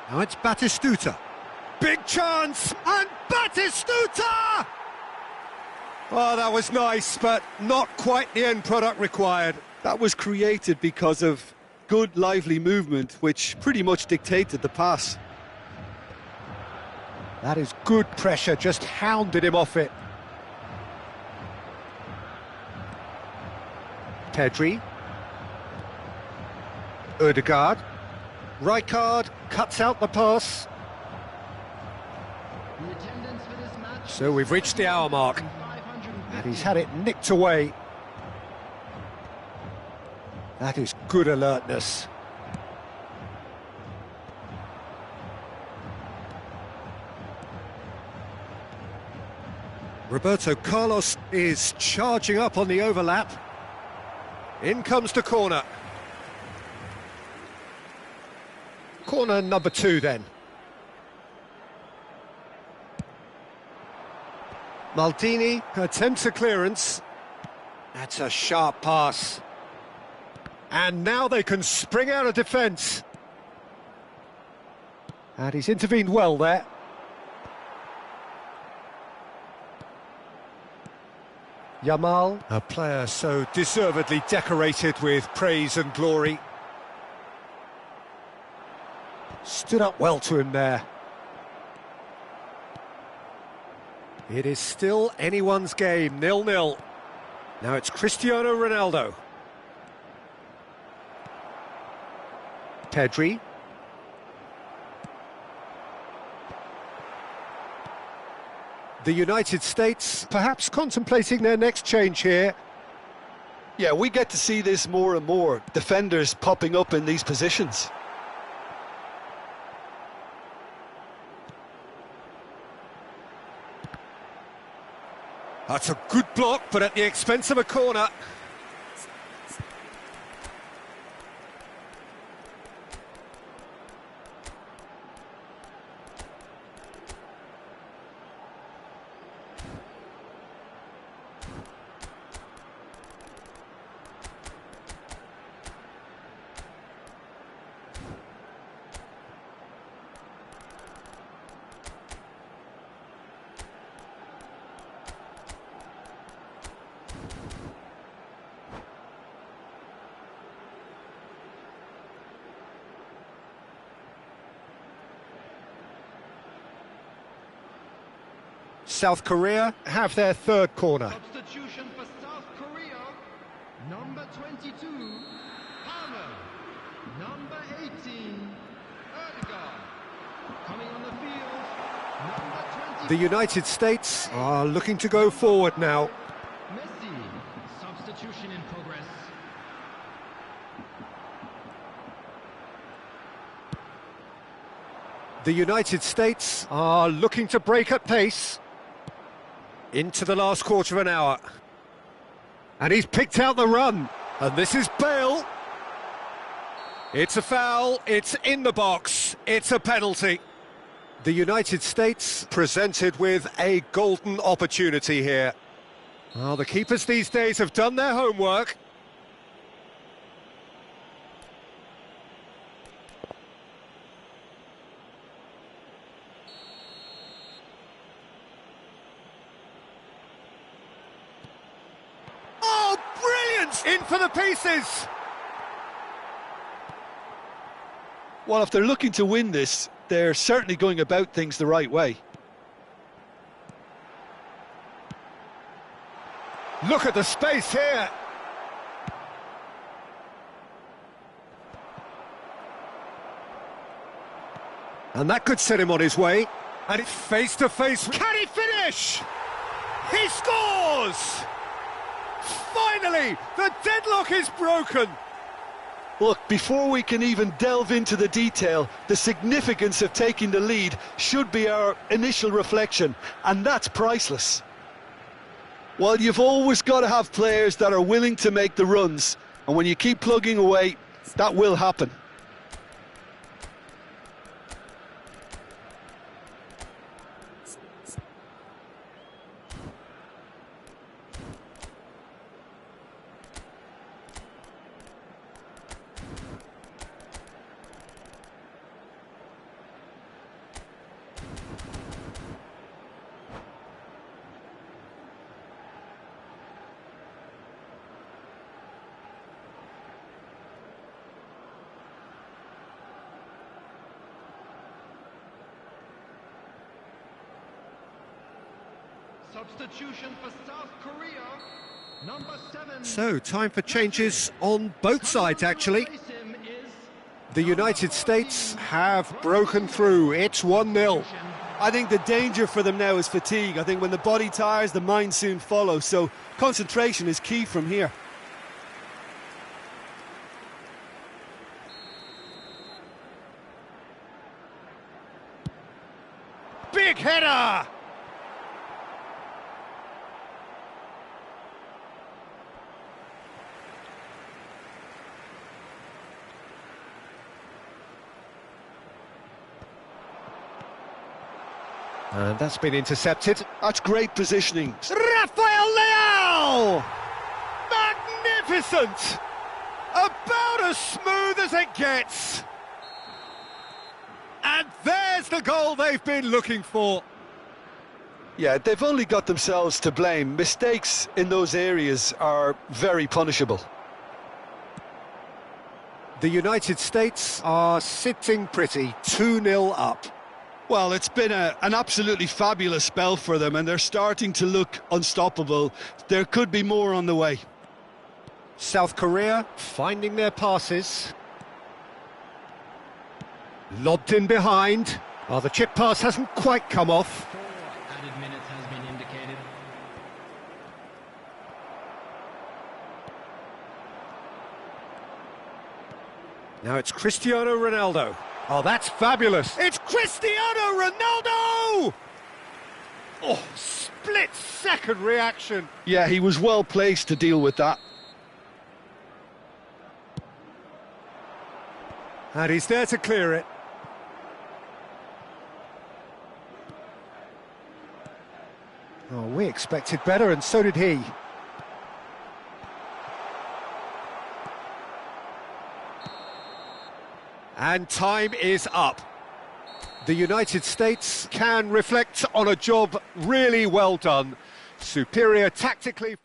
Now it's Batistuta. Big chance, and Batistuta! Oh, that was nice, but not quite the end product required. That was created because of good, lively movement, which pretty much dictated the pass. That is good pressure, just hounded him off it. Pedri. Ødegaard. Rijkaard cuts out the pass. So we've reached the hour mark. And he's had it nicked away. That is good alertness. Roberto Carlos is charging up on the overlap. In comes the corner. Corner number 2 then. Maldini attempts a clearance. That's a sharp pass. And now they can spring out of defence. And he's intervened well there. Yamal. A player so deservedly decorated with praise and glory. Stood up well to him there. It is still anyone's game, 0-0. Now it's Cristiano Ronaldo. Pedri. The United States perhaps contemplating their next change here. Yeah, we get to see this more and more. Defenders popping up in these positions. That's a good block, but at the expense of a corner. South Korea have their third corner. Substitution for South Korea. Number 22, Palmer. Number 18, Ødegaard. Coming on the field, number 20. The United States are looking to go forward now. Messi. Substitution in progress. The United States are looking to break at pace. Into the last quarter of an hour. And he's picked out the run. And this is Bale. It's a foul, it's in the box, it's a penalty. The United States presented with a golden opportunity here. Well, the keepers these days have done their homework. Brilliant! In for the pieces! Well, if they're looking to win this, they're certainly going about things the right way. Look at the space here. And that could set him on his way. And it's face to face. Can he finish? He scores! Finally, the deadlock is broken. Look, before we can even delve into the detail, the significance of taking the lead should be our initial reflection, and that's priceless. Well, you've always got to have players that are willing to make the runs, and when you keep plugging away, that will happen. Substitution for South Korea, number 7. So, time for changes on both sides, actually. The United States have broken through. It's 1-0. I think the danger for them now is fatigue. I think when the body tires, the mind soon follows. So concentration is key from here. Big header! And that's been intercepted. That's great positioning. Rafael Leao! Magnificent! About as smooth as it gets. And there's the goal they've been looking for. Yeah, they've only got themselves to blame. Mistakes in those areas are very punishable. The United States are sitting pretty, 2-0 up. Well, it's been an absolutely fabulous spell for them, and they're starting to look unstoppable. There could be more on the way. South Korea finding their passes. Lobbed in behind. Oh, the chip pass hasn't quite come off. 4 added minutes has been indicated. Now it's Cristiano Ronaldo. Oh, that's fabulous. It's Cristiano Ronaldo! Oh, split-second reaction. Yeah, he was well placed to deal with that. And he's there to clear it. Oh, we expected better, and so did he. And time is up. The United States can reflect on a job really well done. Superior tactically.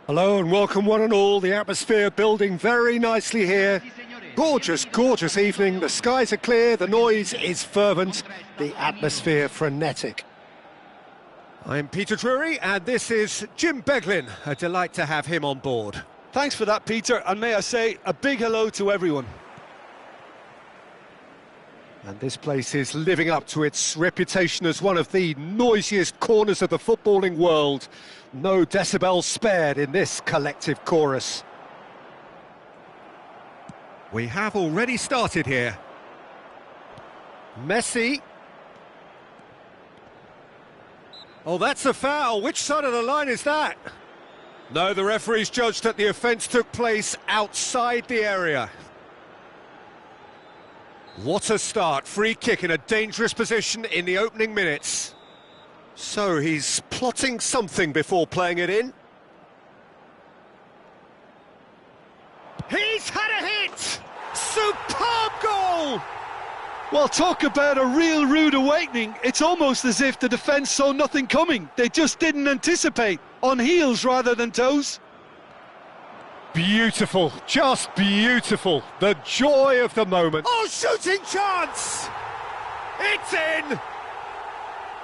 Hello and welcome one and all. The atmosphere building very nicely here. Gorgeous, gorgeous evening. The skies are clear, the noise is fervent, the atmosphere frenetic. I'm Peter Drury and this is Jim Beglin. A delight to have him on board. Thanks for that, Peter, and may I say a big hello to everyone. And this place is living up to its reputation as one of the noisiest corners of the footballing world. No decibels spared in this collective chorus. We have already started here. Messi. Oh, that's a foul. Which side of the line is that? No, the referee's judged that the offence took place outside the area. What a start. Free kick in a dangerous position in the opening minutes. So he's plotting something before playing it in. He's had a hit! Superb goal! Well, talk about a real rude awakening. It's almost as if the defence saw nothing coming. They just didn't anticipate. On heels rather than toes. Beautiful, just beautiful. The joy of the moment. Oh, shooting chance! It's in!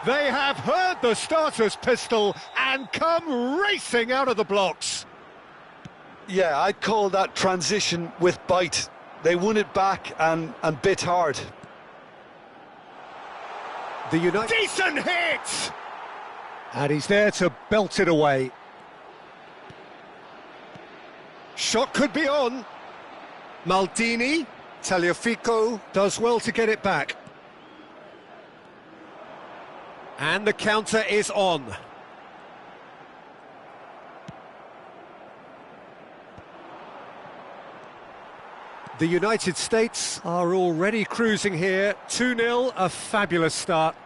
They have heard the starter's pistol and come racing out of the blocks. Yeah, I'd call that transition with bite. They won it back and bit hard. The United... Decent hit! And he's there to belt it away. Shot could be on. Maldini, Tagliafico does well to get it back. And the counter is on. The United States are already cruising here. 2-0, a fabulous start.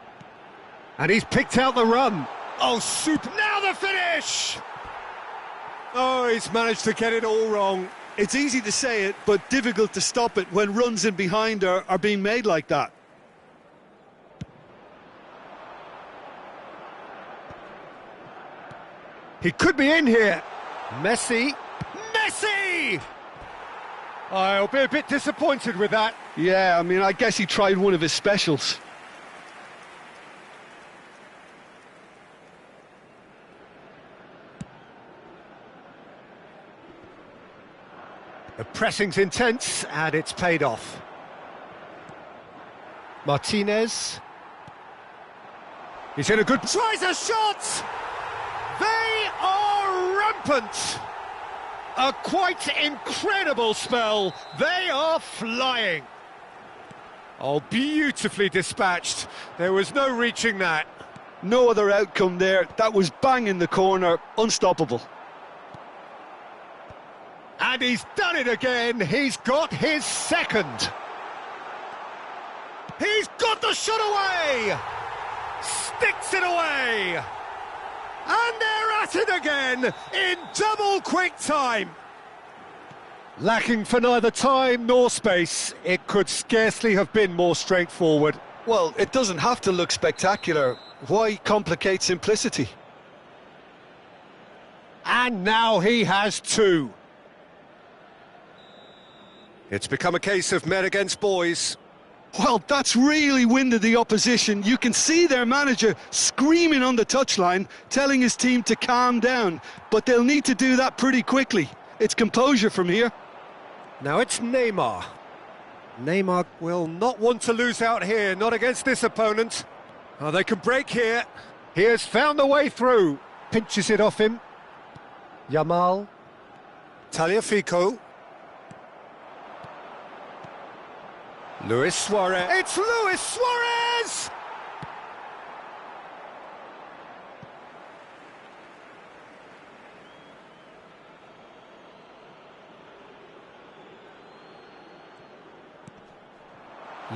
And he's picked out the run. Oh, super. Now the finish! Oh, he's managed to get it all wrong. It's easy to say it, but difficult to stop it when runs in behind are being made like that. He could be in here. Messi. Messi! I'll be a bit disappointed with that. Yeah, I mean, I guess he tried one of his specials. The pressing's intense, and it's paid off. Martinez. He's in a good... Tries a shot! They are rampant! A quite incredible spell. They are flying. Oh, beautifully dispatched. There was no reaching that. No other outcome there. That was bang in the corner, unstoppable. And he's done it again. He's got his second. He's got the shot away. Sticks it away. And they're at it again in double quick time. Lacking for neither time nor space, it could scarcely have been more straightforward. Well, it doesn't have to look spectacular. Why complicate simplicity? And now he has two. It's become a case of men against boys. Well, that's really winded the opposition. You can see their manager screaming on the touchline, telling his team to calm down. But they'll need to do that pretty quickly. It's composure from here. Now it's Neymar. Neymar will not want to lose out here, not against this opponent. Oh, they can break here. He has found the way through. Pinches it off him. Yamal. Tagliafico. Luis Suarez. It's Luis Suarez!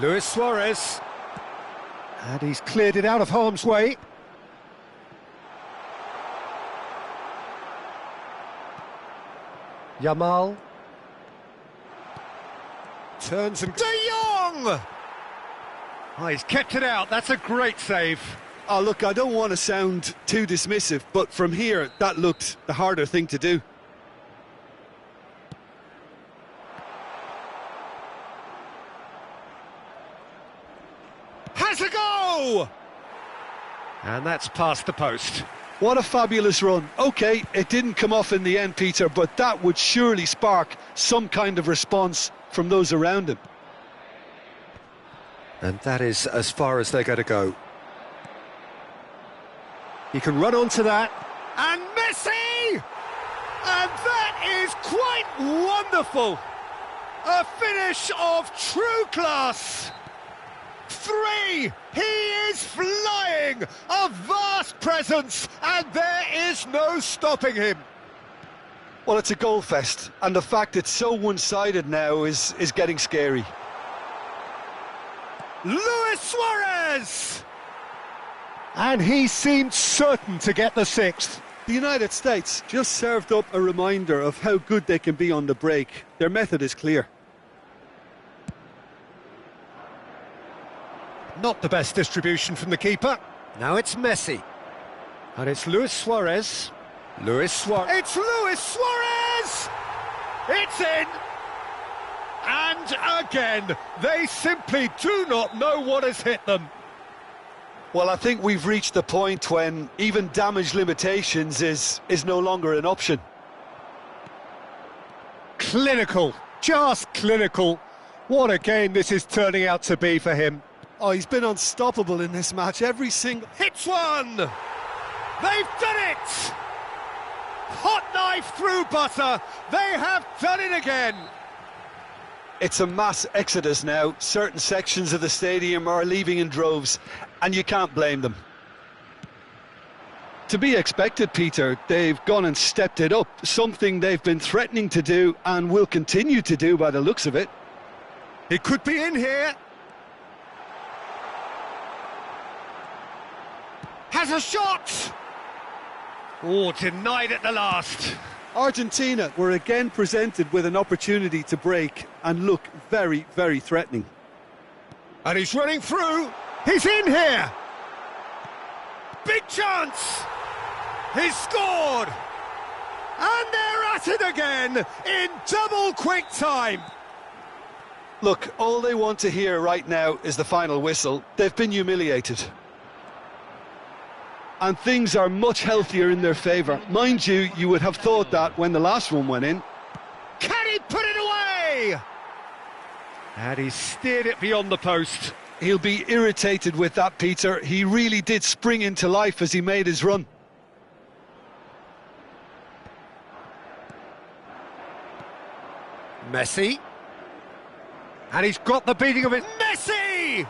Luis Suarez. And he's cleared it out of harm's way. Yamal. Turns and... De Jong! Oh, he's kept it out. That's a great save. Oh, look, I don't want to sound too dismissive, but from here, that looked the harder thing to do. Has a go! And that's past the post. What a fabulous run. OK, it didn't come off in the end, Peter, but that would surely spark some kind of response from those around him. And that is as far as they're going to go. He can run onto that. And Messi! And that is quite wonderful. A finish of true class. 3! He is flying! A vast presence, and there is no stopping him. Well, it's a goal fest, and the fact it's so one-sided now is getting scary. Luis Suarez! And he seemed certain to get the 6th. The United States just served up a reminder of how good they can be on the break. Their method is clear. Not the best distribution from the keeper. Now it's Messi. And it's Luis Suarez. Luis Suarez. It's Luis Suarez! It's in! And again, they simply do not know what has hit them. Well, I think we've reached the point when even damage limitations is no longer an option. Clinical, just clinical. What a game this is turning out to be for him. Oh, he's been unstoppable in this match. Every single... Hits one! They've done it! Hot knife through butter. They have done it again. It's a mass exodus now. Certain sections of the stadium are leaving in droves, and you can't blame them. To be expected, Peter. They've gone and stepped it up. Something they've been threatening to do and will continue to do by the looks of it. It could be in here. Has a shot! Oh, denied at the last. Argentina were again presented with an opportunity to break and look very, very threatening. And he's running through. He's in here. Big chance. He's scored. And they're at it again in double quick time. Look, all they want to hear right now is the final whistle. They've been humiliated. And things are much healthier in their favour. Mind you, you would have thought that when the last one went in. Can he put it away? And he steered it beyond the post. He'll be irritated with that, Peter. He really did spring into life as he made his run. Messi. And he's got the beating of it. Messi!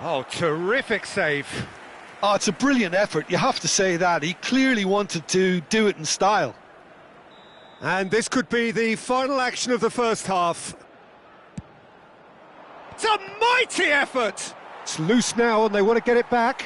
Oh, terrific save. Oh, it's a brilliant effort, you have to say that. He clearly wanted to do it in style. And this could be the final action of the first half. It's a mighty effort! It's loose now and they want to get it back.